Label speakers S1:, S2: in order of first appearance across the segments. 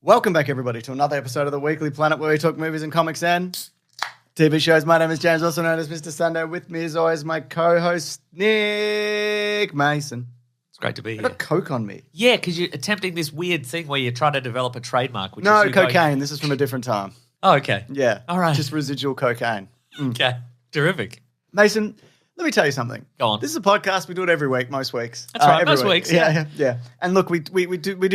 S1: Welcome back, everybody, to another episode of the Weekly Planet where we talk movies and comics and TV shows. My name is James, also known as Mr. Sunday. With me, as always, my co-host, Nick Mason.
S2: It's great to be here.
S1: I got Coke on me.
S2: Yeah, because you're attempting this weird thing where you're trying to develop a trademark. Which
S1: No,
S2: is
S1: cocaine. This is from a different time.
S2: Oh, okay.
S1: Yeah.
S2: All right.
S1: Just residual cocaine.
S2: Okay. Terrific.
S1: Mason, let me tell you something.
S2: Go on.
S1: This is a podcast. We do it every week, most weeks.
S2: That's right,
S1: every
S2: most
S1: week.
S2: weeks, yeah.
S1: And look, we do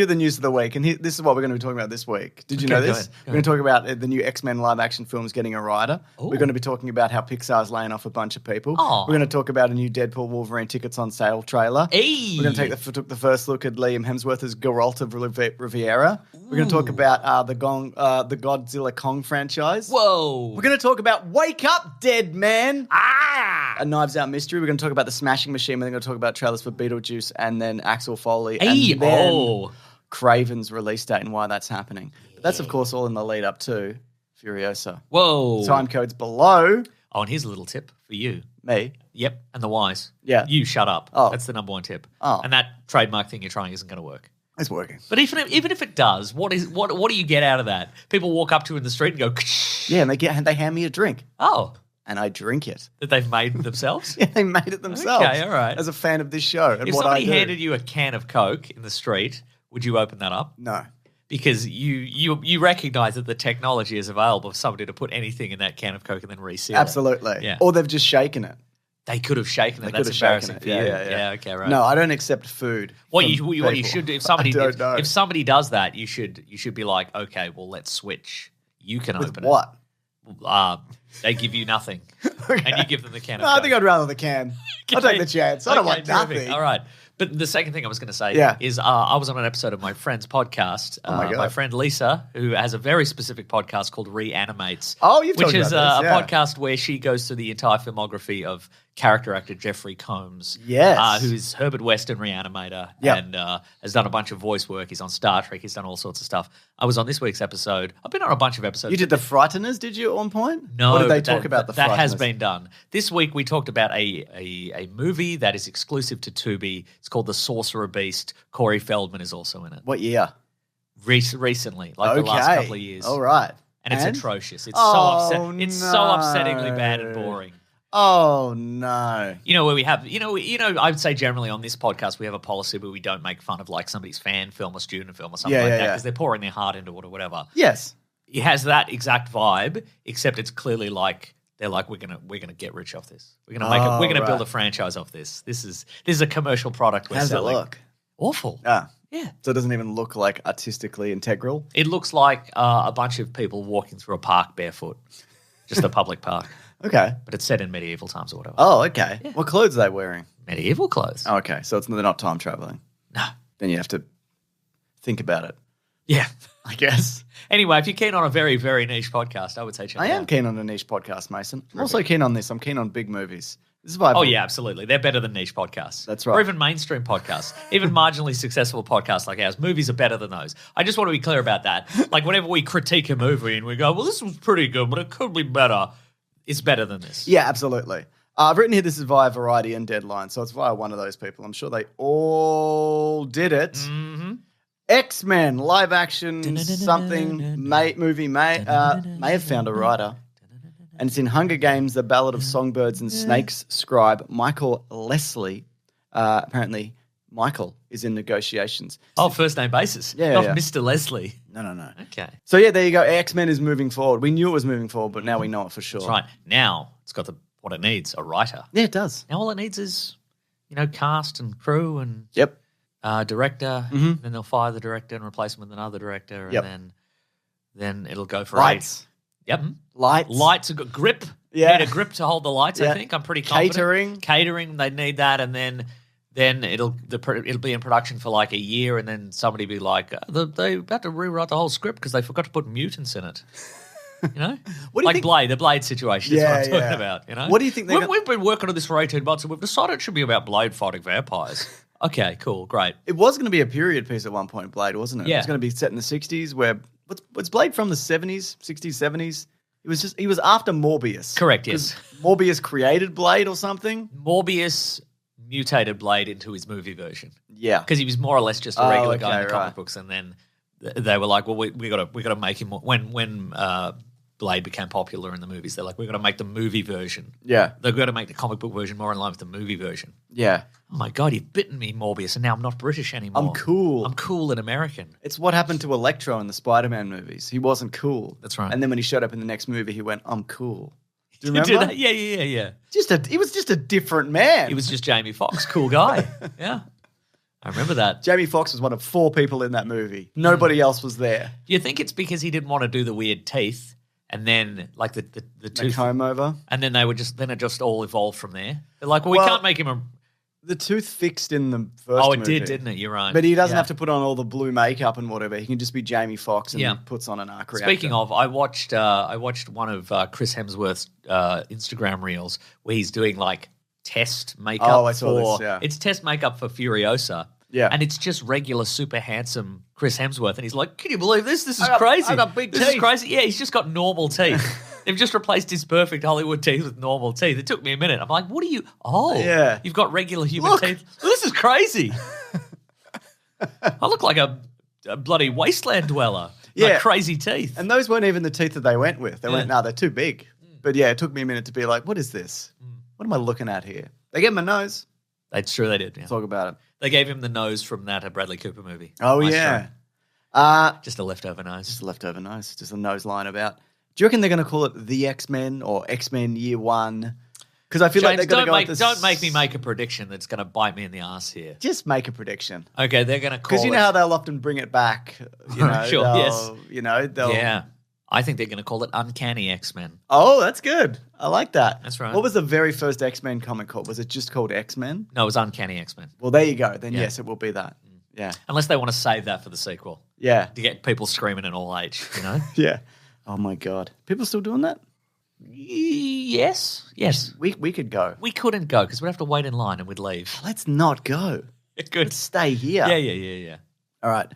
S1: the news of the week, and this is what we're going to be talking about this week. Did you know
S2: Okay, go
S1: this?
S2: ahead.
S1: We're going to talk about the new X-Men live-action films getting a writer.
S2: Ooh.
S1: We're going to be talking about how Pixar's laying off a bunch of people.
S2: Aw.
S1: We're going to talk about a new Deadpool Wolverine tickets on sale trailer.
S2: Hey.
S1: We're going to took the first look at Liam Hemsworth as Geralt of Riviera. We're going to talk about the Godzilla Kong franchise.
S2: Whoa.
S1: We're going to talk about Wake Up, Dead Man.
S2: Ah.
S1: A Knives Out mystery. We're going to talk about the Smashing Machine. We're going to talk about trailers for Beetlejuice and then Axel Foley.
S2: Hey.
S1: And then Kraven's release date and why that's happening. But that's, of course, all in the lead up to Furiosa.
S2: Whoa.
S1: Time code's below
S2: Oh, and here's a little tip for you.
S1: me.
S2: Yep. And the wise.
S1: Yeah.
S2: You shut up.
S1: Oh.
S2: That's the number one tip.
S1: Oh.
S2: And that trademark thing you're trying isn't going to work.
S1: It's working.
S2: But even if it does, what do you get out of that? People walk up to you in the street and go,
S1: Yeah, and they hand me a drink.
S2: oh,
S1: And I drink it.
S2: that they've made themselves?
S1: Yeah, they made it themselves.
S2: Okay, all right.
S1: As a fan of this show and
S2: If
S1: what I
S2: somebody
S1: do.
S2: handed you a can of Coke in the street, would you open that up?
S1: No.
S2: Because you recognize that the technology is available for somebody to put anything in that can of Coke and then reseal it.
S1: Absolutely.
S2: Yeah.
S1: Or they've just shaken it.
S2: They could have shaken it.
S1: They
S2: That's
S1: could have
S2: embarrassing
S1: shaken it.
S2: for you.
S1: Yeah.
S2: Okay, right.
S1: No, I don't accept food.
S2: What
S1: from
S2: you
S1: people.
S2: should do if
S1: I don't know.
S2: somebody does that, you should be like, okay, well, let's switch. You can
S1: With
S2: open
S1: what?
S2: it. They give you nothing,
S1: Okay.
S2: and you give them the can of
S1: No,
S2: Coke.
S1: I think I'd rather the can. I'll take the chance. I don't
S2: Okay,
S1: want
S2: terrific.
S1: nothing.
S2: All right. But the second thing I was going to say
S1: Yeah.
S2: is I was on an episode of my friend's podcast.
S1: my God.
S2: My friend Lisa, who has a very specific podcast called Reanimates.
S1: Oh, you've
S2: which
S1: talked
S2: is
S1: about this,
S2: a
S1: yeah.
S2: podcast where she goes through the entire filmography of character actor Jeffrey Combs.
S1: Yes.
S2: Who's Herbert Weston Reanimator
S1: Yeah.
S2: and has done a bunch of voice work. He's on Star Trek. He's done all sorts of stuff. I was on this week's episode. I've been on a bunch of episodes.
S1: You did the Frighteners, did you, at one point?
S2: No,
S1: Or did they
S2: but
S1: talk about the Frighteners?
S2: that has been done. This week we talked about a movie that is exclusive to Tubi. It's called The Sorcerer Beast. Corey Feldman is also in it.
S1: What year?
S2: Recently, like the last couple of years.
S1: All right.
S2: And it's atrocious. It's
S1: Oh,
S2: it's so
S1: no.
S2: upsettingly bad and boring.
S1: Oh, no.
S2: You know where we have, I'd say generally on this podcast we have a policy where we don't make fun of like somebody's fan film or student film or something
S1: Yeah,
S2: like
S1: yeah,
S2: that
S1: yeah.
S2: because they're pouring their heart into it or whatever.
S1: Yes.
S2: It has that exact vibe, except it's clearly like they're like we're gonna get rich off this. We're gonna build a franchise off this. This is a commercial product we're
S1: How does it
S2: selling.
S1: look?
S2: Awful.
S1: Ah.
S2: Yeah.
S1: So it doesn't even look like artistically integral?
S2: It looks like a bunch of people walking through a park barefoot, just a public park,
S1: Okay.
S2: but it's set in medieval times or whatever.
S1: Oh, okay. What clothes are they wearing?
S2: Medieval clothes.
S1: Oh, okay. So they're not time traveling.
S2: No.
S1: Then you have to think about it,
S2: Yeah.
S1: I guess.
S2: Anyway, if you're keen on a very, very niche podcast, I would say check
S1: I
S2: it
S1: am
S2: out.
S1: keen on a niche podcast, Mason. I'm also keen on this. I'm keen on big movies. This is why.
S2: Oh, yeah, absolutely. They're better than niche podcasts.
S1: That's right.
S2: Or even mainstream podcasts. Even marginally successful podcasts like ours. Movies are better than those. I just want to be clear about that. Like, whenever we critique a movie and we go, well, this was pretty good, but it could be better, it's better than this.
S1: Yeah, absolutely. I've written here this is via Variety and Deadline, so it's via one of those people. I'm sure they all did it.
S2: Mm-hmm.
S1: X-Men live action something movie may have found a writer. And it's in Hunger Games, The Ballad of Songbirds and Snakes scribe Michael Leslie. Apparently, Michael is in negotiations.
S2: Oh, first name basis.
S1: Yeah,
S2: Not
S1: yeah.
S2: Mr. Leslie.
S1: No.
S2: Okay.
S1: So, yeah, there you go. X-Men is moving forward. We knew it was moving forward, but now we know it for sure.
S2: That's right. Now it's got what it needs, a writer.
S1: Yeah, it does.
S2: Now all it needs is, cast and crew and
S1: Yep.
S2: director.
S1: Mhm.
S2: Then they'll fire the director and replace him with another director. And
S1: Yep.
S2: then it'll go for
S1: Lights.
S2: Yep.
S1: Lights.
S2: Lights have got grip.
S1: Yeah.
S2: Need a grip to hold the lights,
S1: Yeah.
S2: I think. I'm pretty confident. Catering, they need that. And then it'll be in production for like a year, and then somebody be like, they had to rewrite the whole script because they forgot to put mutants in it.
S1: What do you
S2: like
S1: think?
S2: the Blade situation is what I'm talking about.
S1: What do you think they're
S2: We've been working on this for 18 months and we've decided it should be about Blade fighting vampires. Okay, cool, great.
S1: It was going to be a period piece at one point, Blade, wasn't it?
S2: Yeah.
S1: It was going to be set in the 60s where what's Blade from the 70s, 60s, 70s? He was after Morbius.
S2: Correct, yes.
S1: Morbius created Blade or something?
S2: Morbius mutated Blade into his movie version.
S1: Yeah.
S2: Because he was more or less just a regular guy in the
S1: okay,
S2: comic
S1: right.
S2: books, and then they were like, well, we got to make him when Blade became popular in the movies. They're like, we've got to make the movie version.
S1: Yeah.
S2: They've got to make the comic book version more in line with the movie version.
S1: Yeah.
S2: Oh my God, you've bitten me, Morbius, and now I'm not British anymore.
S1: I'm cool.
S2: I'm cool and American.
S1: It's what happened to Electro in the Spider-Man movies. He wasn't cool.
S2: That's right.
S1: And then when he showed up in the next movie, he went, I'm cool. Do you
S2: Did
S1: remember?
S2: that? Yeah.
S1: He was just a different man.
S2: He was just Jamie Foxx, cool guy. Yeah. I remember that.
S1: Jamie Foxx was one of 4 people in that movie. Nobody else was there.
S2: Do you think it's because he didn't want to do the weird teeth and then like the tooth
S1: comb over?
S2: And then it just all evolved from there? They're like, well, we can't make him a...
S1: The tooth fixed in the first
S2: Oh, it
S1: movie.
S2: did, didn't it? You're right.
S1: But he doesn't have to put on all the blue makeup and whatever. He can just be Jamie Foxx and he puts on an arc reactor.
S2: Speaking of, I watched one of Chris Hemsworth's Instagram reels where he's doing like test makeup.
S1: Oh, I saw this, yeah.
S2: It's test makeup for Furiosa.
S1: Yeah.
S2: And it's just regular, super handsome Chris Hemsworth. And he's like, can you believe this? This is
S1: I
S2: crazy.
S1: got big
S2: This
S1: teeth.
S2: is crazy. Yeah, he's just got normal teeth. They've just replaced his perfect Hollywood teeth with normal teeth. It took me a minute. I'm like, what are you? Oh,
S1: yeah.
S2: You've got regular human
S1: Look.
S2: teeth. This is crazy. I look like a bloody wasteland dweller.
S1: Yeah.
S2: Like crazy teeth.
S1: And those weren't even the teeth that they went with. They went, no, they're too big. But yeah, it took me a minute to be like, what is this? What am I looking at here? They gave him a nose.
S2: That's true, they did. Yeah.
S1: Talk about it.
S2: They gave him the nose from that Bradley Cooper movie.
S1: Oh,
S2: Nice
S1: yeah.
S2: try. Just a leftover nose.
S1: Just a leftover nose. Just a nose line about. Do you reckon they're going to call it The X-Men or X-Men Year 1? Because I feel like
S2: James,
S1: they're going to go with this.
S2: don't make me make a prediction that's going to bite me in the ass here.
S1: Just make a prediction.
S2: Okay, they're going to call
S1: Because
S2: it...
S1: you know how they'll often bring it back. You know,
S2: Sure,
S1: they'll-
S2: yes.
S1: You know, they'll.
S2: Yeah. I think they're going to call it Uncanny X-Men.
S1: Oh, that's good. I like that.
S2: That's right.
S1: What was the very first X-Men comic called? Was it just called X-Men?
S2: No, it was Uncanny X-Men.
S1: Well, there you go. Then
S2: Yeah.
S1: yes, it will be that. Yeah.
S2: Unless they want to save that for the sequel.
S1: Yeah.
S2: To get people screaming in all age, you know?
S1: Yeah. Oh my God. People still doing that?
S2: Yes.
S1: We could go.
S2: We couldn't go because we'd have to wait in line and we'd leave.
S1: Let's not go.
S2: Good.
S1: Let's stay here.
S2: Yeah.
S1: All right.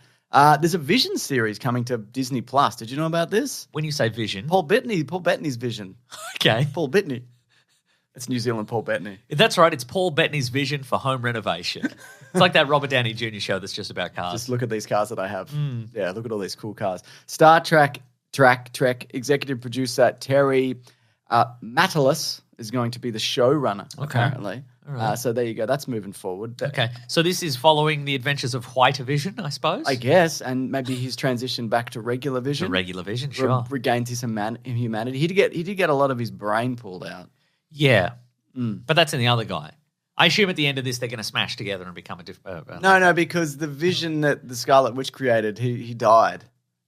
S1: There's a Vision series coming to Disney Plus. Did you know about this?
S2: When you say vision...
S1: Paul Bettany's Vision.
S2: Okay.
S1: Paul Bettany. It's New Zealand Paul Bettany.
S2: That's right. It's Paul Bettany's vision for home renovation. It's like that Robert Downey Jr. show that's just about cars.
S1: Just look at these cars that I have. Yeah, look at all these cool cars. Star Trek executive producer Terry Matalas is going to be the showrunner, apparently.
S2: All right.
S1: So there you go. That's moving forward.
S2: Okay. So this is following the adventures of White Vision, I suppose?
S1: I guess. And maybe he's transitioned back to regular vision.
S2: The regular vision, sure.
S1: Regained his humanity. He did get a lot of his brain pulled out.
S2: Yeah. But that's in the other guy. I assume at the end of this they're going to smash together and become a different...
S1: No, because the vision that the Scarlet Witch created, he died.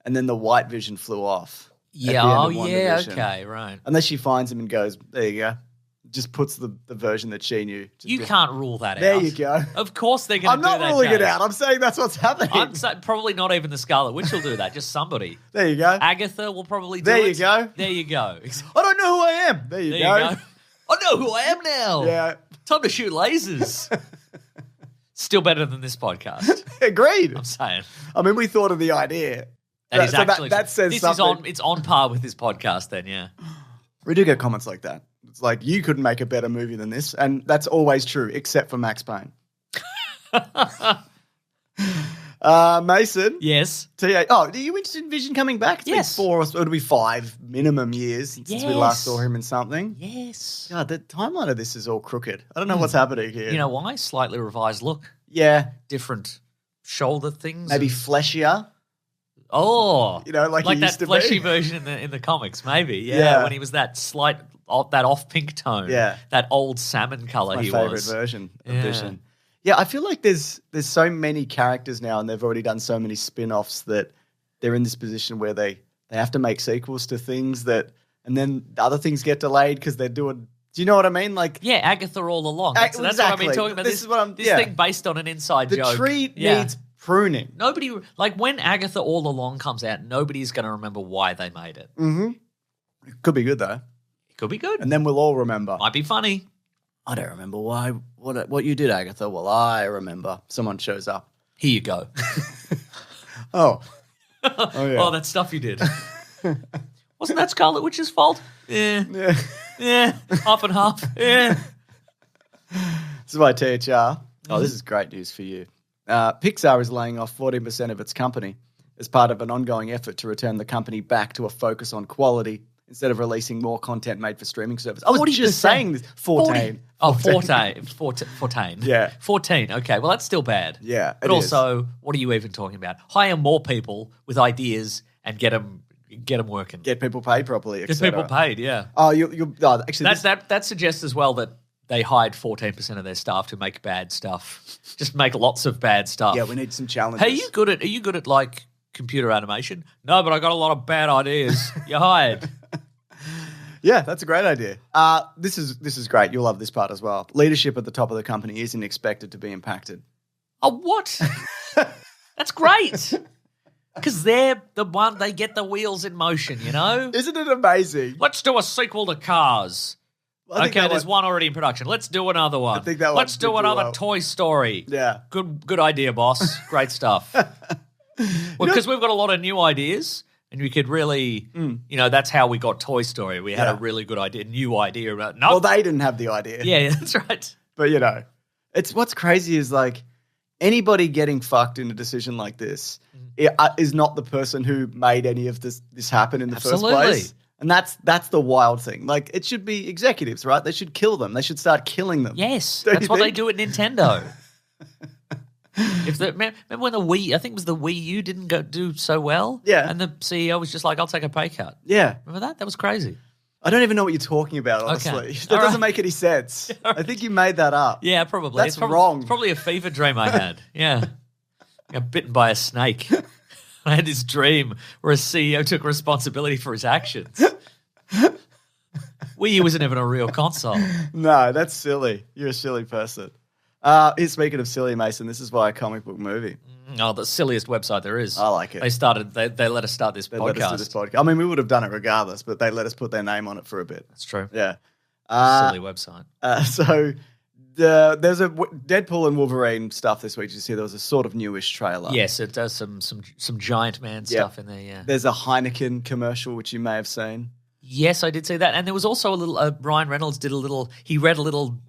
S1: And then the White Vision flew off.
S2: Yeah, okay, right.
S1: Unless she finds him and goes, there you go. Just puts the version that she knew.
S2: You can't rule that out.
S1: There you go.
S2: Of course they're going to do that.
S1: I'm not ruling it
S2: James.
S1: out. I'm saying that's what's happening.
S2: I'm saying probably not even the Scarlet Witch will do that, just somebody.
S1: There you go.
S2: Agatha will probably do
S1: There
S2: it.
S1: you go.
S2: There you go.
S1: I don't know who I am. There you go.
S2: I know who I am now.
S1: Yeah.
S2: Time to shoot lasers. Still better than this podcast.
S1: Agreed.
S2: I'm saying.
S1: I mean, we thought of the idea.
S2: That is
S1: So
S2: actually
S1: that says
S2: this
S1: something.
S2: it's on par with this podcast then, yeah.
S1: We do get comments like that. It's like, you couldn't make a better movie than this. And that's always true, except for Max Payne. Mason.
S2: Yes.
S1: TA. Oh, are you interested in Vision coming back? It's
S2: Yes.
S1: been 4 or it'll be 5 minimum years since we
S2: Yes.
S1: last saw him in something.
S2: Yes.
S1: God, the timeline of this is all crooked. I don't know what's happening here.
S2: You know why? Slightly revised look.
S1: Yeah,
S2: Different shoulder things.
S1: maybe
S2: and-
S1: fleshier.
S2: Oh.
S1: You know, like he
S2: that
S1: used to
S2: fleshy
S1: be.
S2: version in the comics, maybe. Yeah,
S1: Yeah.
S2: when he was that that off pink tone.
S1: Yeah.
S2: That old salmon color
S1: My
S2: he
S1: favorite
S2: was.
S1: version of
S2: Yeah.
S1: Vision. Yeah, I feel like there's so many characters now, and they've already done so many spin-offs that they're in this position where they have to make sequels to things that, and then the other things get delayed because they're doing. Do you know what I mean? Like,
S2: Yeah, Agatha all along. That's what I've been
S1: Exactly.
S2: talking about.
S1: This is what I'm-
S2: This
S1: yeah.
S2: thing based on an inside
S1: the
S2: joke.
S1: tree
S2: Yeah.
S1: needs pruning.
S2: Nobody, like when Agatha All Along comes out, nobody's going to remember why they made it.
S1: It could be good though,
S2: It could be good.
S1: and then we'll all remember.
S2: Might be funny.
S1: I don't remember why. What you did, Agatha? Well, I remember. Someone shows up.
S2: Here you go.
S1: Oh, oh yeah.
S2: Oh, that stuff you did. Wasn't that Scarlet Witch's fault? Yeah.
S1: Yeah.
S2: Yeah. Half and half. Yeah.
S1: This is why THR. Oh, this is great news for you. Pixar is laying off 14% of its company. as part of an ongoing effort to return the company back to a focus on quality instead of releasing more content made for streaming service. I was just saying this. 14.
S2: Oh, 14.
S1: Yeah.
S2: 14. Okay, well, that's still bad.
S1: Yeah,
S2: But also, what are you even talking about? Hire more people with ideas and get them working.
S1: Get people paid properly,
S2: Get people paid, yeah.
S1: Oh, actually,
S2: That suggests as well that they hired 14% of their staff to make bad stuff. Just make lots of bad stuff.
S1: yeah, we need some challenges.
S2: Hey, are you good at like computer animation? No, but I got a lot of bad ideas. You're hired.
S1: Yeah, that's a great idea. This is great. You'll love this part as well. Leadership at the top of the company isn't expected to be impacted.
S2: Oh, what? That's great. Because they're the one, they get the wheels in motion, you know?
S1: Isn't it amazing?
S2: Let's do a sequel to Cars.
S1: Well,
S2: Okay, there's one already in production. Let's do another one.
S1: I think that
S2: Let's
S1: one
S2: do
S1: did
S2: another
S1: well.
S2: Toy Story.
S1: Yeah.
S2: Good idea, boss. Great stuff. Well, because we've got a lot of new ideas, and we could really, that's how we got Toy Story. We had a really good idea, new idea about. No,
S1: Well, they didn't have the idea.
S2: yeah, that's right.
S1: But, it's what's crazy is like anybody getting fucked in a decision like this is not the person who made any of this happen in the first place. And that's the wild thing. Like, it should be executives, right? They should kill them. They should start killing them.
S2: Yes,
S1: Don't
S2: that's
S1: you
S2: what they
S1: think?
S2: do at Nintendo. Remember when the Wii, I think it was the Wii U didn't do so well?
S1: Yeah.
S2: And the CEO was just like, I'll take a pay cut.
S1: Yeah.
S2: Remember that? That was crazy.
S1: I don't even know what you're talking about, honestly.
S2: Okay.
S1: That
S2: All
S1: doesn't
S2: right.
S1: make any sense. I think you made that up.
S2: Yeah, probably.
S1: That's
S2: It's
S1: wrong.
S2: It's probably a fever dream I had. Yeah. I got bitten by a snake. I had this dream where a CEO took responsibility for his actions. Wii U wasn't even a real console.
S1: No, that's silly. You're a silly person. Speaking of silly, Mason, this is why a comic book movie.
S2: Oh, the silliest website there is.
S1: I like it.
S2: They let us start this
S1: They
S2: podcast.
S1: let us do this podcast. I mean, we would have done it regardless, but they let us put their name on it for a bit.
S2: That's true.
S1: Yeah.
S2: Silly website.
S1: So there's a Deadpool and Wolverine stuff this week. Did you see there was a sort of newish trailer?
S2: Yes, it does some giant man stuff in there, yeah.
S1: There's a Heineken commercial, which you may have seen.
S2: Yes, I did see that. And there was also a little, Ryan Reynolds he read a little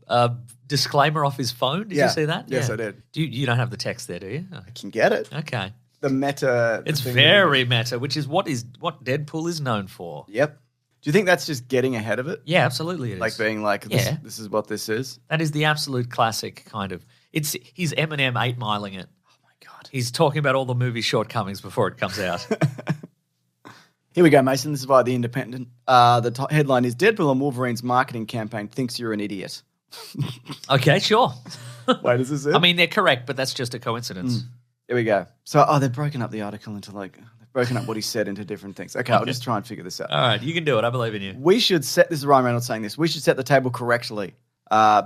S2: disclaimer off his phone. Did you see that?
S1: Yes,
S2: Yeah.
S1: I did.
S2: You don't have the text there, do you? Oh,
S1: I can get it.
S2: okay.
S1: The meta.
S2: It's
S1: thing-
S2: very meta, which is what Deadpool is known for.
S1: Yep. Do you think that's just getting ahead of it?
S2: Yeah, absolutely it is.
S1: Like being like, this is what this is?
S2: That is the absolute classic kind of. He's Eminem 8 miling it.
S1: Oh my God.
S2: He's talking about all the movie shortcomings before it comes out.
S1: Here we go, Mason. This is via The Independent. The headline is Deadpool and Wolverine's marketing campaign thinks you're an idiot.
S2: Okay, sure.
S1: Wait, is this it?
S2: I mean, they're correct, but that's just a coincidence.
S1: Here we go. So, they've broken up the article into they've broken up what he said into different things. Okay, I'll just try and figure this out.
S2: All right, you can do it. I believe in you.
S1: This is Ryan Reynolds saying this. We should set the table correctly.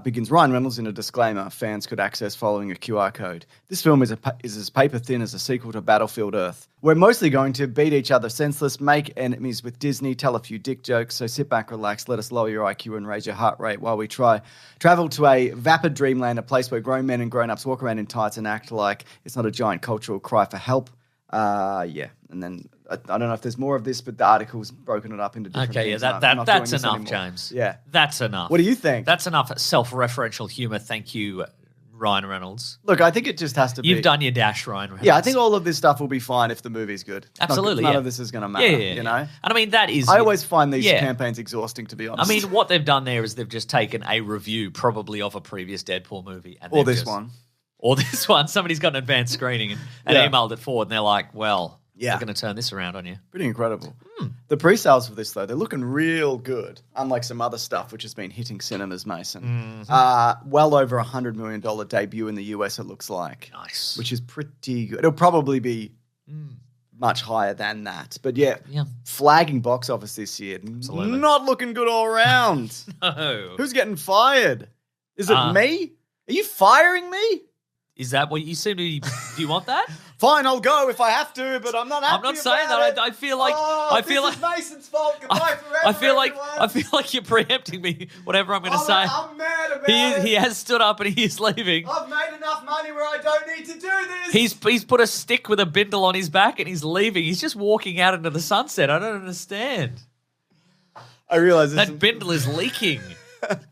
S1: Begins Ryan Reynolds in a disclaimer fans could access following a QR code. This film is as paper thin as a sequel to Battlefield Earth. We're mostly going to beat each other senseless, make enemies with Disney, tell a few dick jokes, so sit back, relax, let us lower your IQ and raise your heart rate while we travel to a vapid dreamland, a place where grown men and grown-ups walk around in tights and act like it's not a giant cultural cry for help. Yeah, and then I don't know if there's more of this, but the article's broken it up into different
S2: Okay,
S1: things.
S2: yeah,
S1: I'm not
S2: that's
S1: doing this
S2: enough,
S1: anymore.
S2: James.
S1: Yeah.
S2: That's enough.
S1: What do you think?
S2: That's enough self-referential humor. Thank you, Ryan Reynolds.
S1: Look, I think it just has to be.
S2: You've done your dash, Ryan Reynolds.
S1: Yeah, I think all of this stuff will be fine if the movie's good.
S2: Absolutely,
S1: None
S2: yeah.
S1: of this is going to matter,
S2: Yeah.
S1: you know?
S2: And I mean, that is...
S1: I always find these
S2: Yeah.
S1: campaigns exhausting, to be honest.
S2: I mean, what they've done there is they've just taken a review, probably of a previous Deadpool movie. And
S1: or
S2: they've
S1: this
S2: just-
S1: one.
S2: Or this one. Somebody's got an advanced screening and
S1: Yeah.
S2: emailed it forward, and they're like, well,
S1: Yeah.
S2: we're going to turn this around on you.
S1: Pretty incredible. The pre-sales for this, though, they're looking real good, unlike some other stuff which has been hitting cinemas, Mason. Well over $100 million debut in the US, it looks like.
S2: Nice.
S1: Which is pretty good. It'll probably be much higher than that. But yeah, flagging box office this year.
S2: Absolutely.
S1: Not looking good all around.
S2: No.
S1: Who's getting fired? Is it me? Are you firing me?
S2: Is that what you seem to... Do you want that?
S1: Fine, I'll go if I have to, but I'm not happy
S2: I'm not saying
S1: about
S2: that.
S1: it.
S2: I feel like...
S1: This is Mason's fault. Goodbye forever,
S2: I feel
S1: everyone.
S2: like you're preempting me, whatever I'm going to say.
S1: I'm mad about it.
S2: He has stood up and he is leaving.
S1: I've made enough money where I don't need to do this.
S2: He's put a stick with a bindle on his back and he's leaving. He's just walking out into the sunset. I don't understand.
S1: I realize this.
S2: That bindle is leaking.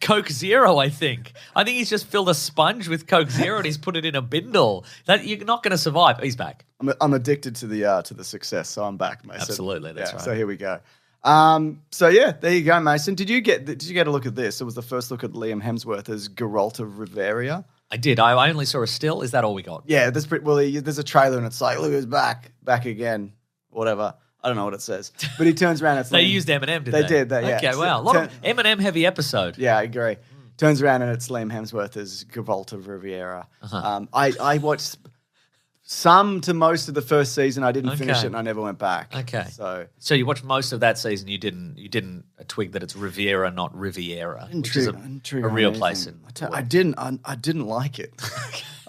S2: Coke Zero, I think. I think he's just filled a sponge with Coke Zero and he's put it in a bindle. That you're not going to survive. He's back.
S1: I'm addicted to the success, so I'm back, Mason.
S2: Absolutely, that's right.
S1: So here we go. So yeah, there you go, Mason. Did you get a look at this? It was the first look at Liam Hemsworth as Geralt of Rivia.
S2: I did. I only saw a still. Is that all we got?
S1: Yeah, there's a trailer and it's like, look who's back again, whatever. I don't know what it says, but he turns around. And it's
S2: They
S1: Liam.
S2: used Eminem, did they?
S1: They did. Yeah.
S2: Okay, wow. A lot of Eminem heavy episode.
S1: Yeah, I agree. Turns around and it's Liam Hemsworth as Geralt of Rivia. I watched some to most of the first season. I didn't finish it and I never went back.
S2: Okay.
S1: So
S2: you watched most of that season. You didn't twig that it's Riviera, not Riviera, which is a real place.
S1: I didn't like it.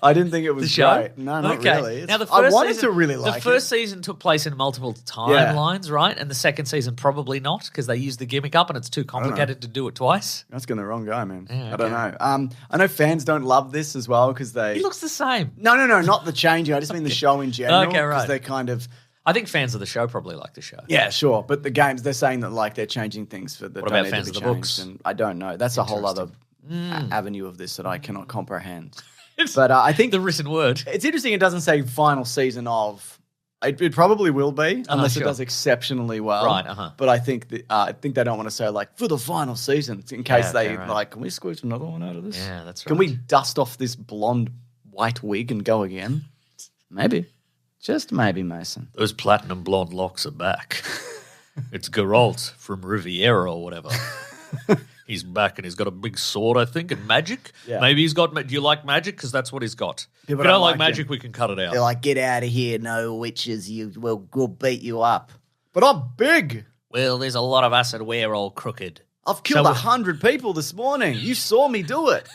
S1: I didn't think it was
S2: the show.
S1: Great. No, not really.
S2: Now,
S1: I wanted to really like it.
S2: The first season took place in multiple timelines, right? And the second season probably not because they used the gimmick up and it's too complicated to do it twice.
S1: That's going the wrong guy, man.
S2: Yeah, okay.
S1: I don't know. I know fans don't love this as well because they...
S2: He looks the same.
S1: No, not the changing. I just mean the show in general.
S2: Okay, right.
S1: Because they kind of...
S2: I think fans of the show probably like the show.
S1: Yeah, sure. But the games, they're saying that like they're changing things for the...
S2: What about fans of the books?
S1: And I don't know. That's a whole other avenue of this that I cannot comprehend. But I think
S2: the written word.
S1: It's interesting. It doesn't say final season of. It probably will be unless it does exceptionally well.
S2: Right.
S1: But I think they don't want to say like for the final season in case like, can we squeeze another one out of this?
S2: Yeah, that's right.
S1: Can we dust off this blonde white wig and go again? Maybe, just maybe, Mason.
S2: Those platinum blonde locks are back. It's Geralt from Riviera or whatever. He's back and he's got a big sword, I think, and magic. Yeah. Maybe he's got... Do you like magic? Because that's what he's got. If you don't like magic, we can cut it out.
S1: They're like, get out of here, no witches. We'll beat you up. But I'm big.
S2: Well, there's a lot of us and we're all crooked.
S1: I've killed 100 people this morning. You saw me do it.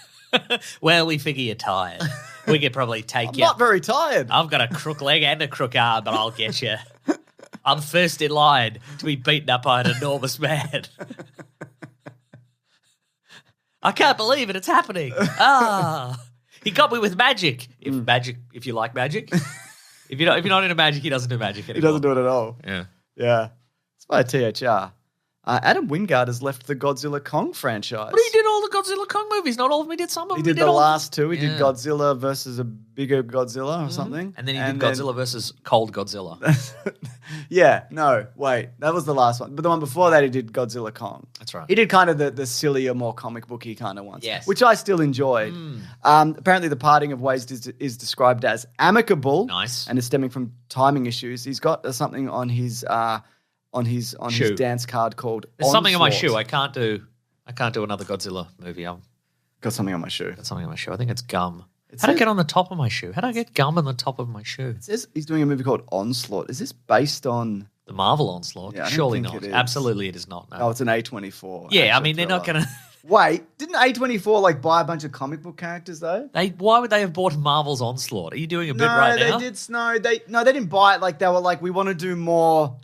S2: Well, we figure you're tired. We could probably take
S1: I'm
S2: you.
S1: not very tired.
S2: I've got a crook leg and a crook arm, but I'll get you. I'm first in line to be beaten up by an enormous man. I can't believe it. It's happening. He got me with magic. If you like magic. if you're not into magic, he doesn't do magic anymore.
S1: He doesn't do it at all.
S2: Yeah.
S1: It's by THR. Adam Wingard has left the Godzilla Kong franchise.
S2: But he did all the Godzilla Kong movies. Not all of them. He did some of them.
S1: He did the last two. He did Godzilla versus a bigger Godzilla or something.
S2: And then he did Godzilla versus Cold Godzilla.
S1: That was the last one. But the one before that, he did Godzilla Kong.
S2: That's right.
S1: He did kind of the sillier, more comic booky kind of ones.
S2: Yes.
S1: Which I still enjoyed. Apparently, the parting of ways is described as amicable.
S2: Nice.
S1: And is stemming from timing issues. He's got something on his his dance card called
S2: There's something on my
S1: Onslaught.
S2: shoe. I can't do another Godzilla movie. I've
S1: Got something on my shoe.
S2: got something on my shoe. I think it's gum. How do I get on the top of my shoe? How do I get gum on the top of my shoe?
S1: It says he's doing a movie called Onslaught. Is this based on...
S2: The Marvel Onslaught?
S1: Yeah, I don't
S2: Surely
S1: think
S2: not.
S1: it is.
S2: Absolutely it is not. No.
S1: Oh, it's an A24.
S2: Yeah, I
S1: action
S2: mean, they're not
S1: thriller.
S2: going to...
S1: Wait, didn't A24 like buy a bunch of comic book characters though?
S2: Why would they have bought Marvel's Onslaught? Are you doing a bit right now?
S1: They didn't buy it. Like they were like, we want to do more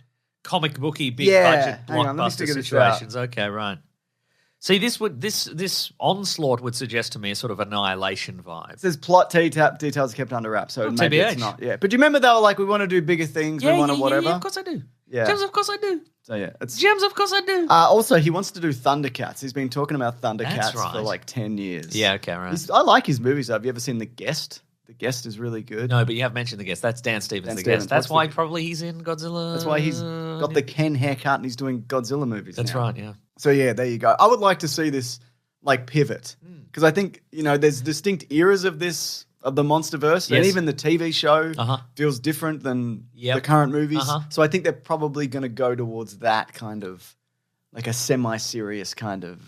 S2: comic booky, big budget
S1: hang on, let me
S2: blockbuster
S1: figure this out.
S2: situations. Okay, right. See, this Onslaught would suggest to me a sort of Annihilation vibe.
S1: It says plot details are kept under wraps, so maybe
S2: TBH.
S1: it's not. Yeah, but do you remember they were like, we want to do bigger things, we want to whatever.
S2: Yeah, of course I do.
S1: Yeah.
S2: Gems, of course I do.
S1: So yeah, it's
S2: Gems, of course I do.
S1: also he wants to do Thundercats. He's been talking about Thundercats
S2: That's right.
S1: for like 10 years.
S2: Yeah, okay, right.
S1: I like his movies. Have you ever seen The Guest? The Guest is really good.
S2: No, but you have mentioned The Guest. That's Dan Stevens,
S1: Dan
S2: The
S1: Stevens.
S2: Guest. That's
S1: What's
S2: why
S1: the-
S2: probably he's in Godzilla.
S1: That's why he's got the Ken haircut and he's doing Godzilla movies.
S2: That's
S1: now.
S2: right, yeah.
S1: So yeah, there you go. I would like to see this like pivot because I think there's distinct eras of the MonsterVerse, and
S2: Yes.
S1: even the TV show
S2: Uh-huh.
S1: feels different than
S2: Yep.
S1: the current movies.
S2: Uh-huh.
S1: So I think they're probably going to go towards that kind of like a semi-serious kind of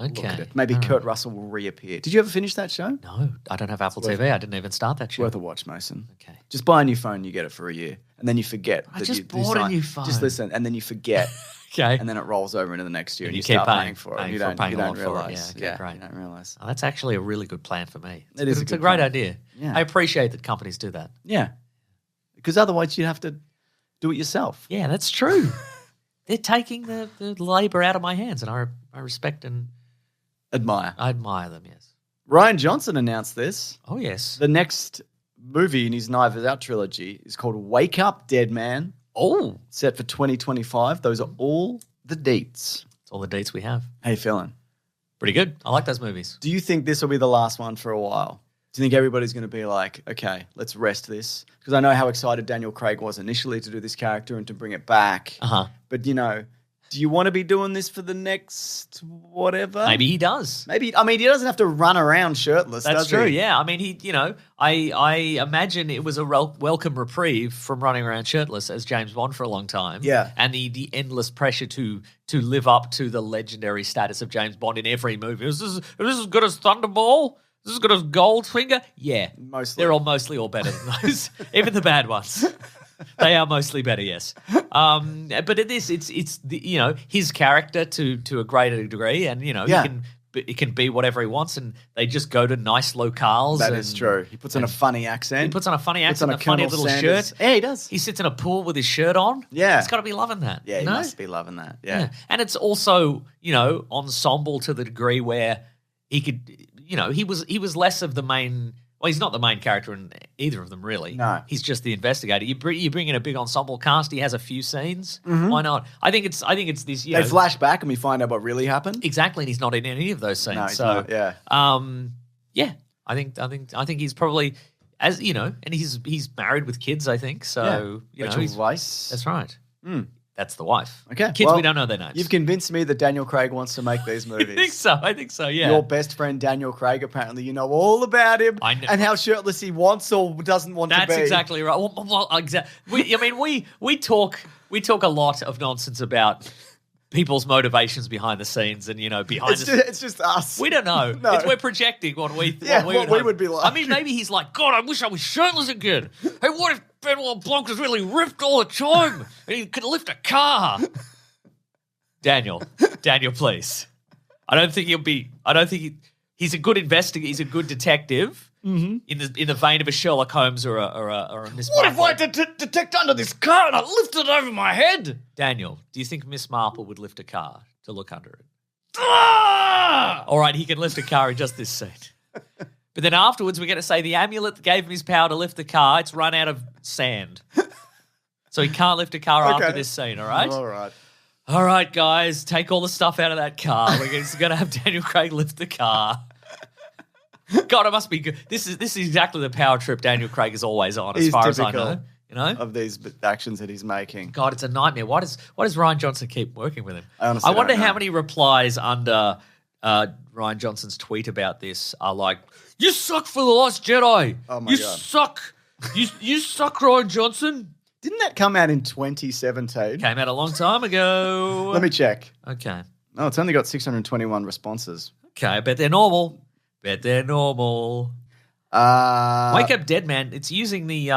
S1: look at
S2: Okay.
S1: it. Maybe
S2: All
S1: Kurt Russell will reappear. Did you ever finish that show?
S2: No, I don't have Apple TV. I didn't even start that show.
S1: Worth a watch, Mason.
S2: Okay.
S1: Just buy a new phone, you get it for a year, and then you forget.
S2: I
S1: that
S2: just
S1: you
S2: bought a
S1: signed-
S2: new phone.
S1: Just listen, and then you forget.
S2: Okay.
S1: And then it rolls over into the next year,
S2: And
S1: and
S2: you
S1: you
S2: keep
S1: start paying for it.
S2: paying
S1: You
S2: for it,
S1: don't,
S2: paying
S1: you
S2: a
S1: don't
S2: lot for it.
S1: realize.
S2: Yeah, okay, great.
S1: You don't realize.
S2: Oh, that's actually a really good plan for me.
S1: It is a
S2: It's
S1: good
S2: a great
S1: plan.
S2: idea.
S1: Yeah.
S2: I appreciate that companies do that.
S1: Yeah, because otherwise you'd have to do it yourself.
S2: Yeah, that's true. They're taking the labour out of my hands, and I respect and
S1: Admire.
S2: I admire them, yes.
S1: Ryan Johnson announced this.
S2: Oh, yes.
S1: The next movie in his Knives Out trilogy is called Wake Up, Dead Man.
S2: Oh.
S1: Set for 2025. Those are all the dates.
S2: It's all the dates we have.
S1: How you feeling?
S2: Pretty good. I like those movies.
S1: Do you think this will be the last one for a while? Do you think everybody's going to be like, okay, let's rest this? Because I know how excited Daniel Craig was initially to do this character and to bring it back. But, you know, do you want to be doing this for the next whatever?
S2: Maybe he does.
S1: Maybe. I mean, he doesn't have to run around shirtless,
S2: That's
S1: does
S2: true,
S1: he?
S2: yeah. I mean, I imagine it was a welcome reprieve from running around shirtless as James Bond for a long time.
S1: Yeah.
S2: And the endless pressure to live up to the legendary status of James Bond in every movie. Is this as good as Thunderball? Is this as good as Goldfinger? Yeah.
S1: Mostly.
S2: They're mostly all better than those. Even the bad ones. They are mostly better, yes. But in this, it's the, his character to a greater degree, and it can be whatever he wants, and they just go to nice locales.
S1: That is true. He puts on a funny accent.
S2: He puts on a funny accent,
S1: on
S2: a funny
S1: Colonel
S2: little
S1: Sanders.
S2: shirt.
S1: Yeah, he does.
S2: He sits in a pool with his shirt on.
S1: Yeah.
S2: He's got to be loving that.
S1: Yeah, he must be loving that. Yeah.
S2: And it's also, ensemble to the degree where he could, he was less of the main. Well, he's not the main character in either of them, really.
S1: No.
S2: He's just the investigator. You bring in a big ensemble cast. He has a few scenes. Why not? I think it's this.
S1: They flash back and we find out what really happened.
S2: Exactly, and he's not in any of those scenes.
S1: No, he's not. Yeah.
S2: I think he's probably and he's married with kids. I think so.
S1: Rachel Weisz.
S2: That's right. That's the wife.
S1: Okay.
S2: Kids,
S1: well,
S2: we don't know their names.
S1: You've convinced me that Daniel Craig wants to make these movies.
S2: I think so, yeah.
S1: Your best friend Daniel Craig, apparently you know all about him
S2: I know.
S1: and how shirtless he wants or doesn't want to be.
S2: That's exactly right. Well, we talk a lot of nonsense about people's motivations behind the scenes and, behind
S1: It's just us.
S2: We don't know.
S1: No.
S2: We're projecting what we
S1: would be like.
S2: I mean, maybe he's like, God, I wish I was shirtless again. Hey, what if Benoit Blanc was really ripped all the time and he could lift a car? Daniel, please. He's a good investigator. He's a good detective in the vein of a Sherlock Holmes or a Miss Marple.
S1: What if I detect under this car and I lift it over my head?
S2: Daniel, do you think Miss Marple would lift a car to look under it?
S1: Ah!
S2: All right, he can lift a car in just this scene. But then afterwards, we're going to say the amulet that gave him his power to lift the car, it's run out of sand. So he can't lift a car after this scene, all right?
S1: All right.
S2: All right, guys, take all the stuff out of that car. We're going to have Daniel Craig lift the car. God, it must be good. This is exactly the power trip Daniel Craig is always on, as far as I know.
S1: Of these actions that he's making.
S2: God, it's a nightmare. Why does Ryan Johnson keep working with him?
S1: I
S2: wonder
S1: don't know.
S2: how many replies under Ryan Johnson's tweet about this are like, "You suck for the Last Jedi.
S1: Oh my
S2: you
S1: God.
S2: suck. You suck, Ryan Johnson."
S1: Didn't that come out in 2017?
S2: Came out a long time ago.
S1: Let me check.
S2: Okay.
S1: No, it's only got 621 responses.
S2: Okay, I bet they're normal. Wake Up Dead Man. It's using the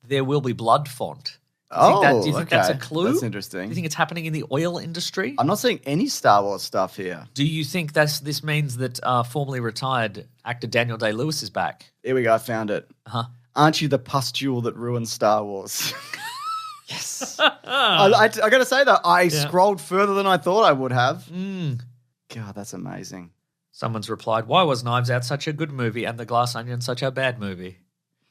S2: There Will Be Blood font. Do you think that's a clue?
S1: That's interesting.
S2: Do you think it's happening in the oil industry?
S1: I'm not seeing any Star Wars stuff here.
S2: Do you think this means that formerly retired actor Daniel Day-Lewis is back?
S1: Here we go. I found it.
S2: Uh-huh.
S1: Aren't you the pustule that ruined Star Wars? Yes. I got to say, though, I scrolled further than I thought I would have. God, that's amazing.
S2: Someone's replied, why was Knives Out such a good movie and The Glass Onion such a bad movie?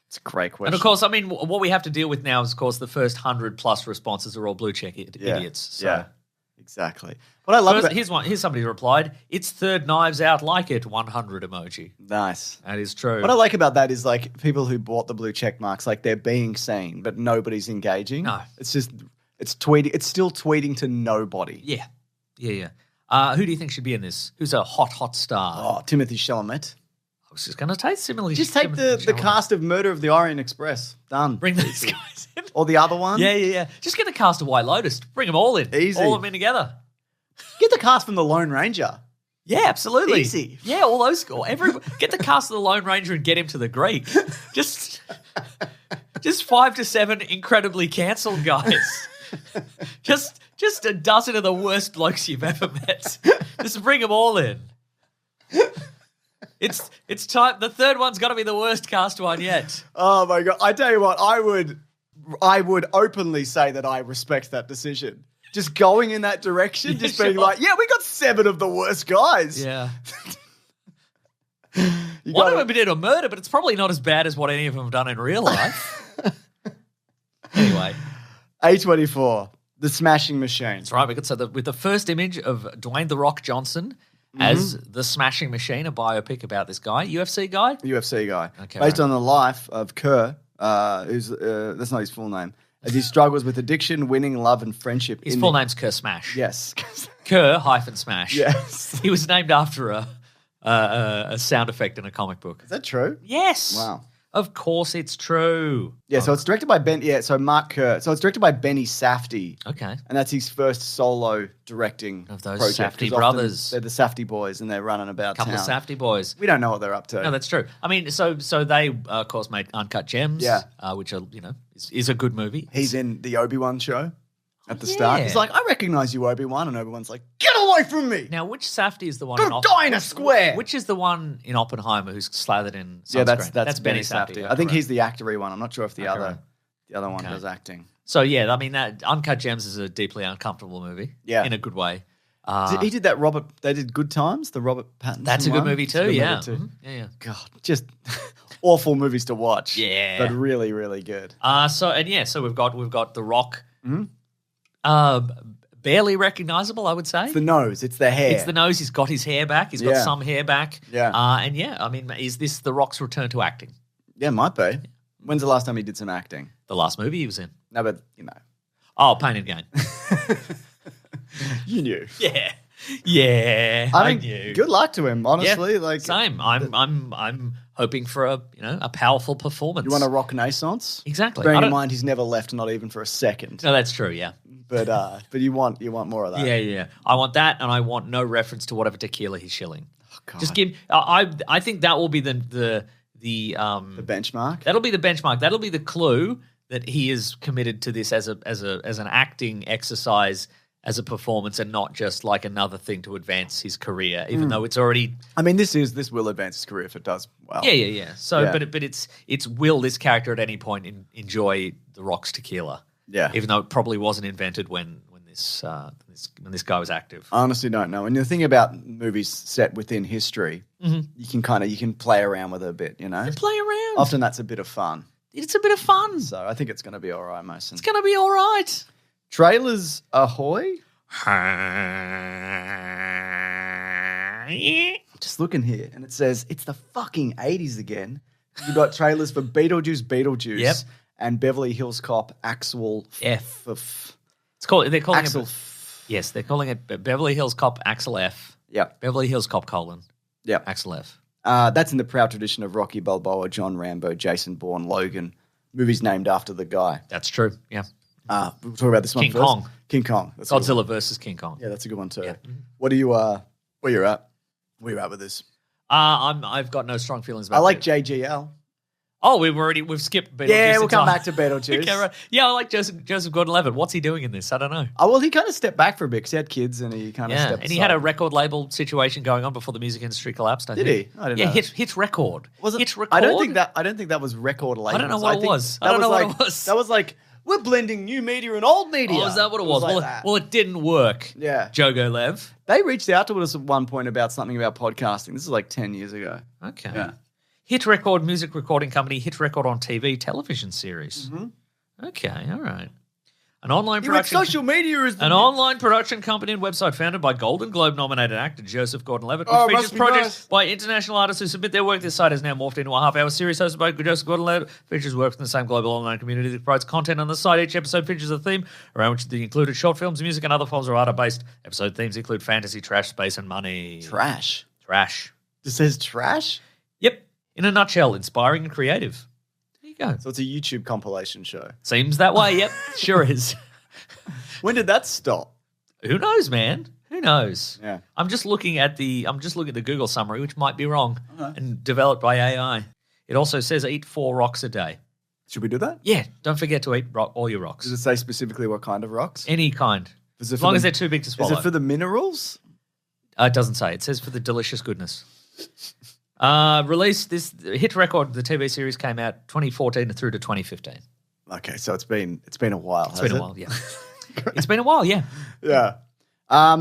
S1: It's a great question.
S2: And, of course, I mean, what we have to deal with now is, of course, the first 100-plus responses are all blue check idiots. So.
S1: Yeah, exactly. What I love
S2: here's somebody who replied, it's third Knives Out like it, 100 emoji.
S1: Nice.
S2: That is true.
S1: What I like about that is, like, people who bought the blue check marks, like, they're being seen, but nobody's engaging.
S2: No.
S1: It's just, it's tweeting. It's still tweeting to nobody.
S2: Yeah. Who do you think should be in this? Who's a hot star?
S1: Oh, Timothy Chalamet.
S2: I was just going to take similarly.
S1: Just take the cast of Murder of the Orient Express. Done.
S2: Bring these guys in.
S1: Or the other one.
S2: Yeah. Just get the cast of White Lotus. Bring them all in.
S1: Easy.
S2: All of them in together.
S1: Get the cast from The Lone Ranger.
S2: Yeah, absolutely.
S1: Easy.
S2: Yeah, all those. Get the cast of the Lone Ranger and get him to the Greek. Just 5 to 7 incredibly cancelled guys. Just a dozen of the worst blokes you've ever met. Just bring them all in. It's time. The third one's got to be the worst cast one yet.
S1: Oh my God! I tell you what, I would openly say that I respect that decision. Just going in that direction, just being like, yeah, we got 7 of the worst guys.
S2: Yeah. One of them did a murder, but it's probably not as bad as what any of them have done in real life. Anyway.
S1: A24, The Smashing Machine.
S2: That's right. With the first image of Dwayne "The Rock" Johnson as The Smashing Machine, a biopic about this guy, UFC guy.
S1: UFC guy.
S2: Okay,
S1: Based
S2: right.
S1: on the life of Kerr, who's that's not his full name, as he struggles with addiction, winning, love, and friendship.
S2: His full name's Kerr Smash.
S1: Yes.
S2: Kerr-Smash.
S1: Yes.
S2: He was named after a sound effect in a comic book.
S1: Is that true?
S2: Yes.
S1: Wow.
S2: Of course it's true.
S1: Yeah, so it's directed by Mark Kerr. So it's directed by Benny Safdie.
S2: Okay.
S1: And that's his first solo directing
S2: Of those
S1: project.
S2: Safdie
S1: 'cause often
S2: brothers.
S1: They're the Safdie boys and they're running about
S2: Couple
S1: town.
S2: of Safdie boys.
S1: We don't know what they're up to.
S2: No, that's true. I mean, so they, of course, made Uncut Gems,
S1: Yeah.
S2: which are, is a good movie.
S1: He's in the Obi-Wan show at the start.
S2: yeah.
S1: He's like, I recognize you, Obi-Wan. And Obi-Wan's like, get away from me.
S2: Now, which Safdie is the one?
S1: Go die in a square.
S2: Which is the one in Oppenheimer who's slathered in sunscreen?
S1: Yeah, that's
S2: Benny
S1: Safdie.
S2: Safdie.
S1: I think
S2: Okay,
S1: he's the actory one. I'm not sure if the
S2: Okay,
S1: other
S2: right.
S1: one
S2: Okay.
S1: does acting.
S2: So yeah, I mean that Uncut Gems is a deeply uncomfortable movie.
S1: Yeah.
S2: in a good way.
S1: He did that They did Good Times, the Robert Pattinson
S2: That's a good
S1: one.
S2: movie
S1: It's a
S2: too.
S1: good
S2: Yeah.
S1: movie too.
S2: Mhm. Yeah.
S1: God, just awful movies to watch.
S2: Yeah.
S1: But really, really good.
S2: So we've got The Rock.
S1: Mm-hmm.
S2: Barely recognizable, I would say.
S1: It's the nose. It's the hair.
S2: It's the nose. He's got his hair back. He's got
S1: Yeah.
S2: some hair back.
S1: Yeah.
S2: I mean, is this The Rock's return to acting?
S1: Yeah, might be. When's the last time he did some acting?
S2: The last movie he was in.
S1: No, but,
S2: Oh, Pain and Gain.
S1: You knew.
S2: Yeah. Yeah. I
S1: mean,
S2: knew.
S1: good luck to him, honestly.
S2: Yeah,
S1: Like,
S2: same. I'm hoping for a powerful performance.
S1: you want a rock naissance?
S2: Exactly.
S1: Bearing in mind he's never left, not even for a second.
S2: No, that's true. Yeah.
S1: But you want more of that.
S2: Yeah. I want that, and I want no reference to whatever tequila he's shilling.
S1: Oh, God.
S2: Just give. I think that will be the
S1: benchmark.
S2: That'll be the benchmark. That'll be the clue that he is committed to this as an acting exercise, as a performance, and not just like another thing to advance his career, even though it's already.
S1: I mean, this will advance his career if it does well.
S2: Yeah. So,
S1: Yeah.
S2: but it's will this character at any point enjoy the Rock's tequila?
S1: Yeah.
S2: Even though it probably wasn't invented when this guy was active.
S1: I honestly don't know. And the thing about movies set within history, you can play around with it a bit,
S2: Play around.
S1: Often that's a bit of fun.
S2: It's a bit of fun.
S1: So I think it's going to be all right, Mason.
S2: It's going to be all right.
S1: Trailers ahoy. Just looking here, and it says it's the fucking 80s again. You've got trailers for Beetlejuice,
S2: Yep.
S1: and Beverly Hills Cop, Axel
S2: F.
S1: F.
S2: It's called. They're calling
S1: Axel.
S2: it. Yes, they're calling it Beverly Hills Cop Axel F.
S1: Yep.
S2: Beverly Hills Cop :
S1: Yep.
S2: Axel F.
S1: That's in the proud tradition of Rocky Balboa, John Rambo, Jason Bourne, Logan. Movies named after the guy.
S2: That's true. Yeah.
S1: We'll talk about this one
S2: King
S1: first.
S2: Kong.
S1: King Kong. That's a good one.
S2: Godzilla versus King Kong.
S1: Yeah, that's a good one too.
S2: Yeah.
S1: What do you? Where you're at? Where you at with this?
S2: I've got no strong feelings about.
S1: I like
S2: it.
S1: JGL.
S2: Oh, we've skipped Beetlejuice.
S1: Yeah, we'll come
S2: entirely.
S1: back to Beetlejuice.
S2: Okay, right. Yeah, I like Joseph Gordon-Levitt. What's he doing in this? I don't know.
S1: Oh, well, he kind of stepped back for a bit because he had kids and he kind of
S2: Yeah,
S1: stepped
S2: and he
S1: aside.
S2: had a record label situation going on before the music industry collapsed. I
S1: Did
S2: think.
S1: he? I didn't
S2: yeah,
S1: know.
S2: Hit Record.
S1: Was it?
S2: Hit Record.
S1: I don't think that was record labels.
S2: I don't know what it
S1: think
S2: was.
S1: that
S2: I don't know what
S1: like-
S2: it was.
S1: That was like, we're blending new media and old media.
S2: Oh, is that what it was?
S1: like
S2: Well,
S1: that.
S2: well, it didn't work.
S1: Yeah.
S2: Jogo Lev.
S1: They reached out to us at one point about something about podcasting. This is like 10 years ago.
S2: Okay.
S1: Yeah.
S2: Hit Record music recording company. Hit Record on TV television series.
S1: Mm-hmm.
S2: Okay, all right. An online
S1: You went
S2: production.
S1: social media is the
S2: An online production company and website founded by Golden Globe nominated actor Joseph Gordon-Levitt, which
S1: Oh,
S2: features
S1: must be
S2: projects
S1: nice.
S2: by international artists who submit their work. This site has now morphed into a half-hour series hosted by Joseph Gordon-Levitt. Features work from the same global online community that provides content on the site. Each episode features a theme around which the included short films, music, and other forms of art are based. Episode themes include fantasy, trash, space, and money.
S1: trash.
S2: Trash.
S1: It says trash?
S2: Yep. In a nutshell, inspiring and creative. There you go.
S1: So it's a YouTube compilation show.
S2: Seems that way. Yep. Sure is.
S1: When did that stop?
S2: Who knows, man? Who knows?
S1: Yeah.
S2: I'm just looking at the Google summary, which might be wrong, and developed by AI. It also says eat 4 rocks a day.
S1: Should we do that?
S2: Yeah, don't forget to eat all your rocks.
S1: Does it say specifically what kind of rocks?
S2: Any kind.
S1: Is it
S2: As
S1: for
S2: long
S1: the-
S2: as they're too big to swallow.
S1: Is it for the minerals?
S2: It doesn't say. It says for the delicious goodness. Released this Hit Record, the TV series came out 2014 through to 2015.
S1: Okay, so it's been a while.
S2: It's been a while, yeah. It's been a while, yeah.
S1: Yeah.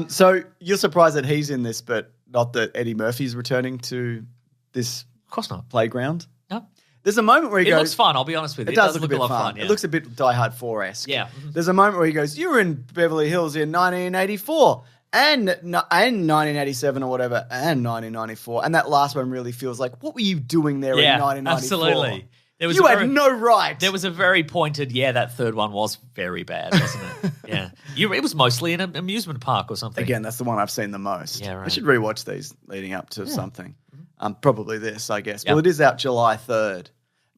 S1: So you're surprised that he's in this, but not that Eddie Murphy's returning to this
S2: Of course not.
S1: playground?
S2: No.
S1: There's a moment where he
S2: It
S1: goes...
S2: looks fun, I'll be honest with you.
S1: It does look a
S2: look
S1: bit
S2: lot
S1: fun.
S2: of fun. Yeah.
S1: It looks a bit Die Hard 4-esque.
S2: Yeah.
S1: There's a moment where he goes, you were in Beverly Hills in 1984. and 1987 or whatever, and 1994. And that last one really feels like, what were you doing there in 1994?
S2: Absolutely.
S1: You had no right.
S2: There was a very pointed, that third one was very bad, wasn't it? Yeah. It was mostly in an amusement park or something.
S1: Again, that's the one I've seen the most.
S2: Yeah, right.
S1: I should rewatch these leading up to something. Probably this, I guess.
S2: Yep.
S1: Well, it is out July 3rd.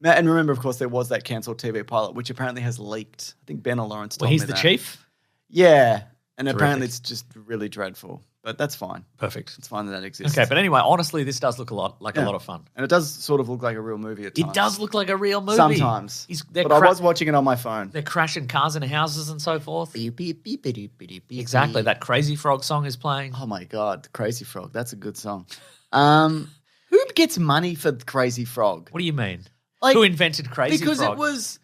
S1: And remember, of course, there was that cancelled TV pilot, which apparently has leaked. I think Ben or Lawrence told me
S2: he's the
S1: that.
S2: chief?
S1: Yeah. And apparently it's just really dreadful. But that's fine.
S2: Perfect.
S1: It's fine that exists.
S2: Okay, but anyway, honestly, this does look a lot of fun.
S1: And it does sort of look like a real movie at times.
S2: It does look like a real movie.
S1: Sometimes. But I was watching it on my phone.
S2: They're crashing cars into houses and so forth.
S1: Beep, beep, beep, beep, beep, beep,
S2: Exactly.
S1: beep.
S2: That Crazy Frog song is playing.
S1: Oh, my God. The Crazy Frog. That's a good song. Who gets money for the Crazy Frog?
S2: What do you mean?
S1: Like,
S2: who invented Crazy Frog?
S1: Because it was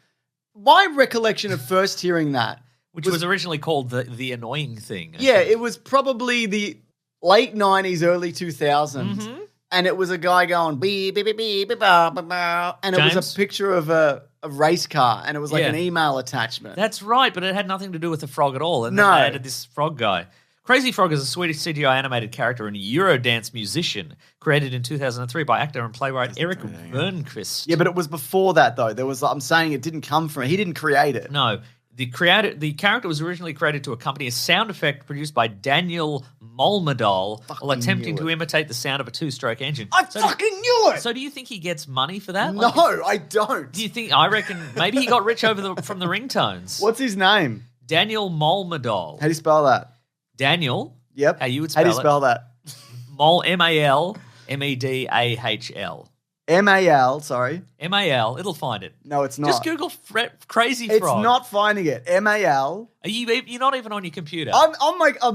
S1: my recollection of first hearing that.
S2: Which was originally called the annoying thing.
S1: Yeah, it was probably the late 90s, early 2000s.
S2: Mm-hmm.
S1: And it was a guy going, beep, beep, beep, beep, beep, bow, bow, bow. And it was a picture of a race car. And it was like an email attachment.
S2: That's right, but it had nothing to do with the frog at all. And
S1: No.
S2: then they added this frog guy. Crazy Frog is a Swedish CGI animated character and a Eurodance musician created in 2003 by actor and playwright Eric Wernquist.
S1: Yeah, but it was before that, though. I'm saying it didn't come from, he didn't create it.
S2: No. The character was originally created to accompany a sound effect produced by Daniel Molmedal while attempting to imitate the sound of a two-stroke engine.
S1: I fucking knew it!
S2: So do you think he gets money for that?
S1: No, I don't.
S2: Do you think? I reckon maybe he got rich from the ringtones.
S1: What's his name?
S2: Daniel Molmedal.
S1: How do you spell that?
S2: Daniel.
S1: Yep.
S2: How you would spell it?
S1: How do you spell that?
S2: Malmedal.
S1: M-A-L, sorry.
S2: M-A-L. It'll find it.
S1: No, it's not.
S2: Just Google Crazy Frog.
S1: It's not finding it. M-A-L.
S2: You're not even on your computer.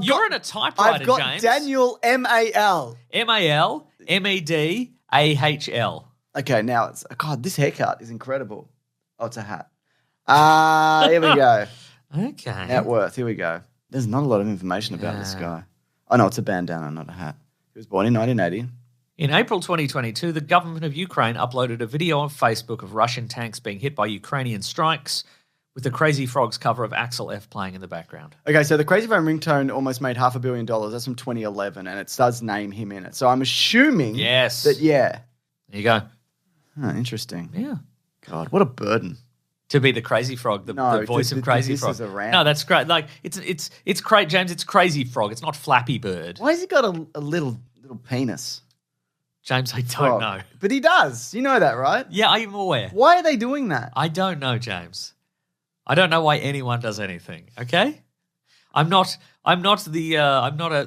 S1: You're
S2: in a typewriter,
S1: I've got
S2: James.
S1: Daniel M-A-L.
S2: M-A-L, M-E-D-A-H-L.
S1: Okay, now it's... God, this haircut is incredible. Oh, it's a hat. Here we go.
S2: Okay.
S1: Net worth, here we go. There's not a lot of information about this guy. Oh, no, it's a bandana, not a hat. He was born in 1980.
S2: In April 2022, the government of Ukraine uploaded a video on Facebook of Russian tanks being hit by Ukrainian strikes with the Crazy Frogs cover of Axel F playing in the background.
S1: Okay, so the Crazy Frog ringtone almost made $500 million. That's from 2011, and it does name him in it. So I'm assuming that,
S2: There you go.
S1: Oh, interesting.
S2: Yeah.
S1: God, what a burden.
S2: To be the Crazy Frog, the voice of Crazy Frog.
S1: Is around.
S2: No, that's great. Like it's great, James. It's Crazy Frog. It's not Flappy Bird.
S1: Why has he got a little penis?
S2: James, I don't know.
S1: But he does. You know that, right?
S2: Yeah, I'm aware.
S1: Why are they doing that?
S2: I don't know, James. I don't know why anyone does anything. Okay, I'm not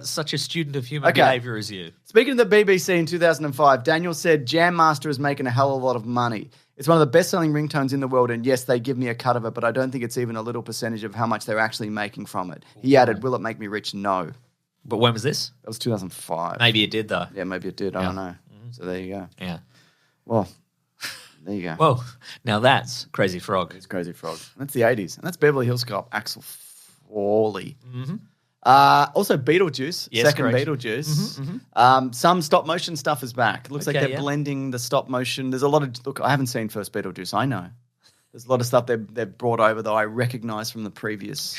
S2: such a student of human behavior as you.
S1: Speaking of the BBC in 2005, Daniel said Jam Master is making a hell of a lot of money. It's one of the best-selling ringtones in the world, and yes, they give me a cut of it, but I don't think it's even a little percentage of how much they're actually making from it. He added, will it make me rich? No.
S2: But when was this?
S1: That was 2005.
S2: Maybe it did, though.
S1: Yeah, maybe it did. I don't know. So there you go.
S2: Yeah.
S1: Well, there you go.
S2: Well, now that's Crazy Frog.
S1: It's Crazy Frog. That's the 80s. And that's Beverly Hills Cop, Axel Foley.
S2: Mm-hmm.
S1: Also, Beetlejuice, second
S2: correct.
S1: Beetlejuice.
S2: Mm-hmm.
S1: Some stop motion stuff is back. It looks like they're blending the stop motion. There's a lot of... Look, I haven't seen first Beetlejuice. I know. There's a lot of stuff they've brought over that I recognize from the previous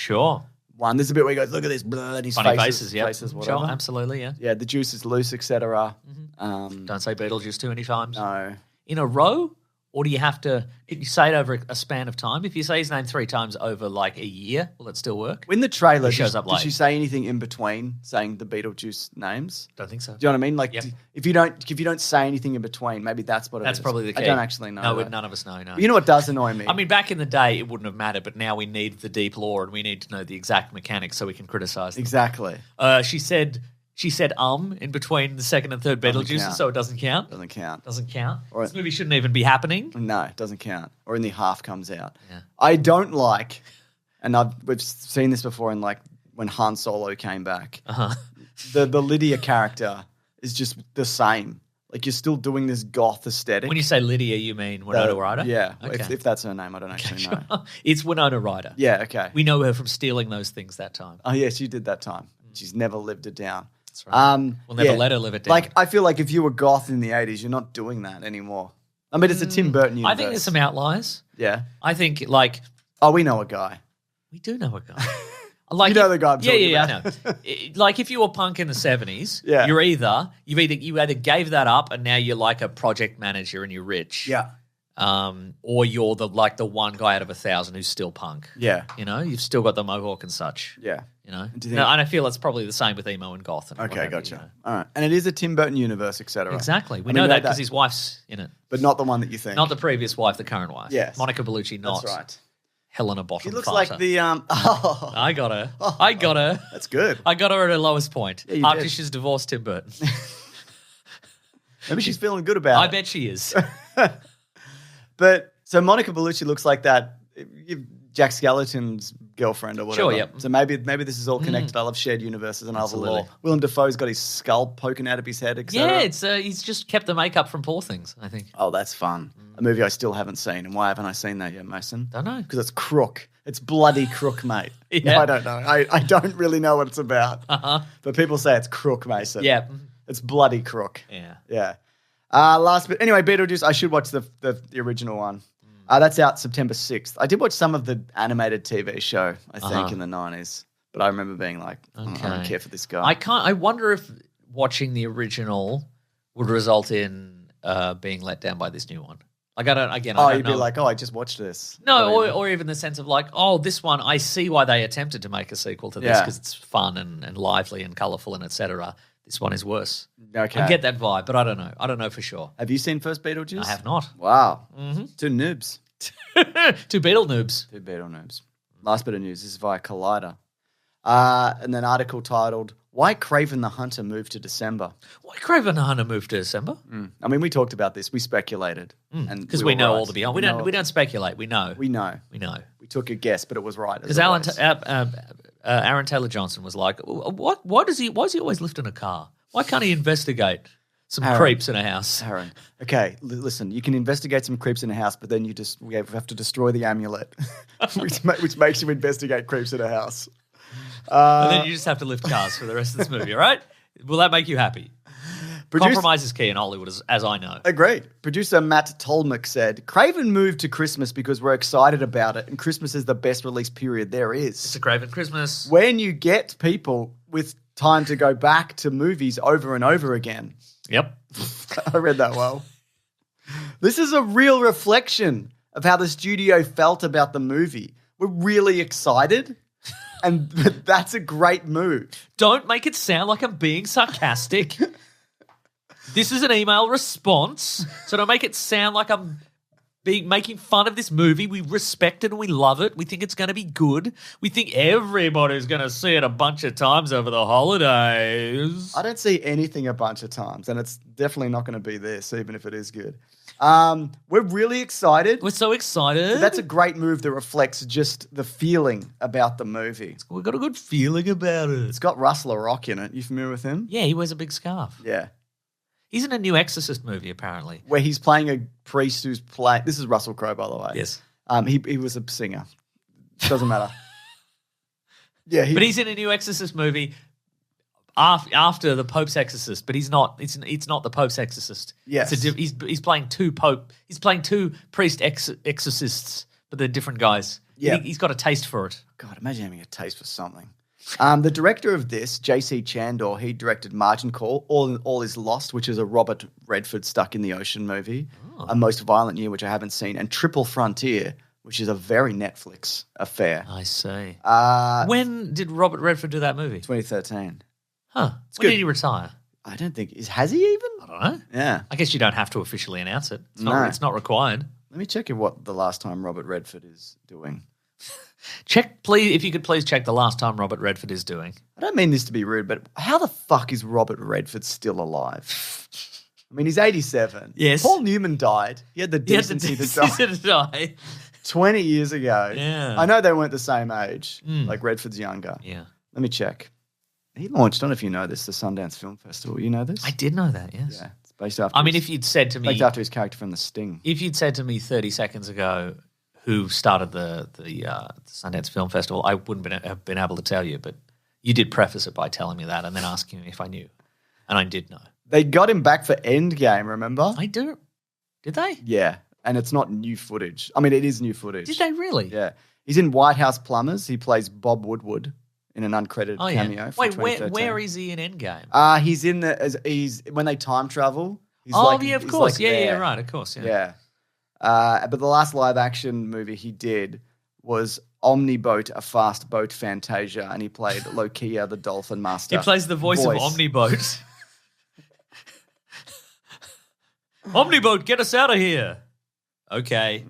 S1: one. There's a bit where he goes, look at this blood. His
S2: funny
S1: faces,
S2: faces,
S1: whatever.
S2: Sure, absolutely, yeah.
S1: Yeah, the juice is loose, etc.
S2: Don't say Beetlejuice too many times.
S1: No.
S2: In a row? Or do you have to you say it over a span of time? If you say his name 3 times over like a year, will it still work?
S1: In the trailer,
S2: He shows up
S1: did
S2: late.
S1: she say anything in between saying the Beetlejuice names?
S2: Don't think so.
S1: Do you know what I mean? Like,
S2: Yep.
S1: if you don't say anything in between, maybe that's what it is.
S2: That's probably the key.
S1: I don't actually know.
S2: No,
S1: that.
S2: none of us know, no.
S1: But you know what does annoy me?
S2: I mean, back in the day, it wouldn't have mattered, but now we need the deep lore and we need to know the exact mechanics so we can criticize them.
S1: Exactly.
S2: She said in between the second and third Beetlejuices, so it doesn't count.
S1: Doesn't count.
S2: Doesn't count. This movie shouldn't even be happening.
S1: No, it doesn't count. Or in the half comes out.
S2: Yeah.
S1: I don't like, and we've seen this before in like when Han Solo came back. The Lydia character is just the same. Like you're still doing this goth aesthetic.
S2: When you say Lydia, you mean Winona Ryder?
S1: Yeah.
S2: Okay.
S1: If that's her name, I don't actually know.
S2: It's Winona Ryder.
S1: Yeah, okay.
S2: We know her from stealing those things that time.
S1: Oh, yeah, she did that time. She's never lived it down.
S2: That's right. We'll never let her live it down.
S1: Like, I feel like if you were goth in the 80s, you're not doing that anymore. I mean, it's a Tim Burton universe.
S2: I think there's some outliers.
S1: Yeah.
S2: I think, like...
S1: Oh, we know a guy.
S2: We do know a guy. Like
S1: You know the guy I'm talking
S2: I
S1: about.
S2: know. Like if you were punk in the 70s,
S1: Yeah.
S2: you either gave that up and now you're like a project manager and you're rich.
S1: Yeah.
S2: Or you're the one guy out of 1,000 who's still punk.
S1: Yeah.
S2: You know, you've still got the mohawk and such.
S1: Yeah.
S2: You know,
S1: Do you think-
S2: and I feel it's probably the same with emo and goth. And
S1: Okay,
S2: whatever,
S1: gotcha.
S2: you know.
S1: All right. And it is a Tim Burton universe, etc.
S2: Exactly. We
S1: I
S2: know
S1: mean,
S2: that because his wife's in it.
S1: But not the one that you think.
S2: Not the previous wife, the current wife.
S1: Yes.
S2: Monica Bellucci, not
S1: That's right.
S2: Helena Bottom
S1: She looks
S2: Carter.
S1: like the Oh,
S2: I got her. I got her.
S1: that's good.
S2: I got her at her lowest point
S1: Yeah, you
S2: after
S1: did.
S2: she's divorced Tim Burton.
S1: Maybe she's feeling good about
S2: I
S1: it.
S2: bet she is.
S1: But so Monica Bellucci looks like that Jack Skellington's girlfriend or whatever.
S2: Sure, yep.
S1: So maybe this is all connected. I love shared universes and I love the
S2: Absolutely.
S1: law. Willem Dafoe's got his skull poking out of his head, etc.
S2: Yeah, it's he's just kept the makeup from Poor Things, I think.
S1: Oh, that's fun. A movie I still haven't seen. And why haven't I seen that yet, Mason?
S2: Don't know.
S1: Because it's Crook. It's bloody Crook, mate.
S2: Yeah.
S1: No, I don't know. I don't really know what it's about.
S2: Uh-huh.
S1: But people say it's Crook, Mason.
S2: Yeah.
S1: It's bloody Crook.
S2: Yeah.
S1: Yeah. Last bit. Anyway, Beetlejuice. I should watch the original one. That's out September 6th. I did watch some of the animated TV show, I think, in the 90s. But I remember being like, I don't care for this guy.
S2: I wonder if watching the original would result in being let down by this new one. Like I don't
S1: you'd
S2: know.
S1: be like, I just watched this.
S2: No, or even the sense of like, this one, I see why they attempted to make a sequel to this
S1: Yeah.
S2: because it's fun and lively and colourful and etc. This one is worse.
S1: Okay.
S2: I get that vibe, but I don't know. I don't know for sure.
S1: Have you seen first Beetlejuice?
S2: I have not.
S1: Wow. Two noobs.
S2: Two Beetle noobs.
S1: Two Beetle noobs. Last bit of news. This is via Collider. And then article titled, Why Kraven the Hunter Moved to December.
S2: Why Kraven the Hunter moved to December?
S1: I mean, we talked about this. We speculated.
S2: Because we know all the beyond. We don't speculate. We know.
S1: We know.
S2: We know.
S1: We took a guess, but it was right.
S2: Because Aaron Taylor Johnson was like, why is he always lifting a car? Why can't he investigate some creeps in a house?
S1: Aaron. Okay, listen, you can investigate some creeps in a house, but then we have to destroy the amulet, which makes you investigate creeps in a house.
S2: And then you just have to lift cars for the rest of this movie, all right? Will that make you happy? Compromise is key in Hollywood, as I know.
S1: Agreed. Producer Matt Tolmach said, Kraven moved to Christmas because we're excited about it, and Christmas is the best release period there is.
S2: It's a Kraven Christmas.
S1: When you get people with time to go back to movies over and over again.
S2: Yep.
S1: I read that well. This is a real reflection of how the studio felt about the movie. We're really excited, and that's a great move.
S2: Don't make it sound like I'm being sarcastic. This is an email response, so don't make it sound like I'm making fun of this movie. We respect it and we love it. We think it's going to be good. We think everybody's going to see it a bunch of times over the holidays.
S1: I don't see anything a bunch of times, and it's definitely not going to be this, even if it is good. We're really excited.
S2: We're so excited.
S1: That's a great move that reflects just the feeling about the movie.
S2: We've got a good feeling about it.
S1: It's got Russell Rock in it. You familiar with him?
S2: Yeah, he wears a big scarf.
S1: Yeah.
S2: He's in a new Exorcist movie, apparently.
S1: Where he's playing a priest who's playing... This is Russell Crowe, by the way.
S2: Yes.
S1: He was a singer. Doesn't matter. Yeah,
S2: but he's in a new Exorcist movie after the Pope's Exorcist, but he's not. It's not the Pope's Exorcist.
S1: Yes.
S2: He's playing two He's playing two priest exorcists, but they're different guys.
S1: Yeah.
S2: He's got a taste for it.
S1: God, imagine having a taste for something. The director of this, J.C. Chandor, he directed Margin Call, All Is Lost, which is a Robert Redford stuck in the ocean movie, A Most Violent Year, which I haven't seen, and Triple Frontier, which is a very Netflix affair.
S2: I see.
S1: 2013.
S2: When did Robert Redford do that movie? Huh. When
S1: good.
S2: did he retire?
S1: I don't think... Has he even?
S2: I don't know.
S1: Yeah.
S2: I guess you don't have to officially announce it. It's not required.
S1: Let me check what the last time Robert Redford is doing.
S2: Check, please, if you could please check the last time Robert Redford is doing.
S1: I don't mean this to be rude, but how the fuck is Robert Redford still alive? I mean, he's 87.
S2: Yes.
S1: Paul Newman died. He had the decency to die 20 years ago.
S2: Yeah.
S1: I know they weren't the same age. Like Redford's younger.
S2: Yeah.
S1: Let me check. He launched, I don't know if you know this, the Sundance Film Festival. You know this?
S2: I did know that, yes.
S1: Yeah. It's based after
S2: if you'd said to me...
S1: based after his character from The Sting.
S2: If you'd said to me 30 seconds ago who started the Sundance Film Festival, I wouldn't have been able to tell you, but you did preface it by telling me that and then asking me if I knew. And I did know.
S1: They got him back for Endgame, remember?
S2: I do. Did they?
S1: Yeah. And it's not new footage. I mean, it is new footage.
S2: Did they really?
S1: Yeah. He's in White House Plumbers. He plays Bob Woodward. in an uncredited
S2: Oh, yeah.
S1: cameo. From
S2: Wait,
S1: 2013.
S2: where is he in Endgame?
S1: He's in he's when they time travel. He's
S2: Of
S1: he's
S2: course.
S1: like
S2: Yeah,
S1: there.
S2: right, of course. Yeah.
S1: But the last live action movie he did was Omniboat, a fast boat Fantasia, and he played Lokia, the dolphin master.
S2: He plays the voice of Omniboat. Omniboat, get us out of here. Okay,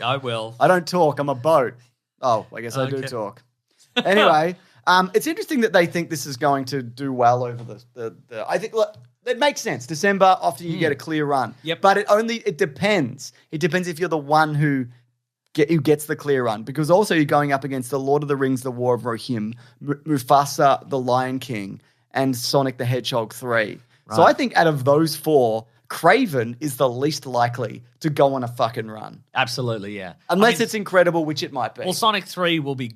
S2: I will.
S1: I don't talk. I'm a boat. Oh, I guess I do talk. Anyway, it's interesting that they think this is going to do well over the I think look, it makes sense. December, after you get a clear run.
S2: Yep.
S1: But it depends. It depends if you're the one who gets the clear run, because also you're going up against The Lord of the Rings, The War of Rohirrim, Mufasa, The Lion King, and Sonic the Hedgehog 3. Right. So I think out of those four, Kraven is the least likely to go on a fucking run.
S2: Absolutely, yeah.
S1: Unless it's incredible, which it might be.
S2: Well, Sonic 3 will be...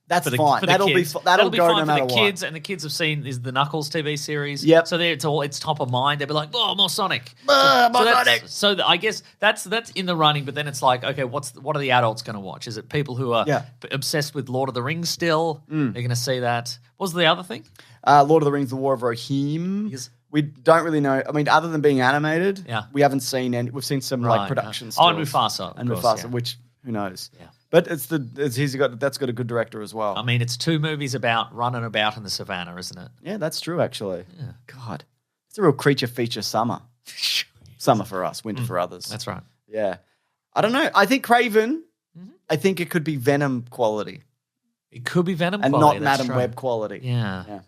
S1: That's fine. That'll go
S2: fine
S1: no matter
S2: for the
S1: what.
S2: kids, and the kids have seen is the Knuckles TV series.
S1: Yep.
S2: So it's top of mind. They'll be like, oh, more Sonic.
S1: Sonic.
S2: So I guess that's in the running, but then it's like, okay, what are the adults going to watch? Is it people who are obsessed with Lord of the Rings still? They're going to see that. What was the other thing?
S1: Lord of the Rings, The War of Rohirrim.
S2: Yes.
S1: We don't really know. I mean, other than being animated, we haven't seen any. We've seen some like production stills.
S2: And Mufasa.
S1: And Mufasa, which who knows?
S2: Yeah.
S1: But that's got a good director as well.
S2: I mean, it's two movies about running about in the savannah, isn't it?
S1: Yeah, that's true, actually. Yeah. God, it's a real creature feature summer. Summer for us, winter for others.
S2: That's right.
S1: Yeah. I don't know. I think Kraven, I think it could be Venom quality.
S2: It could be Venom
S1: and
S2: quality.
S1: And not Madam Web quality.
S2: Yeah.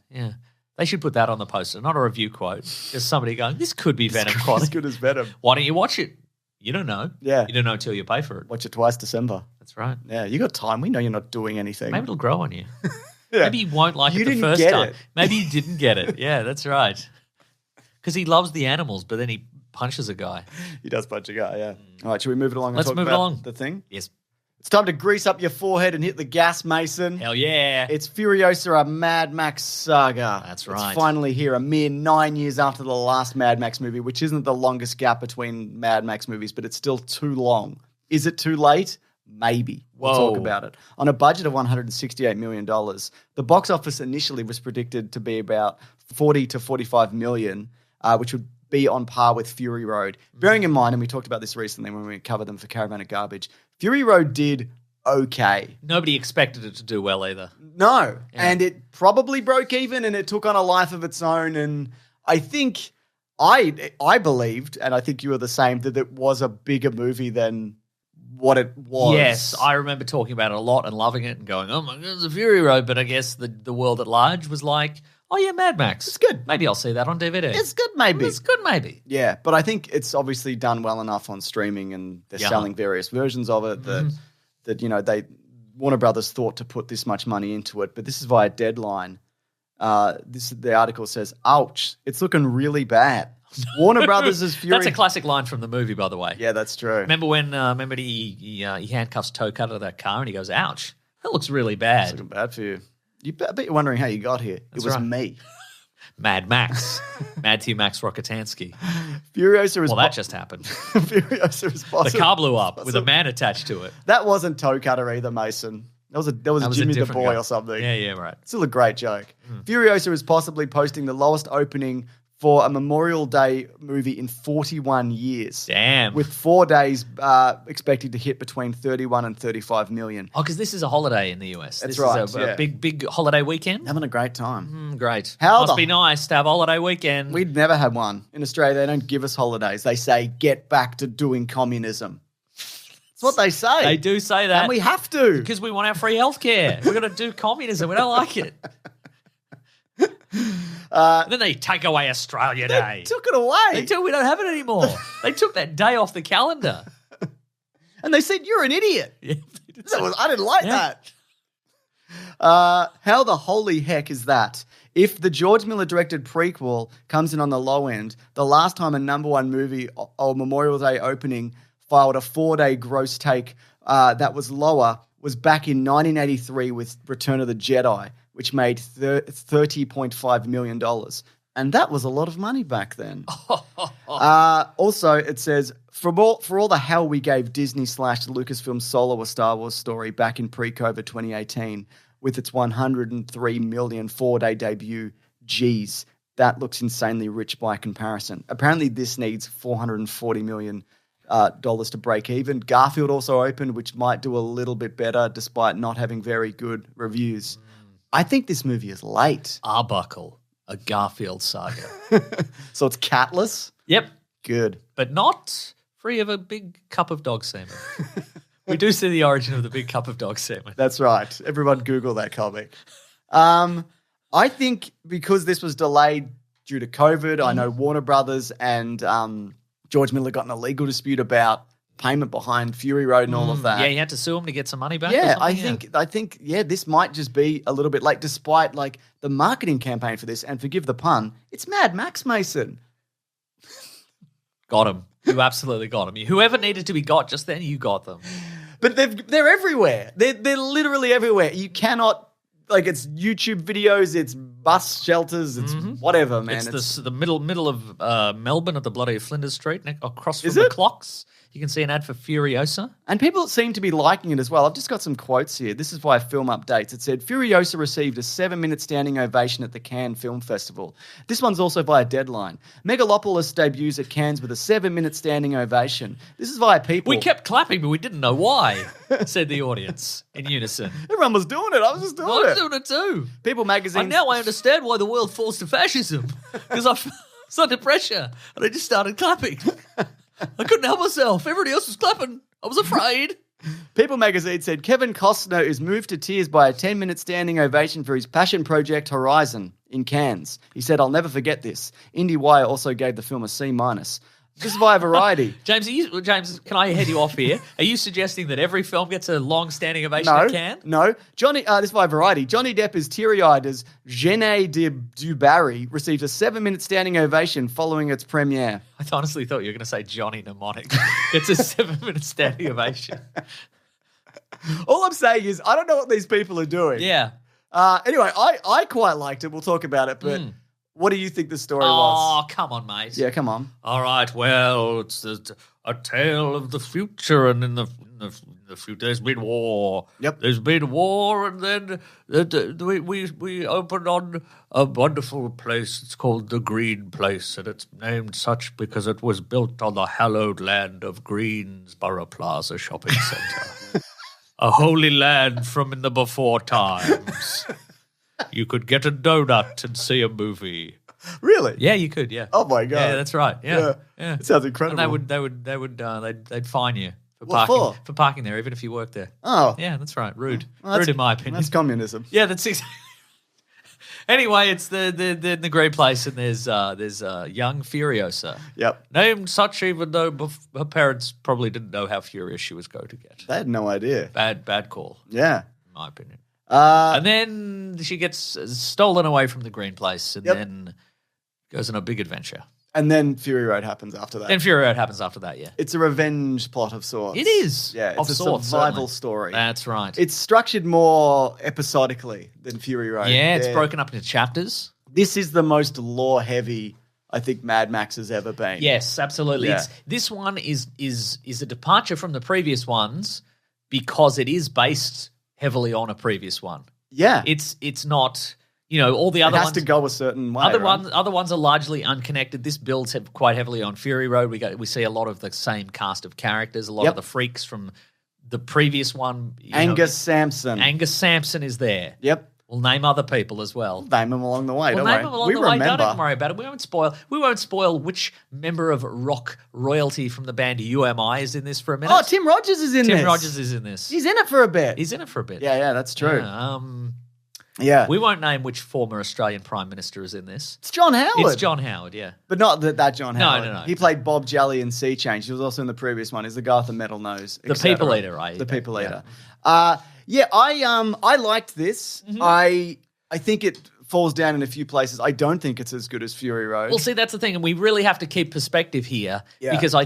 S2: They should put that on the poster, not a review quote. Just somebody going, this could be Venom quality.
S1: As good as Venom.
S2: Why don't you watch it? You don't know.
S1: Yeah.
S2: You don't know until you pay for it.
S1: Watch it twice December.
S2: That's right.
S1: Yeah, you got time. We know you're not doing anything.
S2: Maybe it'll grow on you. Maybe you won't like it the first time. Maybe you didn't get it. Yeah, that's right. Because he loves the animals, but then he punches a guy.
S1: He does punch a guy, yeah. All right, should we move it along and
S2: Let's
S1: talk
S2: move
S1: about
S2: along.
S1: The thing?
S2: Yes.
S1: It's time to grease up your forehead and hit the gas, Mason.
S2: Hell yeah.
S1: It's Furiosa, a Mad Max Saga.
S2: That's right.
S1: It's finally here, a mere 9 years after the last Mad Max movie, which isn't the longest gap between Mad Max movies, but it's still too long. Is it too late? Maybe. We'll talk about it. On a budget of $168 million, the box office initially was predicted to be about 40 to 45 million, which would be on par with Fury Road. Bearing in mind, and we talked about this recently when we covered them for Caravan of Garbage, Fury Road did okay.
S2: Nobody expected it to do well either.
S1: No. Yeah. And it probably broke even and it took on a life of its own. And I think I believed, and I think you were the same, that it was a bigger movie than what it was.
S2: Yes, I remember talking about it a lot and loving it and going, oh my God, it's a Fury Road. But I guess the world at large was like, oh yeah, Mad Max.
S1: It's good.
S2: Maybe I'll see that on DVD.
S1: It's good, maybe.
S2: It's good, maybe.
S1: Yeah, but I think it's obviously done well enough on streaming and they're selling various versions of it that you know, Warner Brothers thought to put this much money into it, but this is via Deadline. The article says, ouch, it's looking really bad. Warner Brothers is furious.
S2: That's a classic line from the movie, by the way.
S1: Yeah, that's true.
S2: Remember when he handcuffs Toe Cutter to that car and he goes, ouch, that looks really bad.
S1: It's looking bad for you. I bet you're wondering how you got here.
S2: That's
S1: it was
S2: right.
S1: me.
S2: Mad Max. Mad T. Max Rockatansky.
S1: Furiosa is...
S2: Well, that just happened.
S1: Furiosa is possible.
S2: The car blew up with a man attached to it.
S1: That wasn't Toe Cutter either, Mason. That was Jimmy the Boy
S2: guy.
S1: or something.
S2: Yeah, right.
S1: Still a great joke. Furiosa is possibly posting the lowest opening for a Memorial Day movie in 41 years.
S2: Damn.
S1: With 4 days expected to hit between 31 and 35 million.
S2: Oh, because this is a holiday in the US.
S1: That's
S2: this
S1: right.
S2: is a big holiday weekend.
S1: Having a great time.
S2: Great. Must be nice to have a holiday weekend.
S1: We'd never had one. In Australia, they don't give us holidays. They say, get back to doing communism. That's what they say.
S2: They do say that.
S1: And we have to.
S2: Because we want our free healthcare. We've got to do communism. We don't like it. Then they take away Australia Day.
S1: They took it away.
S2: We don't have it anymore. They took that day off the calendar.
S1: And they said, you're an idiot.
S2: Yeah,
S1: I didn't like that. How the holy heck is that? If the George Miller directed prequel comes in on the low end, the last time a number one movie or Memorial Day opening filed a 4-day gross take that was lower was back in 1983 with Return of the Jedi, which made $30.5 million. And that was a lot of money back then. Also, it says, for all the hell we gave Disney / Lucasfilm Solo a Star Wars story back in pre-COVID 2018, with its 103 million 4-day debut. Geez, that looks insanely rich by comparison. Apparently, this needs $440 million to break even. Garfield also opened, which might do a little bit better despite not having very good reviews. I think this movie is late.
S2: Arbuckle, a Garfield saga.
S1: So it's catless?
S2: Yep.
S1: Good.
S2: But not free of a big cup of dog semen. We do see the origin of the big cup of dog semen.
S1: That's right. Everyone Google that comic. I think because this was delayed due to COVID, I know Warner Brothers and George Miller got in a legal dispute about payment behind Fury Road and all of that.
S2: Yeah, you had to sue him to get some money back.
S1: Yeah, I think this might just be a little bit late, despite like the marketing campaign for this. And forgive the pun, it's Mad Max, Mason.
S2: Got him. You absolutely got him. Whoever needed to be got just then, you got them.
S1: But they're everywhere. They're literally everywhere. You cannot. Like, it's YouTube videos, it's bus shelters, it's whatever, man.
S2: It's the middle of Melbourne at the bloody Flinders Street, across from the clocks. You can see an ad for Furiosa.
S1: And people seem to be liking it as well. I've just got some quotes here. This is via Film Updates. It said, Furiosa received a 7-minute standing ovation at the Cannes Film Festival. This one's also via Deadline. Megalopolis debuts at Cannes with a 7-minute standing ovation. This is via People.
S2: We kept clapping, but we didn't know why, said the audience in unison.
S1: Everyone was doing it. I was just doing it.
S2: I was doing it too.
S1: People magazine.
S2: And now I understand why the world falls to fascism. Because I was under pressure and I just started clapping. I couldn't help myself. Everybody else was clapping. I was afraid.
S1: People magazine said Kevin Costner is moved to tears by a 10-minute standing ovation for his passion project Horizon in Cannes. He said, I'll never forget this. IndieWire also gave the film a C-. This is via Variety.
S2: James, can I head you off here? Are you suggesting that every film gets a long-standing ovation at Cannes?
S1: No. Johnny, this is via Variety. Johnny Depp is teary-eyed as Genet de Dubarry received a 7-minute standing ovation following its premiere.
S2: I honestly thought you were going to say Johnny Mnemonic. It's a 7-minute standing ovation.
S1: All I'm saying is I don't know what these people are doing.
S2: Yeah.
S1: Anyway, I quite liked it. We'll talk about it, but... What do you think the story was?
S2: Oh, come on, mate.
S1: Yeah, come on.
S2: All right, well, it's a tale of the future, and in the future there's been war.
S1: Yep.
S2: There's been war, and then we opened on a wonderful place. It's called the Green Place, and it's named such because it was built on the hallowed land of Greensboro Plaza Shopping Centre. A holy land from in the before times. You could get a donut and see a movie.
S1: Really?
S2: Yeah, you could. Yeah.
S1: Oh my god.
S2: Yeah, that's right. Yeah.
S1: It sounds incredible.
S2: And they'd fine you for parking there, even if you work there.
S1: Oh.
S2: Yeah, that's right. Rude.
S1: Well,
S2: rude in my opinion.
S1: That's communism.
S2: Yeah, that's exactly. Anyway, it's the great place, and there's young Furiosa.
S1: Yep.
S2: Named such, even though her parents probably didn't know how furious she was going to get.
S1: They had no idea.
S2: Bad call.
S1: Yeah.
S2: In my opinion. And then she gets stolen away from the Green Place and then goes on a big adventure.
S1: And then Fury Road happens after that.
S2: Then Fury Road happens after that, yeah.
S1: It's a revenge plot of sorts.
S2: It is.
S1: Yeah, it's a survival story.
S2: That's right.
S1: It's structured more episodically than Fury Road.
S2: Yeah, it's broken up into chapters.
S1: This is the most lore-heavy I think Mad Max has ever been.
S2: Yes, absolutely.
S1: Yeah.
S2: This one is a departure from the previous ones because it is based heavily on a previous one.
S1: Yeah.
S2: It's not, all the other ones.
S1: It has to go a certain way.
S2: Other ones are largely unconnected. This builds quite heavily on Fury Road. We see a lot of the same cast of characters, a lot of the freaks from the previous one.
S1: Angus Sampson.
S2: Angus Sampson is there.
S1: Yep.
S2: We'll name other people as well.
S1: Name them along the way.
S2: We'll
S1: don't
S2: name them along the way.
S1: Remember.
S2: Don't even worry about it. We won't spoil which member of rock royalty from the band UMI is in this for a minute.
S1: Oh, Tim Rogers is in this.
S2: Tim Rogers is in this.
S1: He's in it for a bit.
S2: Yeah,
S1: that's true.
S2: Yeah. We won't name which former Australian Prime Minister is in this.
S1: It's John Howard.
S2: It's John Howard, yeah.
S1: But not that John Howard.
S2: No.
S1: He played Bob Jelly in Sea Change. He was also in the previous one. He's the guy with the metal nose.
S2: The People Eater, right?
S1: The People Eater. I liked this. Mm-hmm. I think it falls down in a few places. I don't think it's as good as Fury Road.
S2: Well, see, that's the thing, and we really have to keep perspective here because I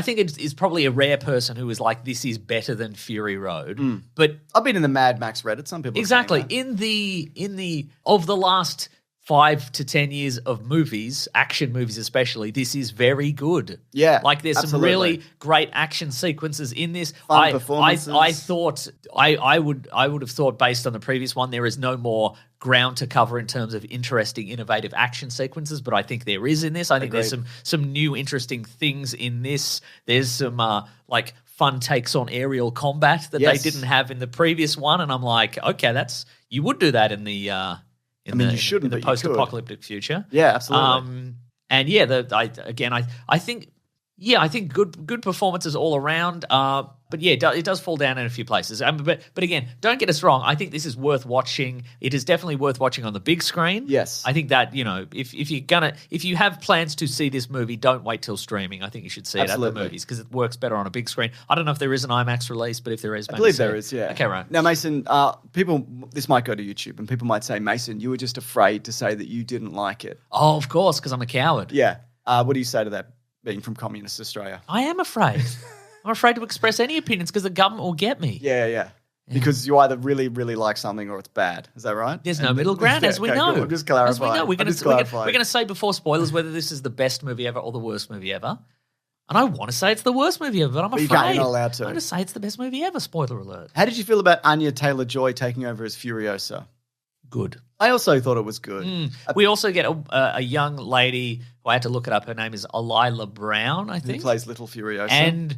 S2: think it is probably a rare person who is like, this is better than Fury Road. But
S1: I've been in the Mad Max Reddit. Some people
S2: exactly in the of the last 5 to 10 years of movies, action movies especially, this is very good.
S1: Yeah,
S2: like there's
S1: absolutely.
S2: some really great action sequences in this.
S1: Fun performances.
S2: I thought I would have thought based on the previous one there is no more ground to cover in terms of interesting, innovative action sequences, but I think there is in this. I think there's some new interesting things in this. There's some like fun takes on aerial combat that they didn't have in the previous one, and I'm like, okay, you would do that in the.
S1: You shouldn't,
S2: in the
S1: but you could.
S2: post-apocalyptic future.
S1: Yeah, absolutely.
S2: And yeah, I think good performances all around. But yeah, it does fall down in a few places. But again, don't get us wrong. I think this is worth watching. It is definitely worth watching on the big screen.
S1: Yes,
S2: I think that if you have plans to see this movie, don't wait till streaming. I think you should see it at the movies because it works better on a big screen. I don't know if there is an IMAX release, but if there is,
S1: I believe there is. Yeah.
S2: Okay, right.
S1: Now, Mason, this might go to YouTube, and people might say, Mason, you were just afraid to say that you didn't like it.
S2: Oh, of course, because I'm a coward.
S1: Yeah. What do you say to that? Being from communist Australia,
S2: I am afraid. I'm afraid to express any opinions because the government will get me.
S1: Yeah. Because you either really, really like something or it's bad. Is that right?
S2: There's no middle ground, as we know.
S1: Cool. I'm just clarifying.
S2: As we know, we're going to say before spoilers whether this is the best movie ever or the worst movie ever. And I want to say it's the worst movie ever, but I'm afraid.
S1: You're not allowed to.
S2: I'm going to say it's the best movie ever. Spoiler alert.
S1: How did you feel about Anya Taylor-Joy taking over as Furiosa?
S2: Good.
S1: I also thought it was good.
S2: We also get a young lady, I had to look it up, her name is Alila Brown, I think.
S1: Who plays Little Furiosa.
S2: And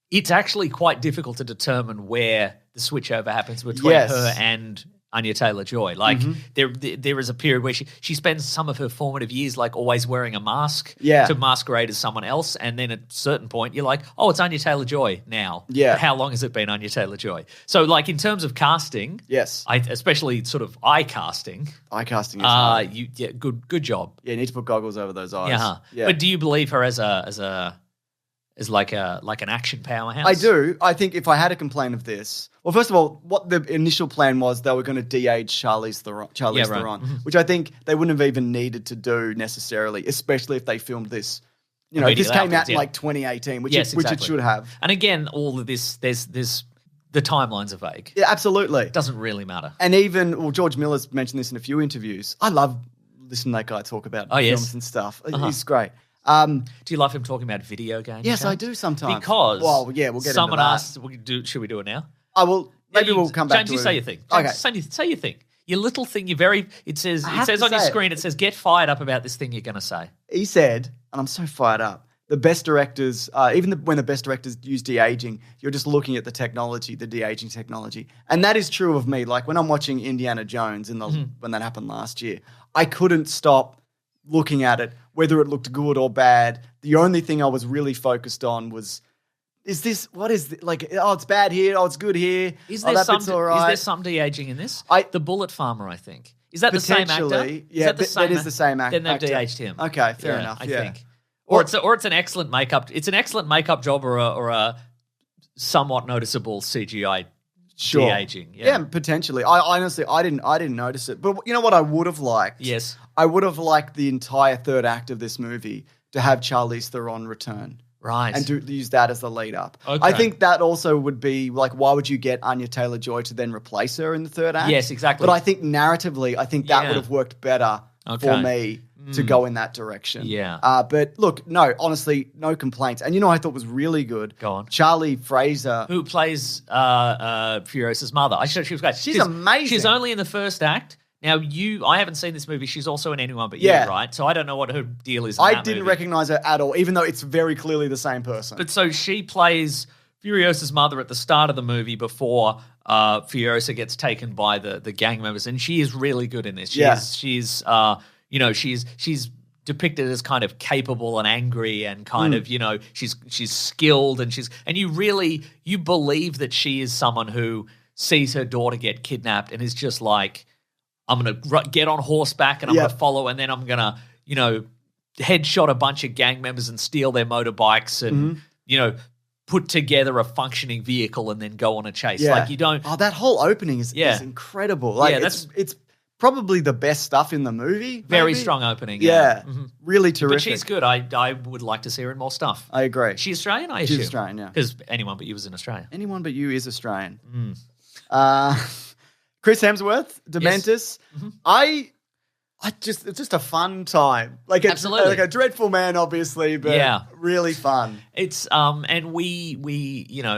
S2: it's actually quite difficult to determine where the switchover happens between her and Anya Taylor-Joy. Like there is a period where she spends some of her formative years like always wearing a mask to masquerade as someone else, and then at a certain point you're like, oh, it's Anya Taylor-Joy now. Yeah. But how long has it been Anya Taylor-Joy? So like in terms of casting, especially sort of eye casting is hard. Good job.
S1: Yeah, you need to put goggles over those eyes.
S2: Yeah. But do you believe her as like an action powerhouse?
S1: I do. I think if I had a complaint of this, well, first of all, what the initial plan was, they were going to de-age Charlize Theron, which I think they wouldn't have even needed to do necessarily, especially if they filmed this. You know, this came out in like 2018, which it should have.
S2: And again, all of this, there's the timelines are vague.
S1: Yeah, absolutely.
S2: It doesn't really matter.
S1: And even, George Miller's mentioned this in a few interviews. I love listening to that guy talk about films and stuff. He's great.
S2: Do you love him talking about video games?
S1: Yes, I do sometimes.
S2: Because
S1: we'll get into that.
S2: Someone asked, should we do it now?
S1: I will. Maybe we'll come back
S2: James,
S1: to
S2: you
S1: it.
S2: say your thing.
S1: Okay.
S2: Say your thing. Your little thing, it says on your screen, it says, get fired up about this thing you're going to say.
S1: He said, and I'm so fired up, the best directors, when the best directors use de-aging, you're just looking at the technology, the de-aging technology. And that is true of me. Like when I'm watching Indiana Jones when that happened last year, I couldn't stop looking at it, whether it looked good or bad. The only thing I was really focused on was, it's bad here, it's good here.
S2: Is there some de-aging in this? The Bullet Farmer, I think. Is that the same actor?
S1: Yeah, that is the same actor.
S2: Then they've de-aged him.
S1: Okay, fair enough.
S2: I think. Or it's an excellent makeup. It's an excellent makeup job or a somewhat noticeable CGI de-aging.
S1: Yeah, potentially. I honestly didn't notice it. But you know what I would have liked?
S2: Yes.
S1: I would have liked the entire third act of this movie to have Charlize Theron return.
S2: Right.
S1: And to use that as the lead up.
S2: Okay.
S1: I think that also would be like, why would you get Anya Taylor-Joy to then replace her in the third act?
S2: Yes, exactly.
S1: But I think narratively, that would have worked better for me to go in that direction.
S2: Yeah.
S1: But look, no, honestly, no complaints. And you know, I thought was really good.
S2: Go on.
S1: Charlie Fraser,
S2: who plays Furiosa's mother. She was great.
S1: She's amazing.
S2: She's only in the first act. Now, I haven't seen this movie. She's also in Anyone But You, right? So I don't know what her deal is.
S1: I didn't recognize her at all, even though it's very clearly the same person.
S2: But so she plays Furiosa's mother at the start of the movie before Furiosa gets taken by the gang members, and she is really good in this. She's depicted as kind of capable and angry and kind of, she's skilled and you believe that she is someone who sees her daughter get kidnapped and is just like, I'm going to get on horseback and I'm going to follow, and then I'm going to, headshot a bunch of gang members and steal their motorbikes and, put together a functioning vehicle and then go on a chase.
S1: Yeah.
S2: Like you don't.
S1: Oh, that whole opening is incredible. Like it's probably the best stuff in the movie.
S2: Very strong opening.
S1: Yeah. Really terrific.
S2: But she's good. I would like to see her in more stuff.
S1: I agree.
S2: She's Australian, I assume?
S1: She's Australian, yeah.
S2: Because Anyone But You was in Australia.
S1: Anyone But You is Australian. Chris Hemsworth, Dementis.
S2: Yes. Mm-hmm.
S1: I It's just a fun time. Like it's
S2: Absolutely.
S1: like a dreadful man, obviously, but really fun.
S2: It's and we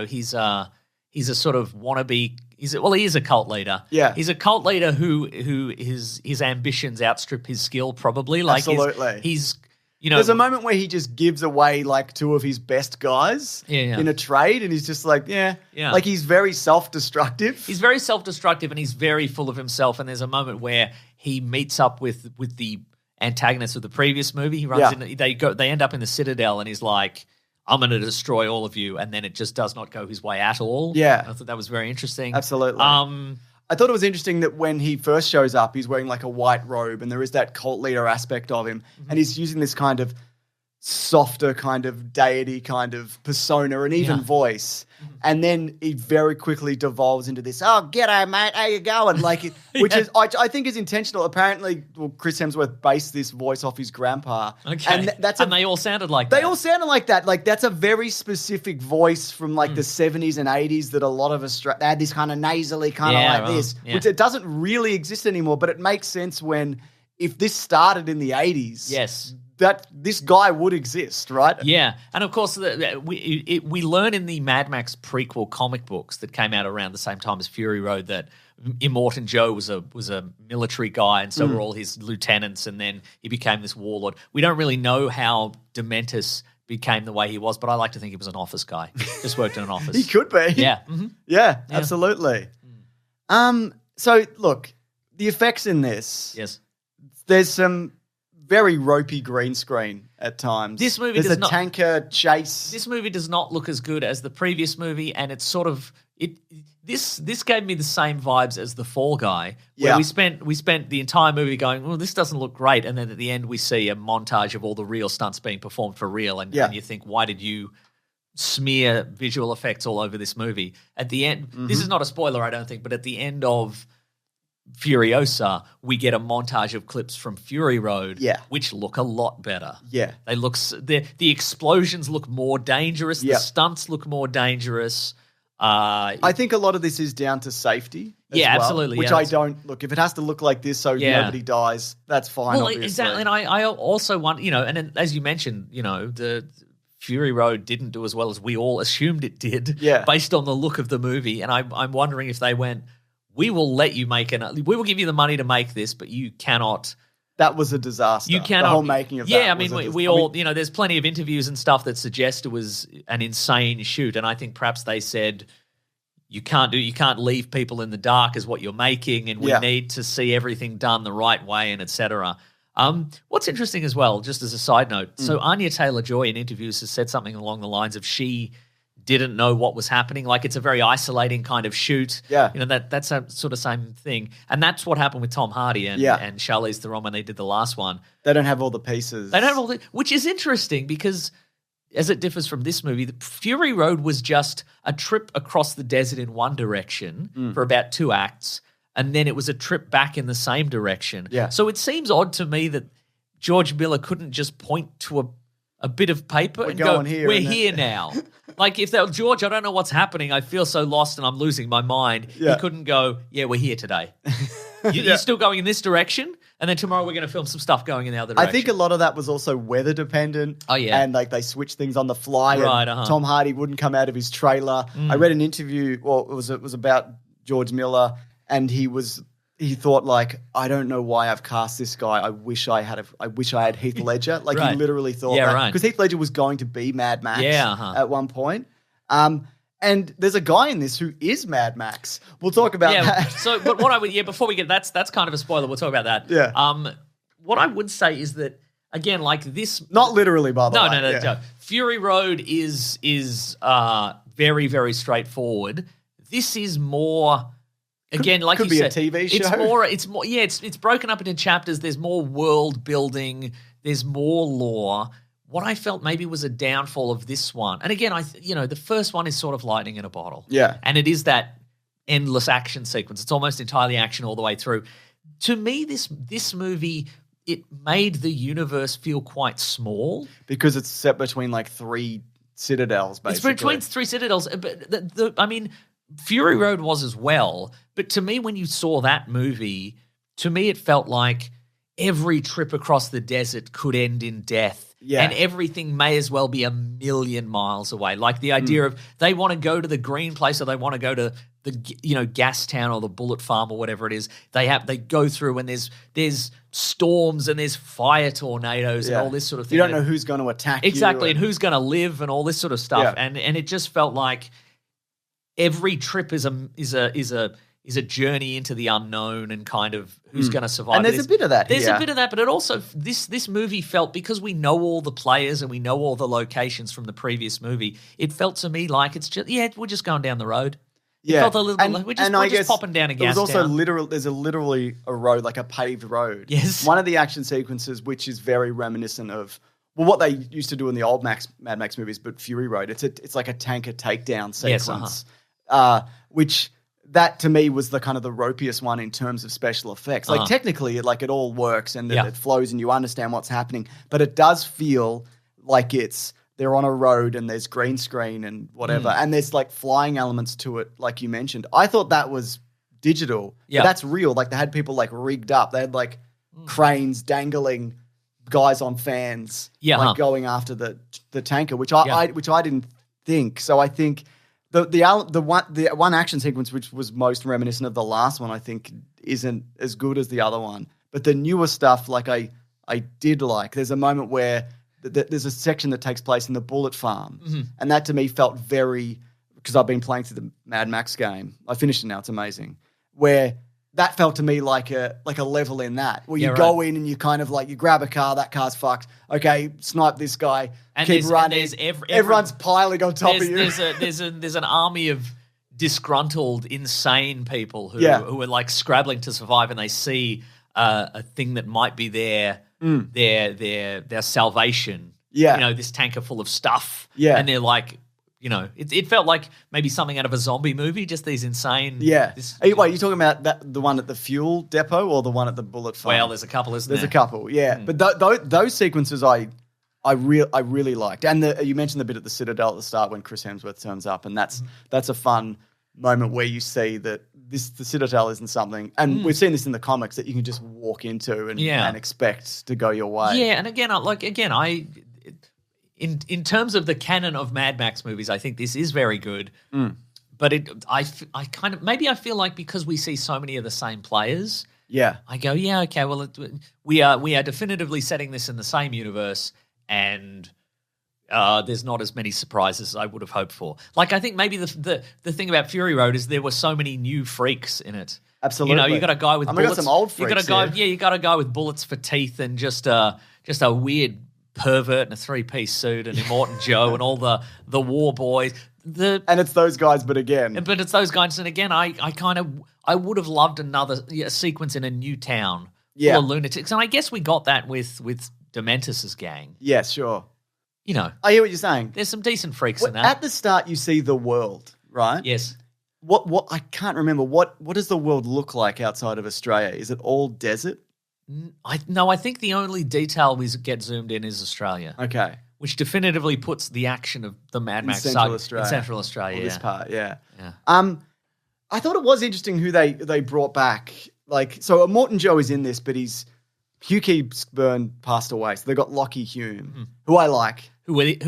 S2: he's a sort of wannabe. He is a cult leader.
S1: Yeah,
S2: he's a cult leader who his ambitions outstrip his skill. Probably, like
S1: absolutely.
S2: He's
S1: there's a moment where he just gives away like two of his best guys in a trade, and he's just like, like he's very self-destructive.
S2: He's very self-destructive, and he's very full of himself. And there's a moment where he meets up with the antagonist of the previous movie. He runs in. They end up in the Citadel, and he's like, I'm going to destroy all of you, and then it just does not go his way at all.
S1: Yeah.
S2: I thought that was very interesting.
S1: Absolutely. I thought it was interesting that when he first shows up, he's wearing like a white robe, and there is that cult leader aspect of him, and he's using this kind of softer kind of deity kind of persona and even voice. And then he very quickly devolves into this, oh, g'day, mate, how you going? Like, which is, I think is intentional. Apparently, Chris Hemsworth based this voice off his grandpa.
S2: Okay. And they all sounded like that.
S1: They all sounded like that. Like, that's a very specific voice from like the 70s and 80s that a lot of us, they had this kind of nasally kind of like this, which it doesn't really exist anymore, but it makes sense if this started in the 80s.
S2: Yes.
S1: That this guy would exist, right?
S2: Yeah, and of course we learn in the Mad Max prequel comic books that came out around the same time as Fury Road that Immortan Joe was a military guy, and so were all his lieutenants, and then he became this warlord. We don't really know how Dementus became the way he was, but I like to think he was an office guy. Just worked in an office.
S1: He could be.
S2: Yeah.
S1: Yeah, absolutely. So look, the effects in this.
S2: Yes.
S1: There's some very ropey green screen at times.
S2: This movie
S1: There's a tanker chase.
S2: This movie does not look as good as the previous movie, and it's sort of This gave me the same vibes as The Fall Guy, where we spent the entire movie going, well, this doesn't look great, and then at the end we see a montage of all the real stunts being performed for real, and you think, why did you smear visual effects all over this movie? At the end, this is not a spoiler, I don't think, but at the end of Furiosa, we get a montage of clips from Fury Road, which look a lot better. Yeah, they look the explosions look more dangerous. The stunts look more dangerous.
S1: I think a lot of this is down to safety. As well,
S2: absolutely.
S1: Which I don't look. If it has to look like this so nobody dies, that's fine.
S2: Well,
S1: obviously.
S2: Exactly. And I also want and then, as you mentioned, the Fury Road didn't do as well as we all assumed it did. Yeah. Based on the look of the movie, and I'm wondering if they went, we will let you we will give you the money to make this, but you cannot.
S1: That was a disaster.
S2: You cannot.
S1: The whole making of that.
S2: Yeah, I mean, we all, there's plenty of interviews and stuff that suggest it was an insane shoot, and I think perhaps they said you can't leave people in the dark as what you're making, and we need to see everything done the right way, and etc. What's interesting as well, just as a side note, so Anya Taylor-Joy in interviews has said something along the lines of she didn't know what was happening. Like, it's a very isolating kind of shoot. Yeah. That's a sort of same thing. And that's what happened with Tom Hardy and Charlize Theron when they did the last one.
S1: They don't have all the pieces.
S2: They don't have all which is interesting because as it differs from this movie, the Fury Road was just a trip across the desert in one direction for about 2 acts, and then it was a trip back in the same direction. Yeah. So it seems odd to me that George Miller couldn't just point to a bit of paper and go, we're here now. Like, if that George, I don't know what's happening. I feel so lost and I'm losing my mind. Yeah. He couldn't go, we're here today. You're still going in this direction, and then tomorrow we're going to film some stuff going in the other direction.
S1: I think a lot of that was also weather dependent.
S2: Oh, yeah.
S1: And, like, they switched things on the fly. Right, and Tom Hardy wouldn't come out of his trailer. I read an interview, it was about George Miller, and he thought, like, I don't know why I've cast this guy. I wish I had Heath Ledger. Like, he literally thought that. Because Heath Ledger was going to be Mad Max at one point. And there's a guy in this who is Mad Max. We'll talk about that.
S2: So, but what I would, before we get, that's kind of a spoiler. We'll talk about that. Yeah. What I would say is that, again, like this.
S1: Not literally, by the way.
S2: No. Fury Road is very, very straightforward. This is more. Again, like
S1: could
S2: you
S1: be
S2: said,
S1: a TV show.
S2: It's broken up into chapters. There's more world building. There's more lore. What I felt maybe was a downfall of this one, and again, the first one is sort of lightning in a bottle. Yeah, and it is that endless action sequence. It's almost entirely action all the way through. To me, this movie, it made the universe feel quite small
S1: because it's set between like 3 citadels. Basically,
S2: it's between 3 citadels. But Fury Road was as well, but to me, when you saw that movie, to me it felt like every trip across the desert could end in death.
S1: Yeah.
S2: And everything may as well be a million miles away. Like the idea of they want to go to the green place or they want to go to the gas town or the bullet farm or whatever it is. They go through and there's storms and there's fire tornadoes and all this sort of thing.
S1: You don't know who's going to attack
S2: exactly
S1: you.
S2: And who's going to live and all this sort of stuff.
S1: Yeah.
S2: And it just felt like every trip is a journey into the unknown and kind of who's going to survive.
S1: And there's a bit of that
S2: There's a bit of that, but it also, this movie felt, because we know all the players and we know all the locations from the previous movie, it felt to me like it's just, we're just going down the road. It felt a little, we're just popping down a gas
S1: town.
S2: There's
S1: literally a road, like a paved road.
S2: Yes.
S1: One of the action sequences, which is very reminiscent of, what they used to do in the old Mad Max movies, but Fury Road. It's like a tanker takedown sequence, which... That to me was the kind of the ropiest one in terms of special effects. Like technically, it all works and it flows and you understand what's happening. But it does feel like they're on a road and there's green screen and whatever, and there's like flying elements to it, like you mentioned. I thought that was digital. Yeah, that's real. Like they had people like rigged up. They had like cranes dangling guys on fans, like going after the tanker, which I didn't think. So I think. The one action sequence which was most reminiscent of the last one, I think, isn't as good as the other one. But the newer stuff, like I did like. There's a moment where there's a section that takes place in the bullet farm, and that to me felt very, because I've been playing through the Mad Max game. I finished it now; it's amazing. Where that felt to me like a level in that, where you go in and you kind of like you grab a car, that car's fucked. Okay, snipe this guy, and keep running. Everyone's piling on top of you.
S2: There's an army of disgruntled, insane people who are like scrabbling to survive, and they see a thing that might be their salvation. Yeah, this tanker full of stuff. Yeah, and they're like. It felt like maybe something out of a zombie movie, just these insane...
S1: Yeah. Wait, you're talking about the one at the fuel depot or the one at the bullet farm?
S2: Well, there's a couple, isn't there?
S1: There's a couple, yeah. But those sequences I really liked. And you mentioned the bit at the Citadel at the start when Chris Hemsworth turns up, and that's a fun moment where you see that the Citadel isn't something... And we've seen this in the comics, that you can just walk into and expect to go your way.
S2: Yeah, and again, In terms of the canon of Mad Max movies, I think this is very good. But I feel like because we see so many of the same players, I go, okay, well, we are definitively setting this in the same universe, and there's not as many surprises as I would have hoped for. Like, I think maybe the thing about Fury Road is there were so many new freaks in it.
S1: Absolutely,
S2: you got a guy with bullets.
S1: We got some old freaks.
S2: You got a guy with bullets for teeth and just a weird pervert in a three-piece suit and Immortan Joe and all the war boys.
S1: And it's those guys, but again.
S2: But it's those guys. And again, I would have loved another sequence in a new town full of lunatics. And I guess we got that with Dementus's gang.
S1: Yeah, sure.
S2: I
S1: hear what you're saying.
S2: There's some decent freaks in that.
S1: At the start, you see the world, right?
S2: Yes.
S1: What I can't remember. What does the world look like outside of Australia? Is it all desert?
S2: I think the only detail we get zoomed in is Australia.
S1: Okay.
S2: Which definitively puts the action of the Mad Max Saga in Central Australia.
S1: This part, yeah. I thought it was interesting who they brought back. Like, so Immortan Joe is in this, but Hugh Keays-Byrne passed away. So they got Lockie Hume, who I like.
S2: Who either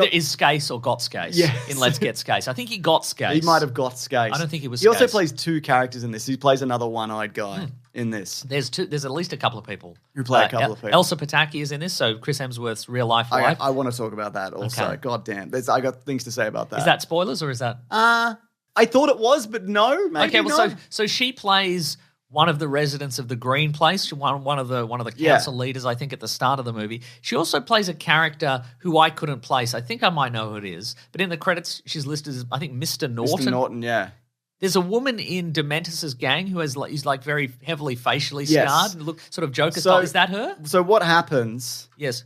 S2: is Skase or got Skase in Let's Get Skase. I think he got Skase.
S1: He might have got Skase.
S2: I don't think he was Skase.
S1: He also plays two characters in this. He plays another one-eyed guy in this.
S2: There's at least a couple of people.
S1: Who play a couple of people.
S2: Elsa Pataki is in this, so Chris Hemsworth's real life wife.
S1: I want to talk about that also. Okay. God damn. I got things to say about that.
S2: Is that spoilers or is that...
S1: I thought it was, but no, maybe not.
S2: So she plays... one of the residents of the Green Place, one of the council leaders, I think, at the start of the movie. She also plays a character who I couldn't place. I think I might know who it is. But in the credits, she's listed as, I think, Mr. Norton.
S1: Mr. Norton, yeah.
S2: There's a woman in Dementus's gang who is very heavily facially scarred and look sort of Joker style. Is that her?
S1: So what happens...
S2: Yes.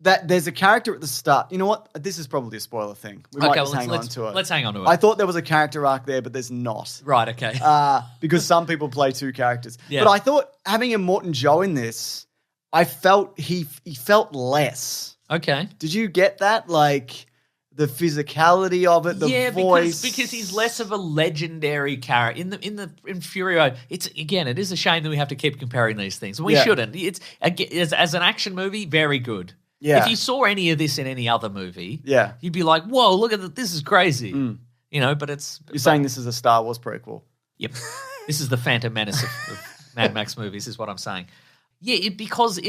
S1: That there's a character at the start. You know what? This is probably a spoiler thing. We might hang on to it.
S2: Let's hang on to it.
S1: I thought there was a character arc there, but there's not.
S2: Right, okay.
S1: Because some people play two characters.
S2: Yeah.
S1: But I thought having Immortan Joe in this, I felt he felt less.
S2: Okay.
S1: Did you get that? Like the physicality of it, the voice.
S2: because he's less of a legendary character in Furio. It is a shame that we have to keep comparing these things. We shouldn't. It's as an action movie, very good.
S1: Yeah.
S2: If you saw any of this in any other movie, you'd be like, "Whoa, look at that! This is crazy." You know, but
S1: you're saying this is a Star Wars prequel.
S2: Yep, this is the Phantom Menace of Mad Max movies, is what I'm saying. Yeah, because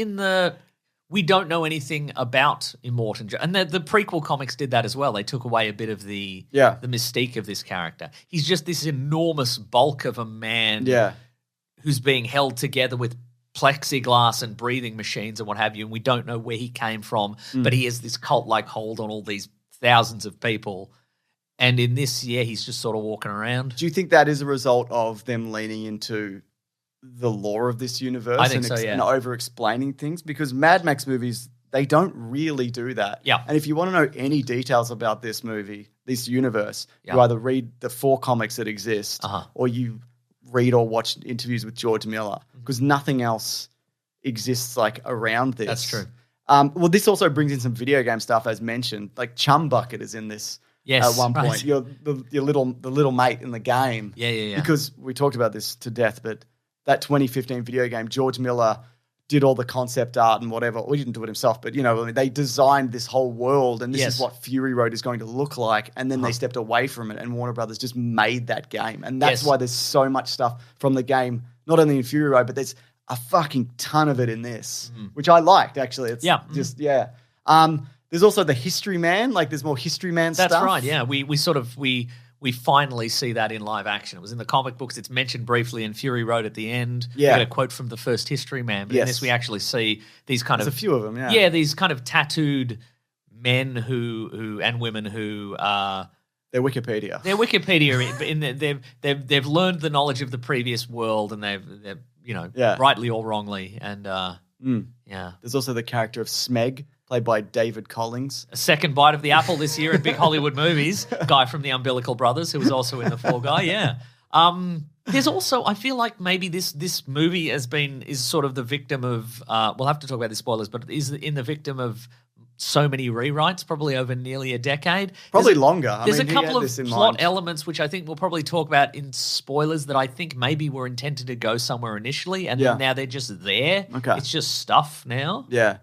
S2: we don't know anything about Immortan Joe. And the prequel comics did that as well. They took away a bit of the mystique of this character. He's just this enormous bulk of a man who's being held together with plexiglass and breathing machines and what have you, and we don't know where he came from, but he has this cult-like hold on all these thousands of people. And in this, he's just sort of walking around.
S1: Do you think that is a result of them leaning into the lore of this universe and over-explaining things? Because Mad Max movies, they don't really do that.
S2: Yeah.
S1: And if you want to know any details about this movie, this universe, you either read the 4 comics that exist or you read or watch interviews with George Miller, because nothing else exists like around this.
S2: That's true.
S1: Well, this also brings in some video game stuff, as mentioned. Like Chum Bucket is in this.
S2: Yes,
S1: at one point. Your little mate in the game.
S2: Yeah.
S1: Because we talked about this to death, but that 2015 video game, George Miller did all the concept art and whatever. Well, he didn't do it himself, but they designed this whole world, and this is what Fury Road is going to look like. And then they stepped away from it, and Warner Brothers just made that game. And that's why there's so much stuff from the game, not only in Fury Road, but there's a fucking ton of it in this, which I liked, actually. It's there's also the History Man. Like, there's more History Man stuff.
S2: That's right, yeah. We finally see that in live action. It was in the comic books. It's mentioned briefly in Fury Road at the end.
S1: Yeah.
S2: We get a quote from the first History Man. But in this, we actually see these kind
S1: There's
S2: of...
S1: a few of them, yeah.
S2: Yeah, these kind of tattooed men who and women who...
S1: They're Wikipedia.
S2: They're Wikipedia. They've learned the knowledge of the previous world, and they've rightly or wrongly. And
S1: There's also the character of Smeg, played by David Collings.
S2: A second bite of the apple this year at Big Hollywood Movies. Guy from the Umbilical Brothers, who was also in The Fall Guy, There's also, I feel like maybe this movie is sort of the victim of, we'll have to talk about the spoilers, but is in the victim of so many rewrites, probably over nearly a decade.
S1: Probably longer.
S2: There's a couple of plot elements which I think we'll probably talk about in spoilers that I think maybe were intended to go somewhere initially, and now they're just there.
S1: Okay.
S2: It's just stuff now.
S1: Yeah.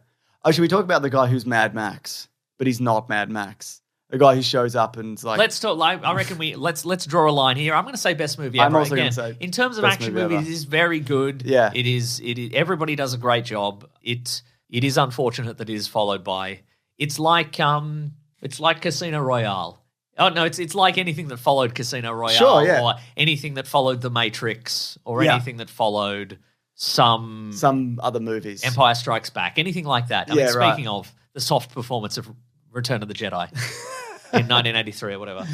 S1: Oh, should we talk about the guy who's Mad Max, but he's not Mad Max? The guy who shows up and is like...
S2: Let's talk. I reckon let's draw a line here. I'm going to say best movie ever.
S1: I'm also going to say
S2: in terms of action movies, it is very good.
S1: Yeah.
S2: It is. Everybody does a great job. It is unfortunate that it is followed by... It's like Casino Royale. Oh no, it's like anything that followed Casino Royale, or anything that followed The Matrix, or anything that followed some
S1: other movies.
S2: Empire Strikes Back, anything like that. I mean, speaking of the soft performance of Return of the Jedi in 1983 or whatever.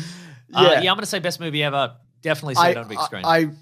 S2: I'm going to say best movie ever. Definitely see it on big screen.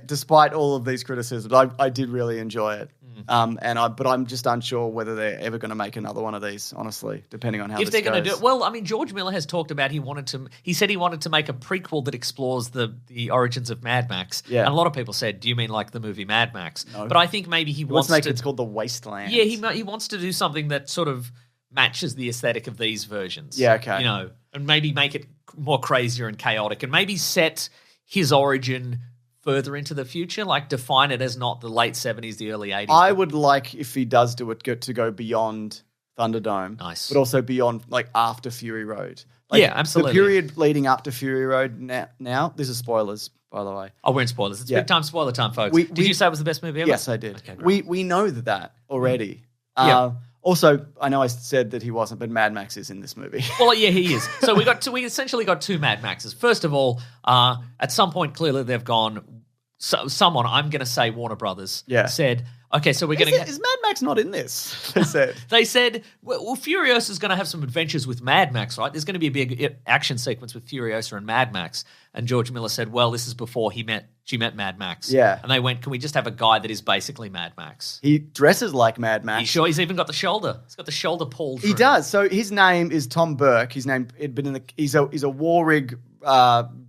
S1: Despite all of these criticisms, I did really enjoy it. But I'm just unsure whether they're ever going to make another one of these, honestly, depending on how this goes.
S2: If they're going to do it. Well, I mean, George Miller has talked about he said he wanted to make a prequel that explores the origins of Mad Max. Yeah. And a lot of people said, do you mean like the movie Mad Max? No. But I think maybe he wants to
S1: make it's called The Wasteland.
S2: Yeah, he wants to do something that sort of matches the aesthetic of these versions.
S1: Yeah, okay.
S2: And maybe make it more crazier and chaotic, and maybe set his origin further into the future, like define it as not the late 70s, the early 80s.
S1: I would like, if he does do it, to go beyond Thunderdome.
S2: Nice.
S1: But also beyond, like, after Fury Road. Like,
S2: absolutely.
S1: The period leading up to Fury Road now, this is spoilers, by the way.
S2: Oh, we're in spoilers. It's big time spoiler time, folks. Did you say it was the best movie ever?
S1: Yes, I did.
S2: Okay,
S1: we know that already.
S2: Yeah.
S1: Also, I know I said that he wasn't, but Mad Max is in this movie.
S2: Well, yeah, he is. So we essentially got two Mad Maxes. First of all, at some point, clearly they've gone. So someone, I'm going to say Warner Brothers, said, okay, so we're going to...
S1: Is Mad Max not in this? They said.
S2: They said, well, Furiosa is going to have some adventures with Mad Max, right? There's going to be a big action sequence with Furiosa and Mad Max. And George Miller said, well, this is before she met Mad Max.
S1: Yeah.
S2: And they went, can we just have a guy that is basically Mad Max?
S1: He dresses like Mad Max.
S2: He's even got the shoulder. He's got the shoulder pulled through.
S1: He does. So his name is Tom Burke. He's a war rig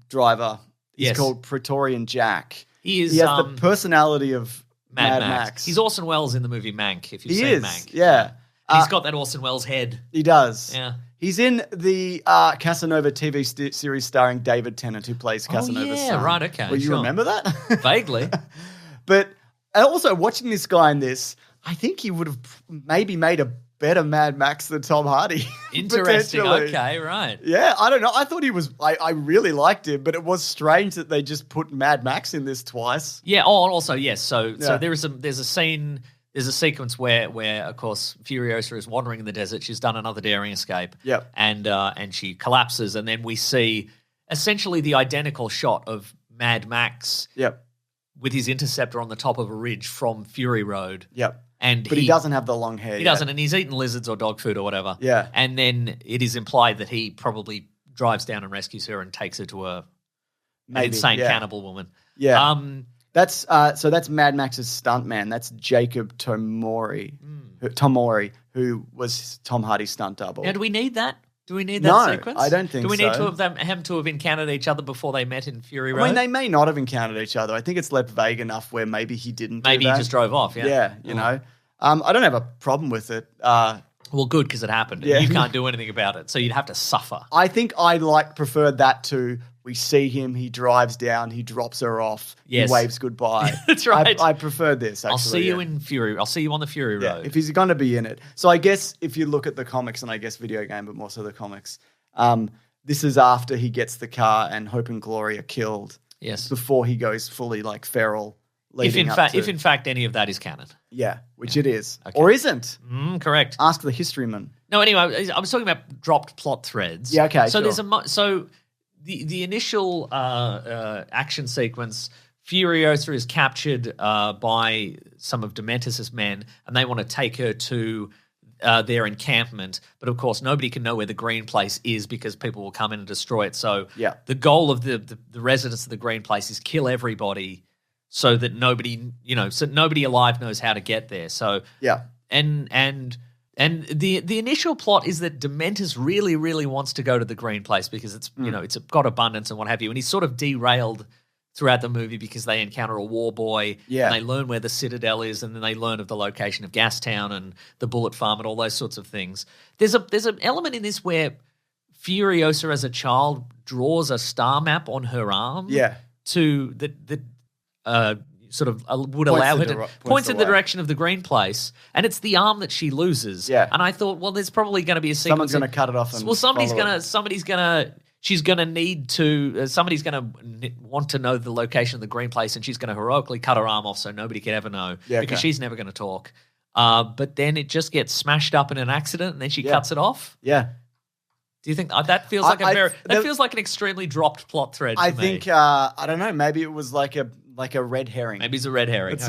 S1: driver. He's called Praetorian Jack. He has the personality of Mad Max.
S2: He's Orson Welles in the movie Mank, if you've seen Mank.
S1: Yeah.
S2: He's got that Orson Welles head.
S1: He does.
S2: Yeah.
S1: He's in the Casanova TV series starring David Tennant, who plays Casanova's son.
S2: Right, okay.
S1: Well, you remember that?
S2: Vaguely.
S1: But also watching this guy in this, I think he would have maybe made a better Mad Max than Tom Hardy.
S2: Interesting. Okay, right.
S1: Yeah, I don't know. I thought he was. I really liked him, but it was strange that they just put Mad Max in this twice.
S2: Yeah. Oh, and also yes. So there's a scene. There's a sequence where of course Furiosa is wandering in the desert. She's done another daring escape.
S1: Yep.
S2: And she collapses, and then we see essentially the identical shot of Mad Max.
S1: Yep.
S2: With his interceptor on the top of a ridge from Fury Road.
S1: Yep.
S2: But
S1: he doesn't have the long hair.
S2: He doesn't, and he's eaten lizards or dog food or whatever.
S1: Yeah.
S2: And then it is implied that he probably drives down and rescues her and takes her to an insane cannibal woman.
S1: Yeah. That's Mad Max's stuntman. That's Jacob Tomori, who was Tom Hardy's stunt double.
S2: Now, do we need that? Do we need that sequence?
S1: I don't think so.
S2: Do we need him to have encountered each other before they met in Fury Road?
S1: I mean, they may not have encountered each other. I think it's left vague enough where maybe he didn't
S2: Maybe
S1: do that.
S2: he just drove off, yeah.
S1: Yeah, you know. I don't have a problem with it.
S2: Well, good, because it happened. Yeah. You can't do anything about it, so you'd have to suffer.
S1: I think I prefer that to we see him, he drives down, he drops her off, he waves goodbye.
S2: That's right.
S1: I prefer this, actually.
S2: I'll see you in Fury. I'll see you on the Fury Road.
S1: If he's going to be in it. So I guess if you look at the comics, and I guess video game, but more so the comics, this is after he gets the car and Hope and Glory are killed.
S2: Yes.
S1: Before he goes fully like feral.
S2: If in fact any of that is canon.
S1: Yeah, which it is. Okay. Or isn't.
S2: Correct.
S1: Ask the historyman.
S2: No, anyway, I was talking about dropped plot threads.
S1: Yeah, okay,
S2: So
S1: sure.
S2: the initial action sequence, Furiosa is captured by some of Dementus's men, and they want to take her to their encampment. But of course, nobody can know where the Green Place is because people will come in and destroy it. So the goal of the residents of the Green Place is kill everybody so that nobody alive knows how to get there. So and the initial plot is that Dementus really, really wants to go to the Green Place because it's it's got abundance and what have you, and he's sort of derailed throughout the movie because they encounter a war boy and they learn where the Citadel is, and then they learn of the location of Gastown and the Bullet Farm and all those sorts of things. There's an element in this where Furiosa as a child draws a star map on her arm to that sort of would allow her to point in the direction of the Green Place, and it's the arm that she loses. Yeah. And I thought, well, there's probably going to be a sequence.
S1: Someone's going to cut it off.
S2: She's going to need to, somebody's going to want to know the location of the Green Place, and she's going to heroically cut her arm off so nobody can ever know because she's never going to talk. But then it just gets smashed up in an accident, and then she cuts it off.
S1: Yeah.
S2: Do you think that feels like feels like an extremely dropped plot thread?
S1: I think I don't know. Maybe it was like a red herring.
S2: Maybe it's a red herring.
S1: That's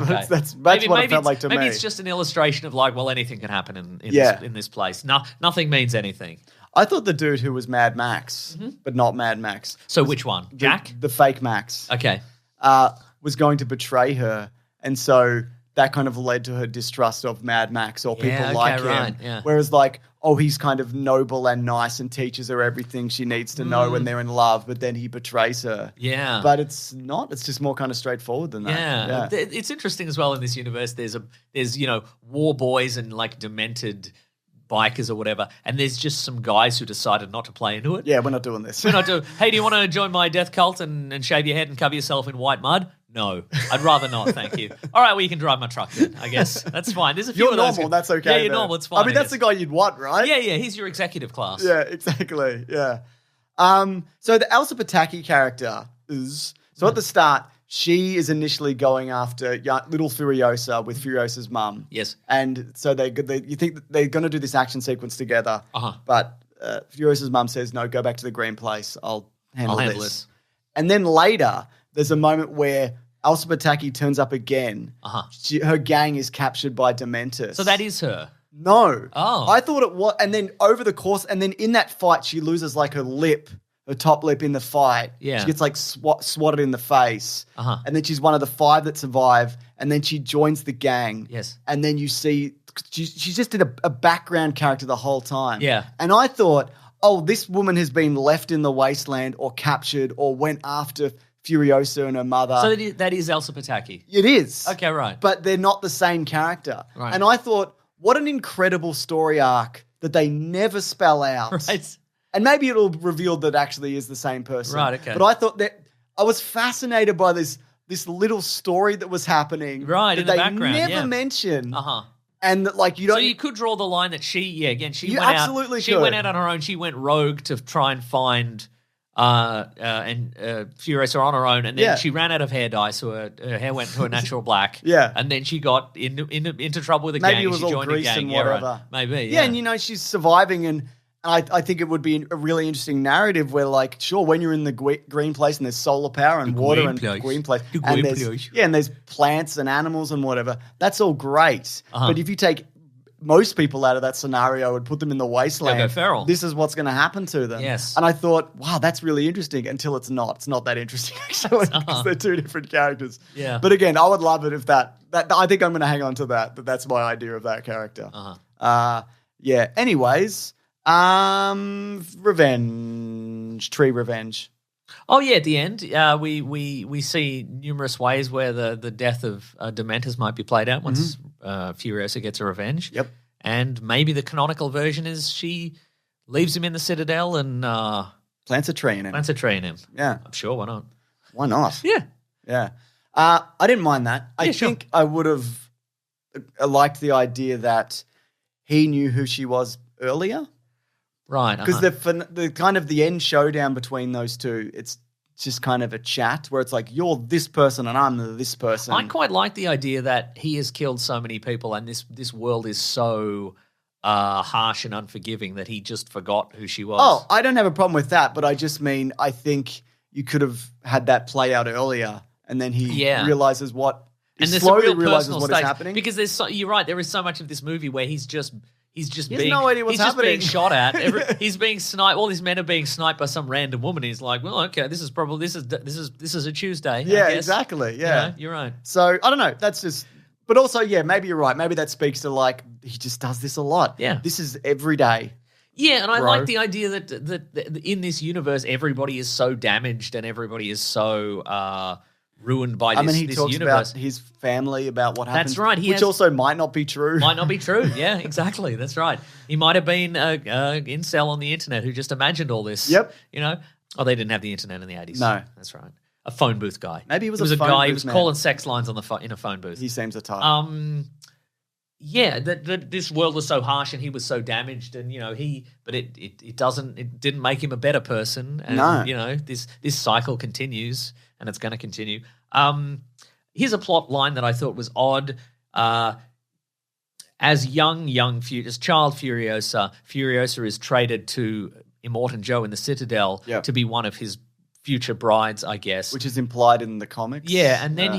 S1: what it felt like to me.
S2: Maybe it's just an illustration of like, well, anything can happen in this place. Nothing means anything.
S1: I thought the dude who was Mad Max, but not Mad Max.
S2: So which one? Jack?
S1: The fake Max.
S2: Okay.
S1: Was going to betray her, and so that kind of led to her distrust of Mad Max or people like him.
S2: Right, yeah.
S1: Whereas like, he's kind of noble and nice and teaches her everything she needs to know when they're in love, but then he betrays her. Yeah. But it's not. It's just more kind of straightforward than that.
S2: Yeah. It's interesting as well in this universe. There's war boys and like demented bikers or whatever, and there's just some guys who decided not to play into it.
S1: Yeah, we're not doing this.
S2: We're not doing, hey, do you want to join my death cult and shave your head and cover yourself in white mud? No, I'd rather not, thank you. All right, well, you can drive my truck then, I guess. That's fine. There's a few
S1: You're
S2: of those.
S1: Normal, that's okay.
S2: Yeah, you're normal, it's fine.
S1: I mean, that's the guy you'd want, right?
S2: Yeah, he's your executive class.
S1: Yeah, exactly, yeah. So the Elsa Pataki character is, at the start, she is initially going after little Furiosa with Furiosa's mum. Yes. And so you think that they're going to do this action sequence together, but Furiosa's mum says, no, go back to the Green Place, I'll handle this. And then later, there's a moment where Elsa Pataki turns up again. Her gang is captured by Dementus.
S2: So that is her?
S1: No. Oh. I thought it was. And then over the course, and then in that fight, she loses like her top lip in the fight. Yeah. She gets like swatted in the face. And then she's one of the 5 that survive. And then she joins the gang. Yes. And then you see, she's just in a background character the whole time. Yeah. And I thought, this woman has been left in the wasteland or captured or went after Furiosa and her mother.
S2: So that is Elsa Pataki?
S1: It is.
S2: Okay, right.
S1: But they're not the same character. Right. And I thought, what an incredible story arc that they never spell out.
S2: Right.
S1: And maybe it'll reveal that actually is the same person.
S2: Right, okay.
S1: But I thought that I was fascinated by this little story that was happening.
S2: Right,
S1: that
S2: in the
S1: they
S2: background,
S1: never mention.
S2: Uh-huh.
S1: And that, like, you don't.
S2: So you could draw the line that she
S1: You
S2: went
S1: absolutely
S2: out. She
S1: could.
S2: went out on her own. She went rogue to try and find Furiosa on her own, and then she ran out of hair dye, so her hair went to a natural black.
S1: Yeah.
S2: And then she got into trouble with a
S1: Maybe
S2: gang.
S1: it was
S2: she
S1: all
S2: joined
S1: grease
S2: a gang.
S1: and
S2: Yeah,
S1: whatever.
S2: right. Maybe.
S1: Yeah, and she's surviving, and I think it would be a really interesting narrative where, like, sure, when you're in the green place and there's solar power and water and green place, and there's plants and animals and whatever, that's all great. But if you take most people out of that scenario and put them in the wasteland,
S2: go feral.
S1: this is what's going to happen to them.
S2: Yes.
S1: And I thought, wow, that's really interesting, until it's not. It's not that interesting, actually, because they're two different characters.
S2: Yeah.
S1: But again, I would love it if that I think I'm going to hang on to that. That's my idea of that character. Yeah. Anyways, tree revenge.
S2: Oh yeah, at the end, we see numerous ways where the death of Dementors might be played out once Furiosa gets a revenge.
S1: Yep.
S2: And maybe the canonical version is she leaves him in the Citadel and
S1: Plants a tree in him.
S2: Yeah. I'm sure, why not?
S1: Why not?
S2: Yeah.
S1: Yeah. I didn't mind that. I
S2: sure.
S1: think I would have liked the idea that he knew who she was earlier.
S2: Right.
S1: Because the kind of the end showdown between those two, it's just kind of a chat where it's like, you're this person and I'm this person.
S2: I quite like the idea that he has killed so many people and this world is so harsh and unforgiving that he just forgot who she was.
S1: Oh, I don't have a problem with that, but I just mean I think you could have had that play out earlier, and then he realizes what he
S2: and
S1: slowly realizes what is happening.
S2: Because you're right, there is so much of this movie where he's just being
S1: no idea what's happening.
S2: Being shot at. He's being sniped. All these men are being sniped by some random woman. He's like, well, okay, this is a Tuesday.
S1: Yeah,
S2: I guess.
S1: exactly. Yeah,
S2: you're right.
S1: So I don't know. That's just. But also, yeah, maybe you're right. Maybe that speaks to, like, he just does this a lot.
S2: Yeah,
S1: this is every day.
S2: Yeah, and I like the idea that in this universe, everybody is so damaged and everybody is so ruined by this
S1: he talks
S2: universe.
S1: about his family, about what happened.
S2: That's right.
S1: Which also might not be true.
S2: Might not be true. Yeah, exactly. That's right. He might have been an incel on the internet who just imagined all this.
S1: Yep.
S2: Oh, they didn't have the internet in the 80s.
S1: No.
S2: That's right. A phone booth guy.
S1: Maybe he was
S2: a
S1: phone
S2: guy.
S1: booth
S2: He was
S1: man.
S2: calling sex lines in a phone booth.
S1: He seems a type.
S2: Yeah, that this world was so harsh and he was so damaged, and but it didn't make him a better person. And,
S1: No.
S2: This cycle continues, and it's going to continue. Here's a plot line that I thought was odd. As child Furiosa is traded to Immortan Joe in the Citadel to be one of his future brides, I guess.
S1: Which is implied in the comics.
S2: Yeah, and then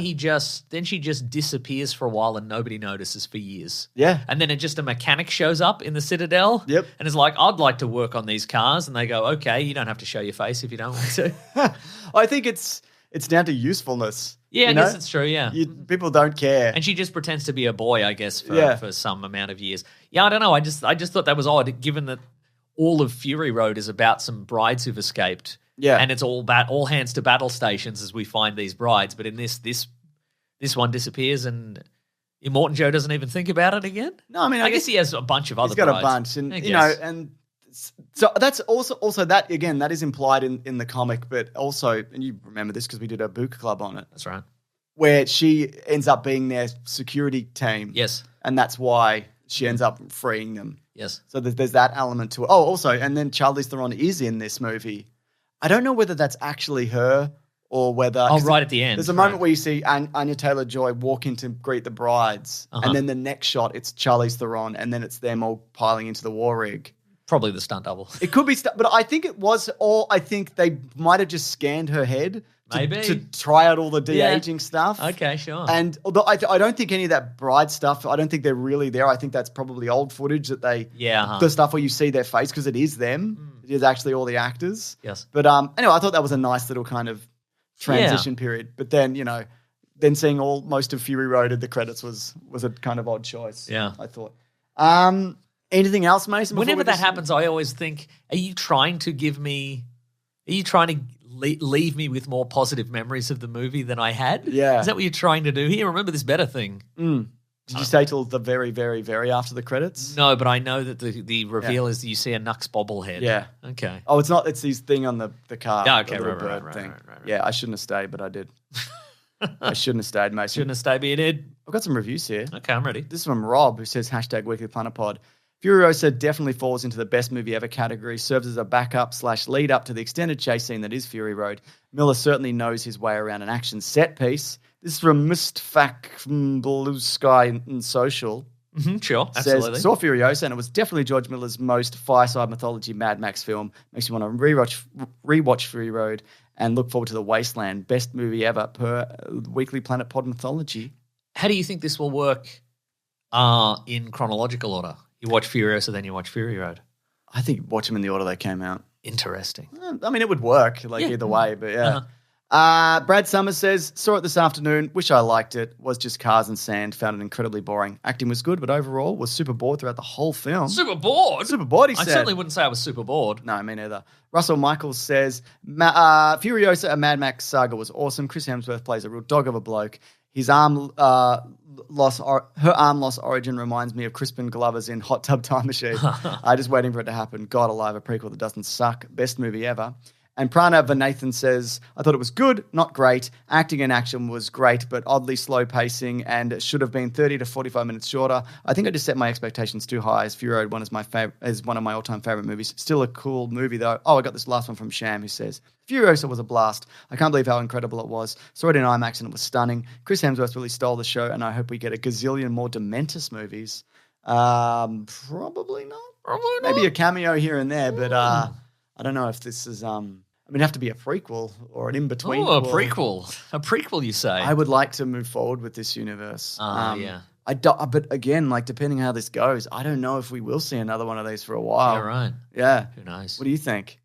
S2: she just disappears for a while and nobody notices for years.
S1: Yeah.
S2: And then a mechanic shows up in the Citadel.
S1: Yep.
S2: And is like, I'd like to work on these cars. And they go, okay, you don't have to show your face if you don't want to.
S1: I think it's down to usefulness.
S2: Yeah, I guess it's true, yeah.
S1: People don't care.
S2: And she just pretends to be a boy, I guess, for some amount of years. Yeah, I don't know. I just thought that was odd, given that all of Fury Road is about some brides who've escaped.
S1: Yeah.
S2: And it's all hands to battle stations as we find these brides. But in this one disappears and Immortan Joe doesn't even think about it again?
S1: No, I mean,
S2: I guess he has a bunch of other brides.
S1: He's got a bunch. And, and so that's also that, again, that is implied in the comic, but also, and you remember this because we did a book club on it.
S2: That's right.
S1: Where she ends up being their security team.
S2: Yes.
S1: And that's why she ends up freeing them.
S2: Yes.
S1: So there's that element to it. Oh, also, and then Charlize Theron is in this movie. I don't know whether that's actually her or whether...
S2: Oh, right at the end.
S1: There's a moment where you see Anya Taylor-Joy walk in to greet the brides, and then the next shot, it's Charlize Theron, and then it's them all piling into the war rig.
S2: Probably the stunt double.
S1: It could be, but I think it was all... I think they might have just scanned her head to try out all the de-aging stuff.
S2: Okay, sure.
S1: And although I don't think any of that bride stuff, I don't think they're really there. I think that's probably old footage that they... the stuff where you see their face, because it is them. It is actually all the actors.
S2: Yes.
S1: But anyway, I thought that was a nice little kind of transition period. But then, then seeing most of Fury Road at the credits was a kind of odd choice.
S2: Yeah.
S1: I thought. Anything else, Mason?
S2: Whenever that happens, I always think, are you trying to leave me with more positive memories of the movie than I had?
S1: Yeah.
S2: Is that what you're trying to do here? Remember this better thing.
S1: Did you say till the very, very, very after the credits?
S2: No, but I know that the reveal is that you see a Nux bobblehead.
S1: Yeah.
S2: Okay.
S1: Oh, it's not. It's his thing on the car.
S2: Yeah, okay,
S1: the little
S2: right,
S1: bird thing. Yeah, I shouldn't have stayed, but I did. I shouldn't have stayed, mate.
S2: Shouldn't have stayed, but you did.
S1: I've got some reviews here.
S2: Okay, I'm ready.
S1: This is from Rob, who says #WeeklyPlanetPod. Furiosa definitely falls into the best movie ever category, serves as a backup / lead up to the extended chase scene that is Fury Road. Miller certainly knows his way around an action set piece. This is from Mistfac from Blue Sky and Social.
S2: Mm-hmm, sure,
S1: Says,
S2: absolutely.
S1: saw Furiosa, and it was definitely George Miller's most fireside mythology Mad Max film. Makes you want to rewatch Fury Road and look forward to The Wasteland. Best movie ever per Weekly Planet Pod Mythology.
S2: How do you think this will work in chronological order? You watch Furiosa, then you watch Fury Road.
S1: I think watch them in the order they came out.
S2: Interesting.
S1: I mean, it would work either way, but yeah. Brad Summers says, saw it this afternoon, wish I liked it, was just cars and sand, found it incredibly boring. Acting was good, but overall was super bored throughout the whole film.
S2: Super bored?
S1: Super bored, he said.
S2: I certainly wouldn't say I was super bored.
S1: No, me neither. Russell Michaels says, Furiosa, a Mad Max Saga was awesome. Chris Hemsworth plays a real dog of a bloke. His her arm loss origin reminds me of Crispin Glover's in Hot Tub Time Machine. Just waiting for it to happen. God alive, a prequel that doesn't suck. Best movie ever. And Prana Vanathan says, I thought it was good, not great. Acting and action was great, but oddly slow pacing and it should have been 30 to 45 minutes shorter. I think I just set my expectations too high as Fury Road is one of my all-time favorite movies. Still a cool movie though. Oh, I got this last one from Sham who says, Furiosa was a blast. I can't believe how incredible it was. Saw it in IMAX and it was stunning. Chris Hemsworth really stole the show and I hope we get a gazillion more Dementis movies. Probably not. Maybe a cameo here and there, but I don't know if this is... it'd have to be a prequel or an in-between.
S2: Oh, a prequel. A prequel, you say?
S1: I would like to move forward with this universe.
S2: Yeah.
S1: But again, depending how this goes, I don't know if we will see another one of these for a while.
S2: Yeah, right.
S1: Yeah.
S2: Who knows?
S1: What do you think?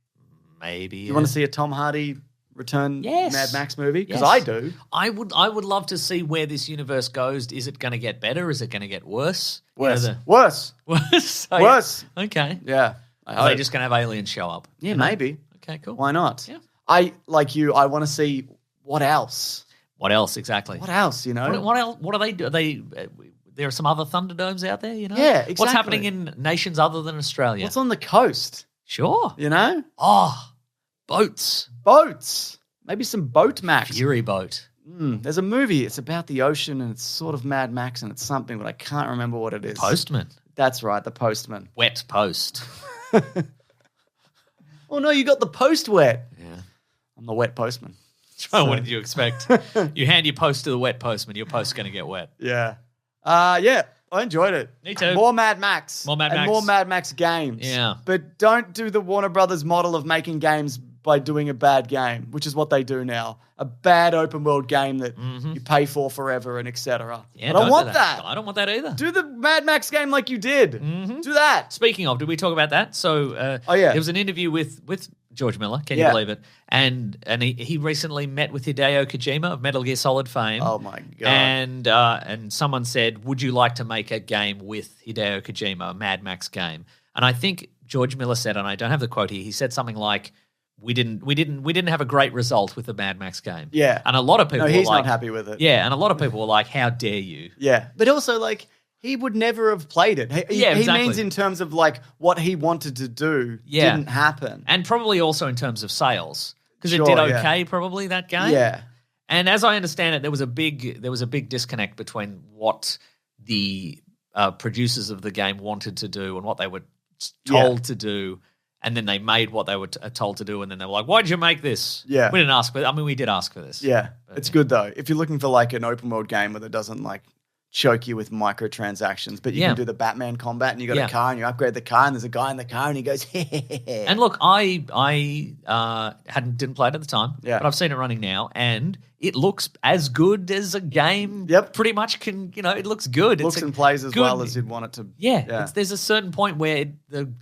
S2: Maybe.
S1: You want to see a Tom Hardy return Mad Max movie? Because
S2: Yes.
S1: I do.
S2: I would love to see where this universe goes. Is it going to get better? Is it going to get worse?
S1: Worse.
S2: You know,
S1: Worse.
S2: Worse?
S1: Worse.
S2: Okay.
S1: Yeah.
S2: Are they just going to have aliens show up?
S1: Yeah, maybe.
S2: Okay, cool.
S1: Why not?
S2: Yeah.
S1: I want to see what else.
S2: What else exactly?
S1: What else,
S2: What else? What do they do? There are some other Thunderdomes out there,
S1: Yeah, exactly.
S2: What's happening in nations other than Australia?
S1: What's on the coast?
S2: Sure.
S1: Oh,
S2: Boats.
S1: boats. Maybe some boat Max.
S2: Fury boat.
S1: There's a movie. It's about the ocean and it's sort of Mad Max and it's something, but I can't remember what it is.
S2: Postman.
S1: That's right, The Postman.
S2: Wet post.
S1: Oh, no, you got the post wet.
S2: Yeah.
S1: I'm the wet postman.
S2: What did you expect? You hand your post to the wet postman, your post's going to get wet.
S1: Yeah. I enjoyed it.
S2: Me too.
S1: More Mad Max.
S2: More Mad
S1: and
S2: Max.
S1: more Mad Max games.
S2: Yeah.
S1: But don't do the Warner Brothers model of making games by doing a bad game, which is what they do now. A bad open world game that you pay for forever and etc.
S2: Yeah,
S1: I don't want
S2: do
S1: that.
S2: I don't want that either.
S1: Do the Mad Max game like you did. Do that.
S2: Speaking of, did we talk about that? So, there was an interview with George Miller. Can you believe it? And he recently met with Hideo Kojima of Metal Gear Solid fame.
S1: Oh my god!
S2: And someone said, "Would you like to make a game with Hideo Kojima, a Mad Max game?" And I think George Miller said, and I don't have the quote here. He said something like, "We didn't have a great result with the Mad Max game."
S1: Yeah,
S2: and a lot of people
S1: he's
S2: were like,
S1: not happy with it.
S2: Yeah, and a lot of people were like, "How dare you?"
S1: Yeah, but also he would never have played it. He
S2: exactly.
S1: means in terms of what he wanted to do didn't happen.
S2: And probably also in terms of sales. Because
S1: Sure,
S2: it did okay, probably, that game.
S1: Yeah.
S2: And as I understand it, there was a big disconnect between what the producers of the game wanted to do and what they were told to do. And then they made what they were told to do, and then they were like, "Why'd you make this?"
S1: Yeah.
S2: We didn't ask for it. I mean, we did ask for this.
S1: Yeah, it's good though. If you're looking for an open world game where it doesn't choke you with microtransactions, but you can do the Batman combat and you got a car and you upgrade the car and there's a guy in the car and he goes,
S2: And look, I didn't play it at the time, but I've seen it running now and it looks as good as a game pretty much can, it looks good.
S1: Looks and plays as well as you'd want it to.
S2: Yeah. There's a certain point where the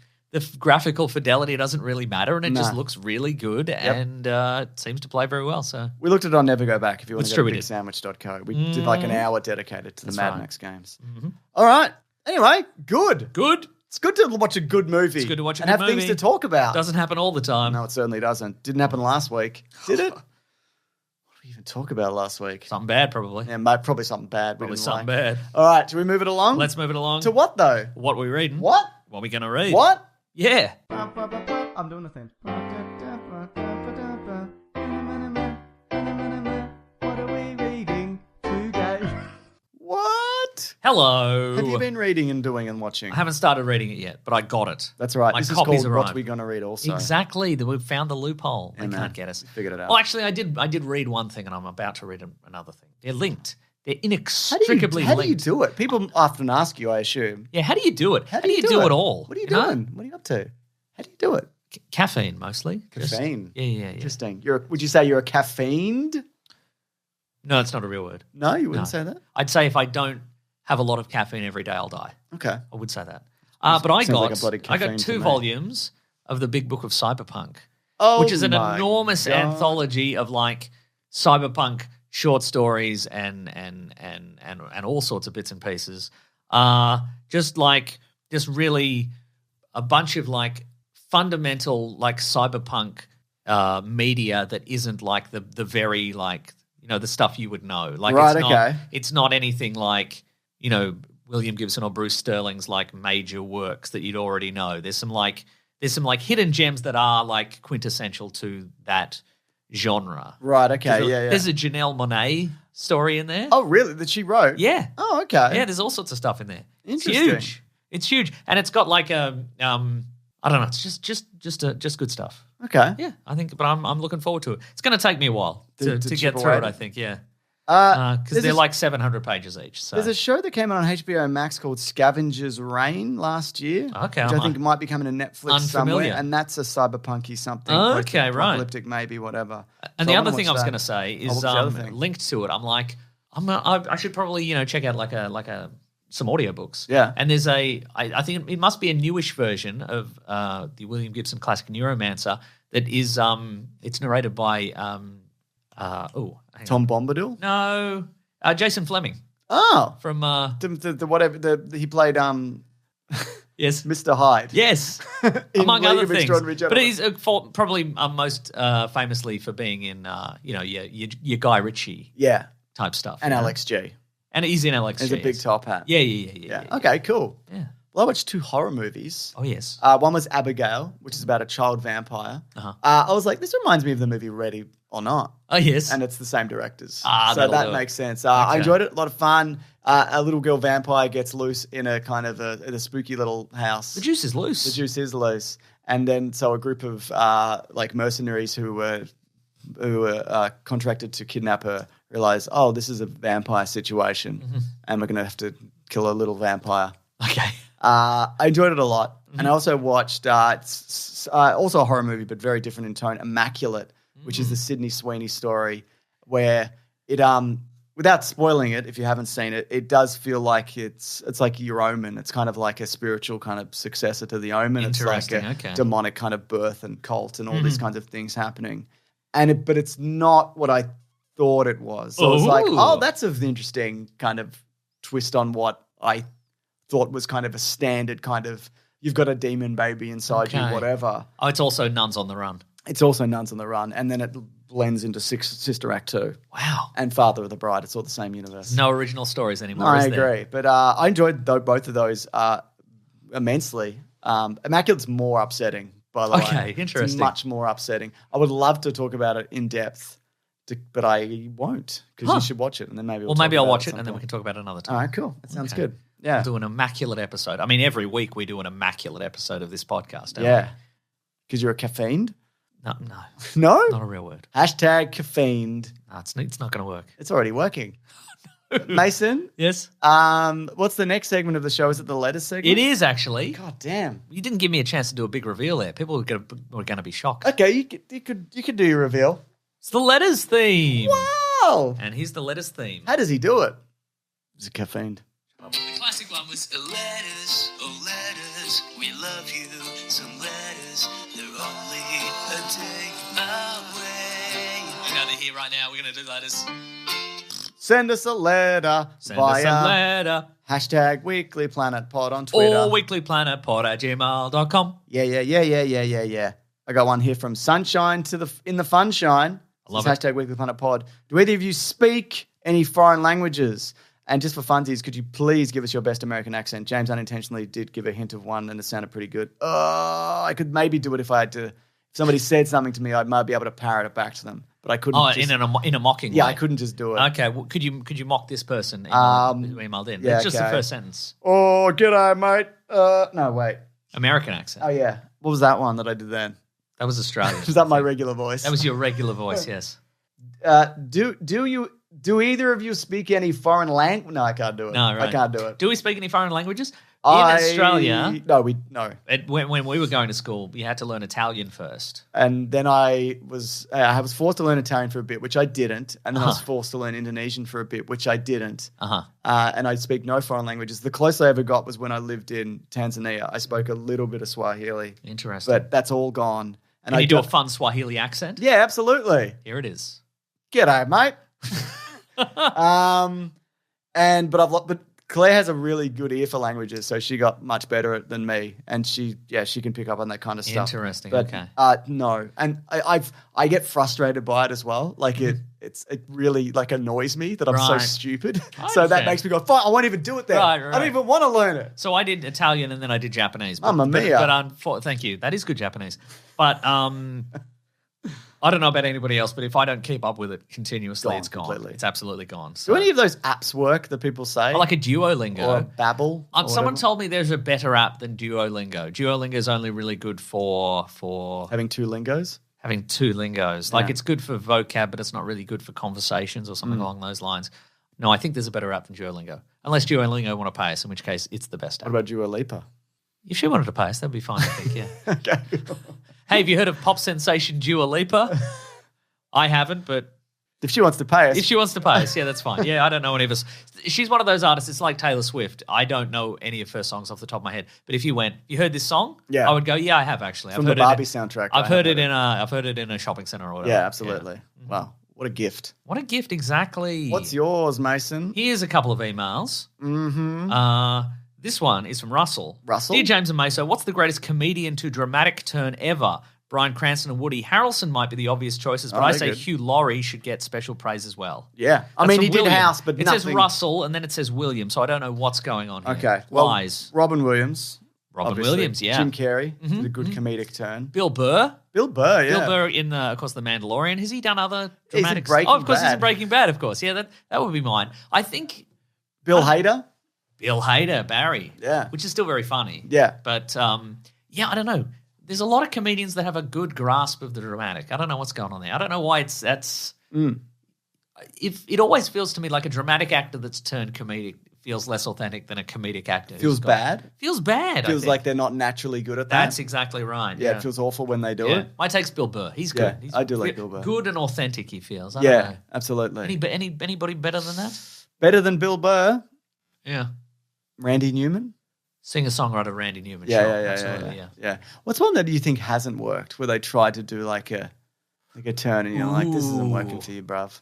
S2: graphical fidelity doesn't really matter and it just looks really good and it seems to play very well. So
S1: we looked at it on Never Go Back if you want to go to
S2: bigsandwich.co.
S1: We did an hour dedicated to the Mad Max games. All right. Anyway, good. It's good to watch a good movie.
S2: It's good to watch a
S1: and
S2: good
S1: have
S2: movie.
S1: things to talk about.
S2: Doesn't happen all the time.
S1: No, it certainly doesn't. Didn't happen last week. Did it? What are you even talk about last week?
S2: Something bad, probably.
S1: Yeah, probably something bad.
S2: Probably something bad.
S1: All right, do we move it along?
S2: Let's move it along.
S1: To what, though?
S2: What are we reading?
S1: What?
S2: What are we going to read?
S1: What?
S2: Yeah.
S1: I'm doing the thing. What are we reading today? What?
S2: Hello.
S1: Have you been reading and doing and watching?
S2: I haven't started reading it yet, but I got it.
S1: That's right.
S2: My
S1: This is
S2: copies
S1: called
S2: arrived.
S1: What Are We Gonna Read also.
S2: Exactly. We've found the loophole. They can't get us.
S1: Figured it out.
S2: Well, actually, I did read one thing, and I'm about to read another thing. They're linked. They're inextricably
S1: How
S2: linked.
S1: do you do it? People often ask you, I assume.
S2: Yeah, how do you do it? How do you do it all?
S1: What are you doing? What are you up to? How do you do it?
S2: Caffeine, mostly.
S1: Caffeine.
S2: Yeah.
S1: Interesting. Would you say you're a caffeined?
S2: No, it's not a real word.
S1: No, you wouldn't say that?
S2: I'd say if I don't have a lot of caffeine every day, I'll die.
S1: Okay.
S2: I would say that. But I
S1: Sounds like a bloody
S2: got
S1: caffeine to
S2: 2
S1: me.
S2: volumes of the Big Book of Cyberpunk,
S1: Oh,
S2: which is an
S1: my
S2: enormous
S1: God.
S2: anthology of like cyberpunk short stories and all sorts of bits and pieces. Just really a bunch of like fundamental like cyberpunk media that isn't like the very like the stuff you would know. Like
S1: Right,
S2: it's not anything like William Gibson or Bruce Sterling's like major works that you'd already know. There's some hidden gems that are like quintessential to that genre.
S1: Right, okay, yeah.
S2: There's a Janelle Monáe story in there.
S1: Oh, really? That she wrote?
S2: Yeah.
S1: Oh, okay.
S2: Yeah, there's all sorts of stuff in there.
S1: Interesting.
S2: It's huge. And it's got like a I don't know, it's just good stuff.
S1: Okay.
S2: Yeah, I think, but I'm looking forward to it. It's going to take me a while to
S1: to
S2: get
S1: chip
S2: through
S1: away
S2: it,
S1: at
S2: I
S1: it.
S2: think, yeah.
S1: There's
S2: Because they're
S1: a-
S2: like 700 pages each. So.
S1: There's a show that came out on HBO Max called Scavenger's Reign last year.
S2: Okay,
S1: Which I think might be coming to Netflix
S2: Unfamiliar.
S1: somewhere. And that's a cyberpunky something.
S2: Okay, right.
S1: Apocalyptic maybe, whatever.
S2: And
S1: So
S2: the
S1: I
S2: other
S1: wanna
S2: thing
S1: watch
S2: I was
S1: that.
S2: going to say
S1: Oh,
S2: is
S1: what was the other thing?
S2: linked to it. I'm like, I should probably check out like some audiobooks.
S1: Yeah.
S2: And there's I think it must be a newish version of the William Gibson classic Neuromancer that is it's narrated by hang
S1: Tom
S2: on.
S1: Bombadil?
S2: No, Jason Fleming
S1: Oh.
S2: from
S1: He played
S2: yes.
S1: Mr. Hyde.
S2: Yes,
S1: In
S2: among
S1: League
S2: other
S1: of
S2: things.
S1: Extraordinary
S2: But
S1: Gentlemen.
S2: he's probably most famously for being in your Guy Ritchie
S1: Yeah.
S2: type stuff.
S1: And
S2: you know?
S1: Alex G.
S2: And he's in Alex.
S1: There's a
S2: G,
S1: big
S2: yes.
S1: top hat.
S2: Yeah.
S1: Okay, cool.
S2: Yeah.
S1: Well, I watched 2 horror movies.
S2: Oh yes.
S1: One was Abigail, which is about a child vampire.
S2: Uh-huh.
S1: I was like, this reminds me of the movie Ready or Not.
S2: Oh yes.
S1: And it's the same directors. So
S2: that'll
S1: that
S2: do it.
S1: makes sense. I
S2: Okay.
S1: enjoyed it. A lot of fun. A little girl vampire gets loose in a kind of a spooky little house.
S2: The juice is loose.
S1: The juice is loose. And then so a group of like mercenaries who were contracted to kidnap her realize, oh, this is a vampire situation
S2: Mm-hmm.
S1: and we're going to have to kill a little vampire.
S2: Okay.
S1: I enjoyed it a lot.
S2: Mm-hmm.
S1: And I also watched, it's also a horror movie, but very different in tone, Immaculate, which is the Sydney Sweeney story, where it, without spoiling it, if you haven't seen it, it does feel like it's like Your Omen. It's kind of like a spiritual kind of successor to The Omen. It's like
S2: Interesting,
S1: a
S2: okay.
S1: demonic kind of birth and cult and all these kinds of things happening. But it's not what I thought it was. So I was like,
S2: Ooh.
S1: oh, that's an interesting kind of twist on what I thought was kind of a standard kind of, you've got a demon baby inside you,
S2: Okay.
S1: whatever.
S2: Oh, it's also Nuns on the Run.
S1: It's also Nuns on the Run, and then it blends into Sister Act 2
S2: Wow.
S1: and Father of the Bride. It's all the same universe.
S2: No original stories anymore.
S1: I
S2: is there?
S1: agree. But I enjoyed both of those immensely. Immaculate's more upsetting, by the way.
S2: Okay,
S1: It's
S2: interesting.
S1: much more upsetting. I would love to talk about it in depth, but I won't because you should watch it, and then maybe
S2: Well,
S1: talk
S2: maybe I'll
S1: about
S2: watch
S1: at
S2: it
S1: some
S2: and then we
S1: point.
S2: can talk about it another time.
S1: All right, cool. That sounds
S2: Okay.
S1: good. Yeah.
S2: We'll do an immaculate episode. I mean, every week we do an immaculate episode of this podcast. Don't
S1: Yeah. Because you're a caffeined?
S2: No,
S1: No?
S2: not a real word.
S1: Hashtag caffeined.
S2: No, it's not going to work.
S1: It's already working. Mason,
S2: Yes,
S1: what's the next segment of the show? Is it the letters segment?
S2: it is actually.
S1: God damn.
S2: You didn't give me a chance to do a big reveal there. People were going to be shocked.
S1: Okay, you could do your reveal.
S2: It's the letters theme.
S1: Wow.
S2: And here's the letters theme.
S1: How does he do it? Is it caffeined?
S3: The classic one was letters, oh letters, we love you. Some letters, they're only a day away. We're going to hear right now, we're going to do letters.
S1: Send us a letter
S2: Send us a letter.
S1: hashtag Weekly Planet Pod on Twitter.
S2: Or weeklyplanetpod@gmail.com.
S1: Yeah. I got one here from Sunshine in the Funshine.
S2: Love
S1: It's hashtag Weekly Planet Pod. Do either of you speak any foreign languages? And just for funsies, could you please give us your best American accent? James unintentionally did give a hint of one, and it sounded pretty good. I could maybe do it if I had to. If somebody said something to me, I might be able to parrot it back to them. But I couldn't.
S2: Oh, in a mocking way.
S1: Yeah, I couldn't just do it.
S2: Okay, well, could you mock this person who emailed in?
S1: Yeah,
S2: It's just the
S1: okay.
S2: first sentence.
S1: Oh, g'day, mate. No, wait.
S2: American accent.
S1: Oh, yeah. What was that one that I did then?
S2: That was Australian.
S1: Was that my regular voice?
S2: That was your regular voice, yes.
S1: Do either of you speak any foreign language? No, I can't do it.
S2: No, right.
S1: I can't do it.
S2: Do we speak any foreign languages? In Australia,
S1: No.
S2: when we were going to school, you had to learn Italian first.
S1: And then I was forced to learn Italian for a bit, which I didn't. And then I was forced to learn Indonesian for a bit, which I didn't. And I speak no foreign languages. The closest I ever got was when I lived in Tanzania. I spoke a little bit of Swahili.
S2: Interesting.
S1: But that's all gone. And
S2: Can you do a fun Swahili accent?
S1: Yeah, absolutely.
S2: Here it is.
S1: G'day, mate. But Claire has a really good ear for languages, so she got much better at it than me, and she can pick up on that kind of stuff.
S2: Interesting.
S1: But,
S2: okay.
S1: No, and I get frustrated by it as well. Like it really like annoys me that I'm so
S2: Right.
S1: stupid.
S2: I
S1: So that
S2: understand.
S1: makes me go, fine, I won't even do it then.
S2: Right.
S1: I don't even want to learn it.
S2: So I did Italian and then I did Japanese.
S1: Mamma mia.
S2: But thank you. That is good Japanese. But I don't know about anybody else, but if I don't keep up with it continuously,
S1: Gone
S2: it's gone.
S1: completely.
S2: It's absolutely gone. So,
S1: Do any of those apps work that people say?
S2: like a Duolingo.
S1: or Babbel? or
S2: Someone
S1: whatever?
S2: told me there's a better app than Duolingo. Duolingo is only really good for
S1: Having two lingos?
S2: having two lingos. Like
S1: Yeah.
S2: it's good for vocab, but it's not really good for conversations or something along those lines. No, I think there's a better app than Duolingo. Unless Duolingo want to pay us, in which case it's the best
S1: What
S2: app.
S1: about Dua Lipa?
S2: If she wanted to pay us, that'd be fine, I think, yeah.
S1: Okay.
S2: Hey, have you heard of pop sensation Dua Lipa? I haven't, but
S1: If she wants to pay us.
S2: if she wants to pay us, yeah, that's fine. Yeah, I don't know any of us. She's one of those artists. It's like Taylor Swift. I don't know any of her songs off the top of my head. But if you heard this song?
S1: Yeah.
S2: I would go, yeah, I have actually.
S1: From
S2: I've
S1: the
S2: heard
S1: Barbie
S2: it
S1: soundtrack.
S2: I've heard it in a shopping center or whatever.
S1: Yeah, absolutely. Wow, what a gift.
S2: What a gift, exactly.
S1: What's yours, Mason?
S2: Here's a couple of emails.
S1: Mm-hmm.
S2: This one is from Russell.
S1: Russell?
S2: Dear James and Meso, what's the greatest comedian to dramatic turn ever? Bryan Cranston and Woody Harrelson might be the obvious choices, but I
S1: they're
S2: say
S1: good.
S2: Hugh Laurie should get special praise as well.
S1: Yeah. I
S2: That's
S1: mean,
S2: from
S1: he did
S2: William.
S1: House, but
S2: it
S1: nothing.
S2: says Russell and then it says William, so I don't know what's going on here.
S1: Okay. Well,
S2: Lies.
S1: Robin Williams.
S2: Robin
S1: obviously.
S2: Williams, yeah.
S1: Jim Carrey did a good comedic turn.
S2: Bill Burr.
S1: Bill Burr, yeah.
S2: Bill Burr in, of course, The Mandalorian. Has he done other
S1: He's in
S2: dramatic
S1: Breaking
S2: Oh, of course, he's in
S1: Bad.
S2: Breaking Bad, of course. Yeah, that would be mine. I think
S1: Bill Hader.
S2: Bill Hader, Barry.
S1: Yeah.
S2: Which is still very funny.
S1: Yeah.
S2: But, yeah, I don't know. There's a lot of comedians that have a good grasp of the dramatic. I don't know what's going on there. I don't know why that's... It always feels to me like a dramatic actor that's turned comedic feels less authentic than a comedic actor. who's
S1: Feels
S2: got-
S1: bad.
S2: Feels bad, I
S1: Feels
S2: think.
S1: like they're not naturally good at that.
S2: That's exactly right.
S1: yeah, it feels awful when they do
S2: Yeah.
S1: it.
S2: My take's Bill Burr. He's
S1: Yeah,
S2: good. He's
S1: I do like Bill Burr.
S2: Good and authentic, he feels. I don't
S1: Yeah,
S2: know.
S1: absolutely.
S2: Anybody better than that?
S1: Better than Bill Burr,
S2: Yeah.
S1: Randy Newman.
S2: Singer-songwriter Randy Newman.
S1: Yeah,
S2: sure.
S1: yeah.
S2: Absolutely,
S1: Yeah. What's one that you think hasn't worked, where they tried to do like a turn and you're like, this isn't working for you, bruv?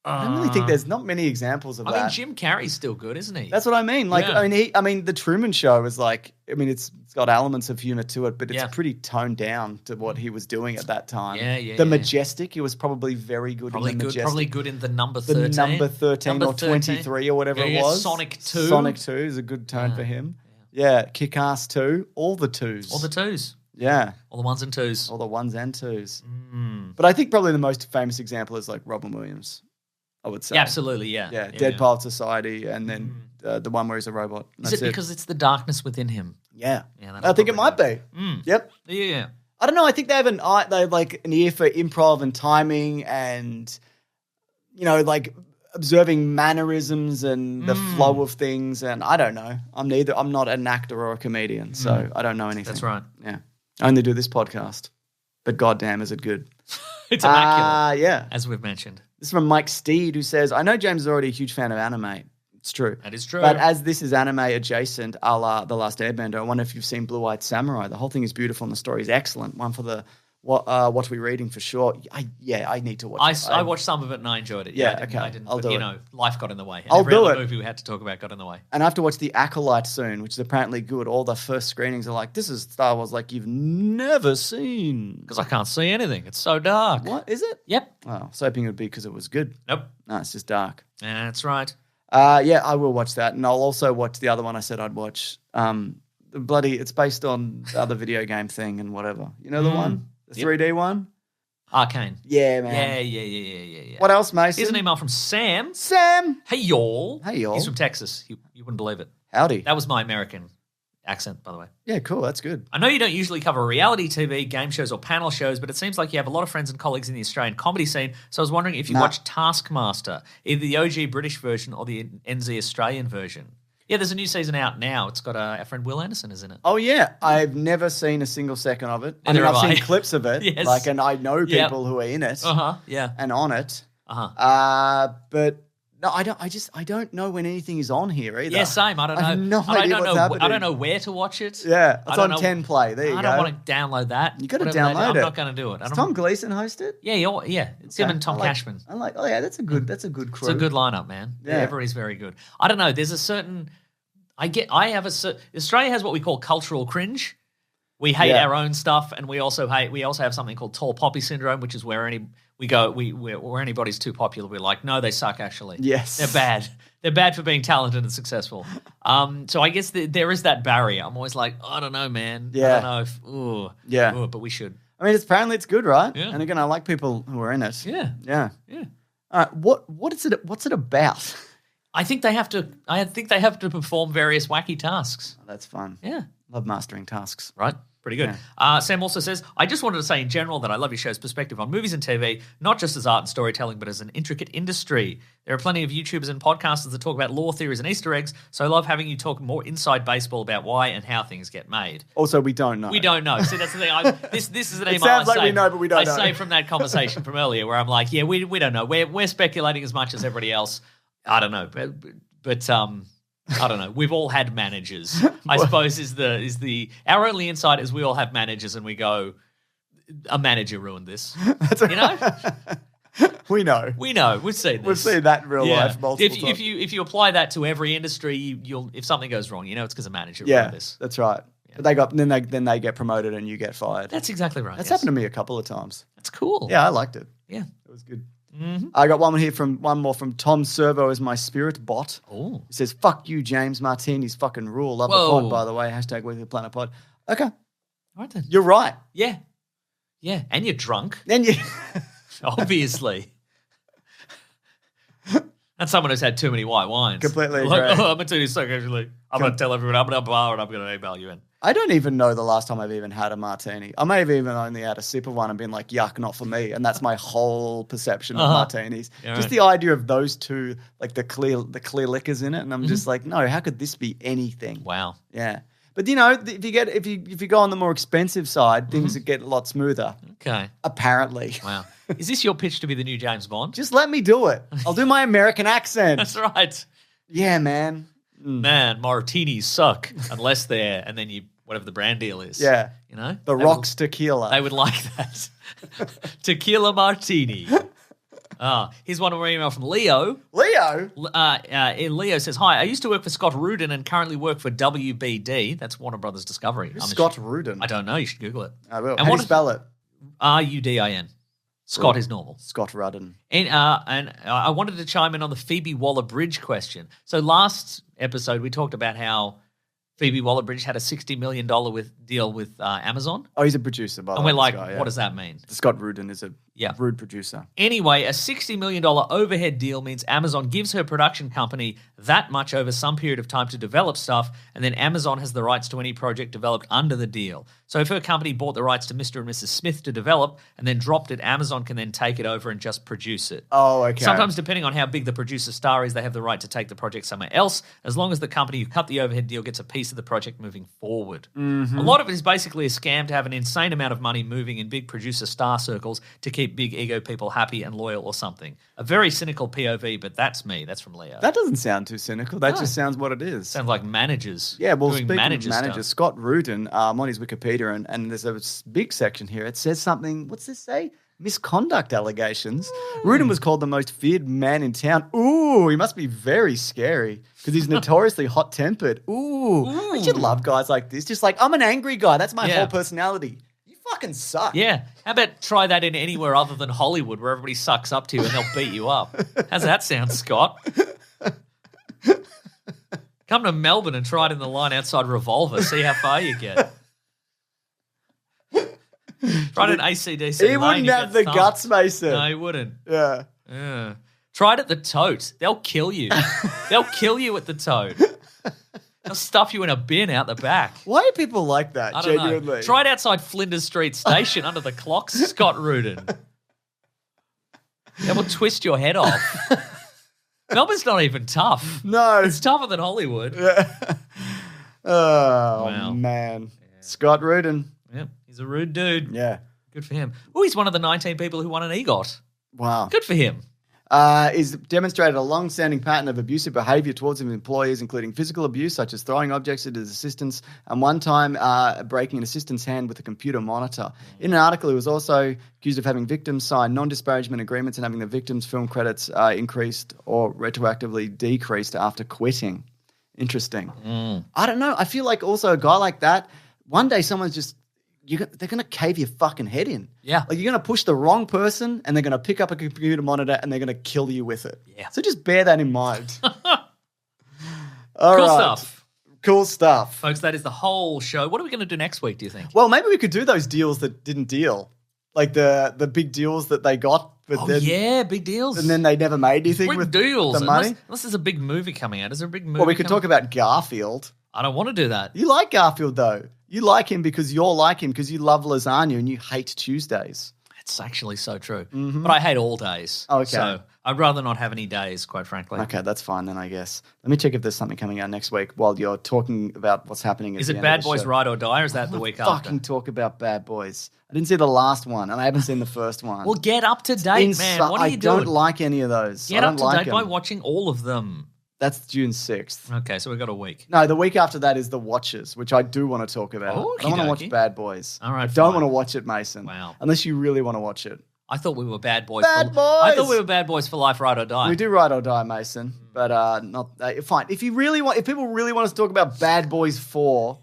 S1: I don't really think there's not many examples of
S2: I
S1: that.
S2: mean, Jim Carrey's still good, isn't he?
S1: That's what I mean. Like,
S2: Yeah.
S1: I mean, the Truman Show is like, I mean, it's got elements of humor to it, but it's
S2: Yeah.
S1: pretty toned down to what he was doing at that time.
S2: Yeah.
S1: The Majestic, he was probably very good
S2: probably
S1: in the
S2: good.
S1: Majestic.
S2: Probably good in the number
S1: the
S2: 13.
S1: number 13
S2: Number
S1: or 23 or whatever
S2: Yeah,
S1: it was.
S2: Sonic 2.
S1: Sonic 2 is a good turn for him. Yeah, Kick-Ass 2, all the twos.
S2: All the twos.
S1: Yeah,
S2: All the ones and twos.
S1: all the ones and twos. But I think probably the most famous example is like Robin Williams, I would say.
S2: Yeah, absolutely, yeah.
S1: Yeah, Dead Pilot Society, and then the one where he's a robot. And
S2: Is
S1: that's
S2: it because it's the darkness within him?
S1: Yeah,
S2: Yeah, that'll
S1: I think it might
S2: probably
S1: be. Yep.
S2: Yeah.
S1: I don't know. I think they have an ear for improv and timing, and like observing mannerisms and the flow of things. And I don't know. I'm not an actor or a comedian, so I don't know anything.
S2: That's right.
S1: Yeah, I only do this podcast, but goddamn, is it good?
S2: It's immaculate,
S1: Yeah.
S2: as we've mentioned.
S1: This is from Mike Steed, who says, I know James is already a huge fan of anime. It's true.
S2: That is true.
S1: But as this is anime adjacent, a la The Last Airbender, I wonder if you've seen Blue-Eyed Samurai. The whole thing is beautiful and the story is excellent. One for the What are we reading for sure? I need to watch it.
S2: I watched some of it and I enjoyed it.
S1: Yeah,
S2: I didn't, I'll do it. Life got in the way. And
S1: I'll do it.
S2: Every movie we had to talk about got in the way.
S1: And I have to watch The Acolyte soon, which is apparently good. All the first screenings are like, this is Star Wars like you've never seen.
S2: Because I can't see anything. It's so dark.
S1: What? Is it?
S2: Yep.
S1: Oh, I was hoping it would be because it was good.
S2: Nope.
S1: No, it's just dark.
S2: That's right.
S1: Yeah, I will watch that. And I'll also watch the other one I said I'd watch. It's based on the other video game thing and whatever. You know the one? The 3D one?
S2: Arcane.
S1: Yeah, man.
S2: Yeah.
S1: What else, Mason?
S2: Here's an email from Sam.
S1: Sam.
S2: Hey, y'all.
S1: Hey, y'all.
S2: He's from Texas. You wouldn't believe it.
S1: Howdy.
S2: That was my American accent, by the way.
S1: Yeah, cool. That's good.
S2: I know you don't usually cover reality TV, game shows, or panel shows, but it seems like you have a lot of friends and colleagues in the Australian comedy scene. So I was wondering if you watch Taskmaster, either the OG British version or the NZ Australian version. Yeah, there's a new season out now. It's got our friend Will Anderson is in it.
S1: Oh, yeah. I've never seen a single second of it.
S2: Neither have
S1: I've
S2: I.
S1: seen clips of it.
S2: Yes.
S1: And I know people who are in it and on it. But no, I don't know when anything is on here either.
S2: Yeah, same. I don't know.
S1: I have no idea what's happening.
S2: I don't know where to watch it.
S1: Yeah, it's on 10 Play. There you go.
S2: I don't want to download that.
S1: You got to
S2: Whatever
S1: download it.
S2: I'm not going to do it.
S1: Does Tom Gleason host it?
S2: Yeah. It's him and Tom Cashman.
S1: I'm like, oh yeah, that's a good crew.
S2: It's a good lineup, man. Yeah, everybody's very good. I don't know. There's a certain. Australia has what we call cultural cringe. We hate our own stuff, and we also have something called tall poppy syndrome, which is where where anybody's too popular, we're like, no, they suck. Actually,
S1: yes,
S2: they're bad. They're bad for being talented and successful. So I guess there is that barrier. I'm always like, I don't know, man.
S1: Yeah.
S2: I don't know if, but we should.
S1: I mean, apparently it's good, right?
S2: Yeah.
S1: And again, I like people who are in it.
S2: Yeah.
S1: All right, what's it about?
S2: I think they have to perform various wacky tasks.
S1: Oh, that's fun.
S2: Yeah.
S1: Love mastering tasks.
S2: Right? Pretty good.
S1: Yeah.
S2: Sam also says, I just wanted to say in general that I love your show's perspective on movies and TV, not just as art and storytelling, but as an intricate industry. There are plenty of YouTubers and podcasters that talk about lore theories and Easter eggs, so I love having you talk more inside baseball about why and how things get made.
S1: Also, we don't know.
S2: We don't know. See, that's the thing. This is an email
S1: sounds like we know, but we don't know.
S2: I say from that conversation from earlier where I'm like, yeah, we don't know. We're speculating as much as everybody else. I don't know. But I don't know. We've all had managers. I suppose is our only insight is we all have managers and we go, a manager ruined this. You know?
S1: We know.
S2: We've seen this.
S1: We've seen that in real life multiple times.
S2: If you apply that to every industry, you'll if something goes wrong, it's because a manager ruined this.
S1: That's right. Yeah. But then they get promoted and you get fired.
S2: That's exactly right.
S1: That's happened to me a couple of times.
S2: That's cool.
S1: Yeah, I liked it.
S2: Yeah,
S1: it was good.
S2: Mm-hmm.
S1: I got one more from Tom Servo as my spirit bot.
S2: Oh,
S1: he says, "Fuck you, James Martini's fucking rule." Love the pod, by the way. # Weekly Planet Pod. Okay,
S2: all right then.
S1: You're right.
S2: Yeah, and you're drunk.
S1: And you
S2: obviously. That's someone who's had too many white wines.
S1: Completely agree.
S2: I'm going to do this actually. I'm going to tell everyone I'm going to bar and I'm going to email you in.
S1: I don't even know the last time I've even had a martini. I may have even only had a sip of one and been like, yuck, not for me. And that's my whole perception of martinis. Yeah, just the idea of those two, like the clear liquors in it. And I'm just like, no, how could this be anything?
S2: Wow.
S1: Yeah. But if you go on the more expensive side, things get a lot smoother.
S2: Okay.
S1: Apparently.
S2: Wow. Is this your pitch to be the new James Bond?
S1: Just let me do it. I'll do my American accent.
S2: That's right.
S1: Yeah, man.
S2: Man, martinis suck unless they're, and then whatever the brand deal is.
S1: Yeah. The Rock's tequila.
S2: They would like that. Tequila martini. Here's one more email from Leo. Leo says, hi, I used to work for Scott Rudin and currently work for WBD. That's Warner Brothers Discovery.
S1: Who's Scott Rudin?
S2: I don't know. You should Google it.
S1: I will. How do you spell it?
S2: Rudin. Scott is normal.
S1: Scott Rudin.
S2: And I wanted to chime in on the Phoebe Waller-Bridge question. So last episode we talked about how Phoebe Waller-Bridge had a $60 million deal with Amazon.
S1: Oh, he's a producer, by the way.
S2: And we're like, what does that mean?
S1: Scott Rudin is a rude producer.
S2: Anyway, a $60 million overhead deal means Amazon gives her production company that much over some period of time to develop stuff, and then Amazon has the rights to any project developed under the deal. So if her company bought the rights to Mr. and Mrs. Smith to develop and then dropped it, Amazon can then take it over and just produce it.
S1: Oh, okay.
S2: Sometimes, depending on how big the producer star is, they have the right to take the project somewhere else, as long as the company who cut the overhead deal gets a piece piece of the project moving forward. A lot of it is basically a scam to have an insane amount of money moving in big producer star circles to keep big ego people happy and loyal or something. A very cynical POV, but that's me. That's from Leo.
S1: That doesn't sound too cynical. That just sounds what it is.
S2: Sounds like managers.
S1: Yeah, well,
S2: doing
S1: speaking of
S2: manager
S1: managers,
S2: stuff.
S1: Scott Rudin, I'm on his Wikipedia, and there's a big section here. It says something, what's this say? Misconduct allegations. Rudin was called the most feared man in town. Ooh, he must be very scary because he's notoriously hot-tempered. Ooh. I should love guys like this. Just like, I'm an angry guy. That's my whole personality. You fucking suck.
S2: Yeah. How about try that in anywhere other than Hollywood where everybody sucks up to you and they'll beat you up? How's that sound, Scott? Come to Melbourne and try it in the line outside Revolver. See how far you get. Tried an ACDC.
S1: He wouldn't have the guts, Mason.
S2: No, he wouldn't.
S1: Yeah.
S2: Try it at the Tote. They'll kill you. They'll kill you at the Tote. They'll stuff you in a bin out the back.
S1: Why are people like that,
S2: I don't
S1: genuinely?
S2: know. Try it outside Flinders Street Station under the clocks, Scott Rudin. They will twist your head off. Melbourne's not even tough.
S1: No.
S2: It's tougher than Hollywood.
S1: Oh, man. Yeah. Scott Rudin.
S2: Yep. He's a rude dude.
S1: Yeah.
S2: Good for him. Oh, he's one of the 19 people who won an EGOT.
S1: Wow.
S2: Good for him.
S1: He's demonstrated a long-standing pattern of abusive behaviour towards his employees, including physical abuse, such as throwing objects at his assistants, and one time breaking an assistant's hand with a computer monitor. In an article, he was also accused of having victims sign non-disparagement agreements and having the victims' film credits increased or retroactively decreased after quitting. Interesting. I don't know. I feel like also a guy like that, one day someone's just... they're going to cave your fucking head in.
S2: Yeah.
S1: Like you're going to push the wrong person and they're going to pick up a computer monitor and they're going to kill you with it.
S2: Yeah.
S1: So just bear that in mind.
S2: Cool stuff.
S1: Cool stuff.
S2: Folks, that is the whole show. What are we going to do next week, do you think?
S1: Well, maybe we could do those deals that didn't deal. Like the big deals that they got. But
S2: big deals.
S1: And then they never made anything
S2: Big
S1: with
S2: deals.
S1: the money.
S2: Unless there's a big movie coming out. Is there a big movie
S1: Well, we could talk about Garfield.
S2: I don't want to do that.
S1: You like Garfield, though. You like him because you're like him because you love lasagna and you hate Tuesdays.
S2: It's actually so true. But I hate all days.
S1: Okay.
S2: So I'd rather not have any days, quite frankly.
S1: Okay, that's fine then, I guess. Let me check if there's something coming out next week while you're talking about what's happening.
S2: Is it Bad Boys Ride or Die, or is that the week after?
S1: Fucking talk about Bad Boys. I didn't see the last one, and I haven't seen the first one.
S2: Well, get up to date, man. What are you doing?
S1: I don't like any of those.
S2: Get
S1: I
S2: up
S1: don't
S2: to
S1: like
S2: date by
S1: them.
S2: watching all of them.
S1: That's June 6th.
S2: Okay, so we've got a week.
S1: No, the week after that is The Watchers, which I do want to talk about. I don't want to watch
S2: Okey-dokey.
S1: Bad Boys.
S2: All right,
S1: I don't
S2: fine.
S1: want to watch it, Mason.
S2: Wow.
S1: Unless you really want to watch it.
S2: I thought we were bad boys.
S1: Bad
S2: for,
S1: boys!
S2: I thought we were bad boys for life, ride or die.
S1: We do Ride or Die, Mason, but not fine. If people really want us to talk about Bad Boys 4,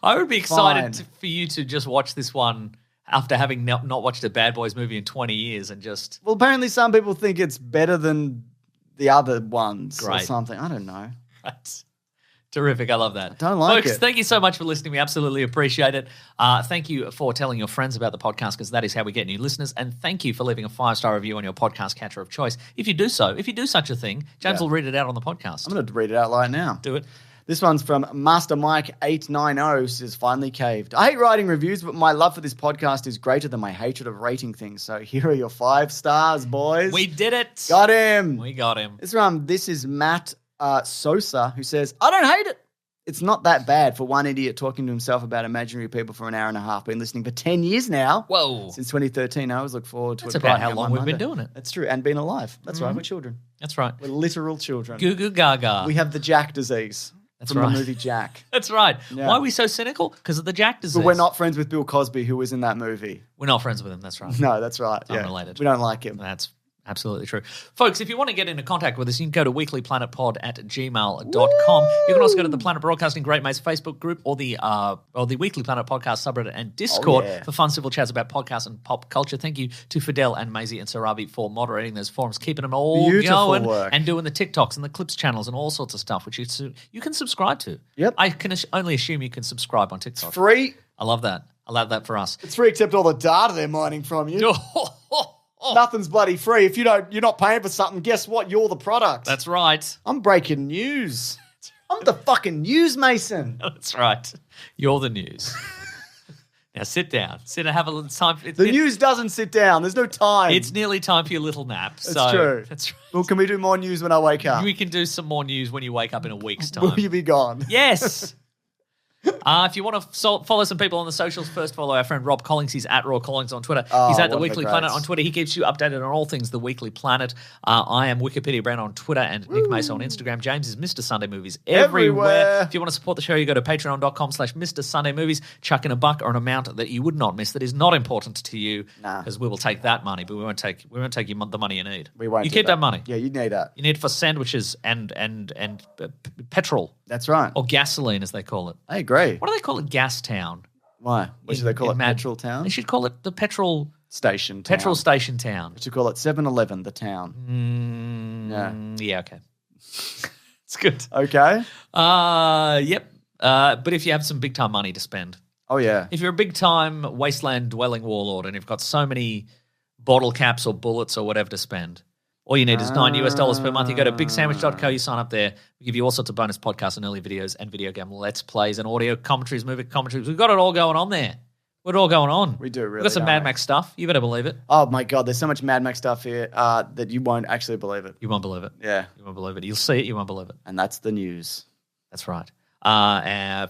S2: I would be excited
S1: Fine.
S2: for you to just watch this one after having not watched a Bad Boys movie in 20 years and just...
S1: well, apparently some people think it's better than the other ones or
S2: Great.
S1: something. I don't know.
S2: That's terrific. I love that.
S1: Don't like
S2: Folks,
S1: it.
S2: thank you so much for listening. We absolutely appreciate it. Thank you for telling your friends about the podcast because that is how we get new listeners. And thank you for leaving a 5-star review on your podcast catcher of choice. If you do such a thing, James will read it out on the podcast.
S1: I'm going to read it out right now.
S2: Do it.
S1: This one's from Master Mike 890, says, finally caved. I hate writing reviews, but my love for this podcast is greater than my hatred of rating things. So here are your 5 stars, boys.
S2: We did it.
S1: Got him.
S2: We got him.
S1: This is Matt Sosa, who says, I don't hate it. It's not that bad for one idiot talking to himself about imaginary people for an hour and a half. Been listening for 10 years now.
S2: Whoa.
S1: Since 2013. I always look forward to
S2: That's
S1: it.
S2: about
S1: brightening
S2: how
S1: up
S2: long
S1: my
S2: we've been
S1: Monday.
S2: doing it.
S1: That's true. And being alive. That's right. We're children.
S2: That's right.
S1: We're literal children.
S2: Goo goo gaga.
S1: We have the Jack disease.
S2: That's
S1: from
S2: right.
S1: the movie Jack.
S2: That's right.
S1: Yeah.
S2: Why are we so cynical? Because of the Jack disease.
S1: But we're not friends with Bill Cosby, who was in that movie.
S2: We're not friends with him. That's right.
S1: No, that's right. Yeah.
S2: Unrelated.
S1: We don't like him.
S2: That's absolutely true. Folks, if you want to get into contact with us, you can go to weeklyplanetpod@gmail.com. You can also go to the Planet Broadcasting Great Mates Facebook group or the Weekly Planet Podcast subreddit and Discord for fun civil chats about podcasts and pop culture. Thank you to Fidel and Maisie and Sarabi for moderating those forums, keeping them all
S1: Beautiful
S2: going
S1: work.
S2: and doing the TikToks and the Clips channels and all sorts of stuff, which you can subscribe to.
S1: Yep.
S2: I can only assume you can subscribe on TikTok.
S1: Free.
S2: I love that. I love that for us.
S1: It's free except all the data they're mining from you. Nothing's bloody free. If you're not paying for something, guess what? You're the product.
S2: That's right.
S1: I'm breaking news. I'm the fucking news mason.
S2: That's right. You're the news. Now sit down. Sit and have a little time.
S1: The news doesn't sit down. There's no time.
S2: It's nearly time for your little nap.
S1: That's true.
S2: That's right.
S1: Well, can we do more news when I wake up?
S2: We can do some more news when you wake up in a week's time.
S1: Will you be gone?
S2: Yes. If you want to follow some people on the socials, first follow our friend Rob Collins. He's at Raw Collins on Twitter. He's at The Weekly Planet on Twitter. He keeps you updated on all things The Weekly Planet. I am Wikipedia Brand on Twitter and Nick Mason on Instagram. James is Mr. Sunday Movies everywhere. If you want to support the show, you go to patreon.com/Mr. Sunday Movies. Chuck in $1 or an amount that you would not miss that is not important to you, because we will take that money, but we won't take you the money you need.
S1: We won't.
S2: You keep that money.
S1: Yeah, you need that.
S2: You need it for sandwiches and petrol.
S1: That's right.
S2: Or gasoline, as they call it.
S1: I agree.
S2: Why do they call it Gas Town?
S1: Why? What should they call it? Petrol Town?
S2: They should call it the Petrol
S1: Station Town.
S2: Petrol Station Town.
S1: We should call it 7-Eleven, the town.
S2: Yeah, okay. It's good.
S1: Okay.
S2: Yep. But if you have some big-time money to spend.
S1: Oh, yeah.
S2: If you're a big-time wasteland-dwelling warlord and you've got so many bottle caps or bullets or whatever to spend, all you need is $9 per month. You go to bigsandwich.co, you sign up there. We give you all sorts of bonus podcasts and early videos and video game let's plays and audio commentaries, movie commentaries. We've got it all going on there. We've got it all going on.
S1: We do, really.
S2: We've got some Mad Max stuff. You better believe it.
S1: Oh, my God. There's so much Mad Max stuff here that you won't actually believe it.
S2: You won't believe it.
S1: Yeah.
S2: You won't believe it. You'll see it. You won't believe it.
S1: And that's the news.
S2: That's right.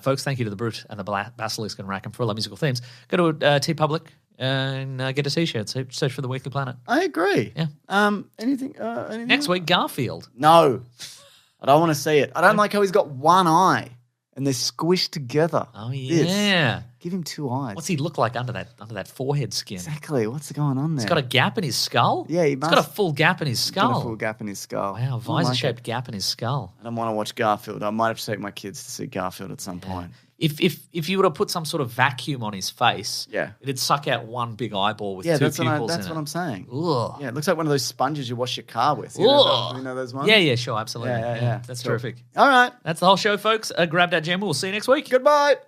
S2: Folks, thank you to The Brute and the Basilisk and Rackham for all our musical themes. Go to TeePublic and get a T-shirt. Search for The Weekly Planet.
S1: I agree.
S2: Yeah.
S1: Anything
S2: Next week, Garfield.
S1: No. I don't want to see it. I don't like how he's got one eye and they're squished together.
S2: Oh, yeah.
S1: Give him two eyes.
S2: What's he look like under that forehead skin?
S1: Exactly. What's going on there?
S2: He's got a gap in his skull?
S1: Yeah, he must.
S2: He's got a full gap in his skull.
S1: Got a full gap in his skull.
S2: Wow, visor-shaped gap in his skull.
S1: I don't want to watch Garfield. I might have to take my kids to see Garfield at some point.
S2: If you were to put some sort of vacuum on his face,
S1: yeah,
S2: it'd suck out one big eyeball with two pupils in it.
S1: That's what I'm saying.
S2: Ugh.
S1: Yeah, it looks like one of those sponges you wash your car with. You know those ones?
S2: Yeah, sure, absolutely.
S1: Yeah.
S2: That's
S1: cool.
S2: terrific.
S1: All right.
S2: That's the whole show, folks. Grab that gem. We'll see you next week.
S1: Goodbye.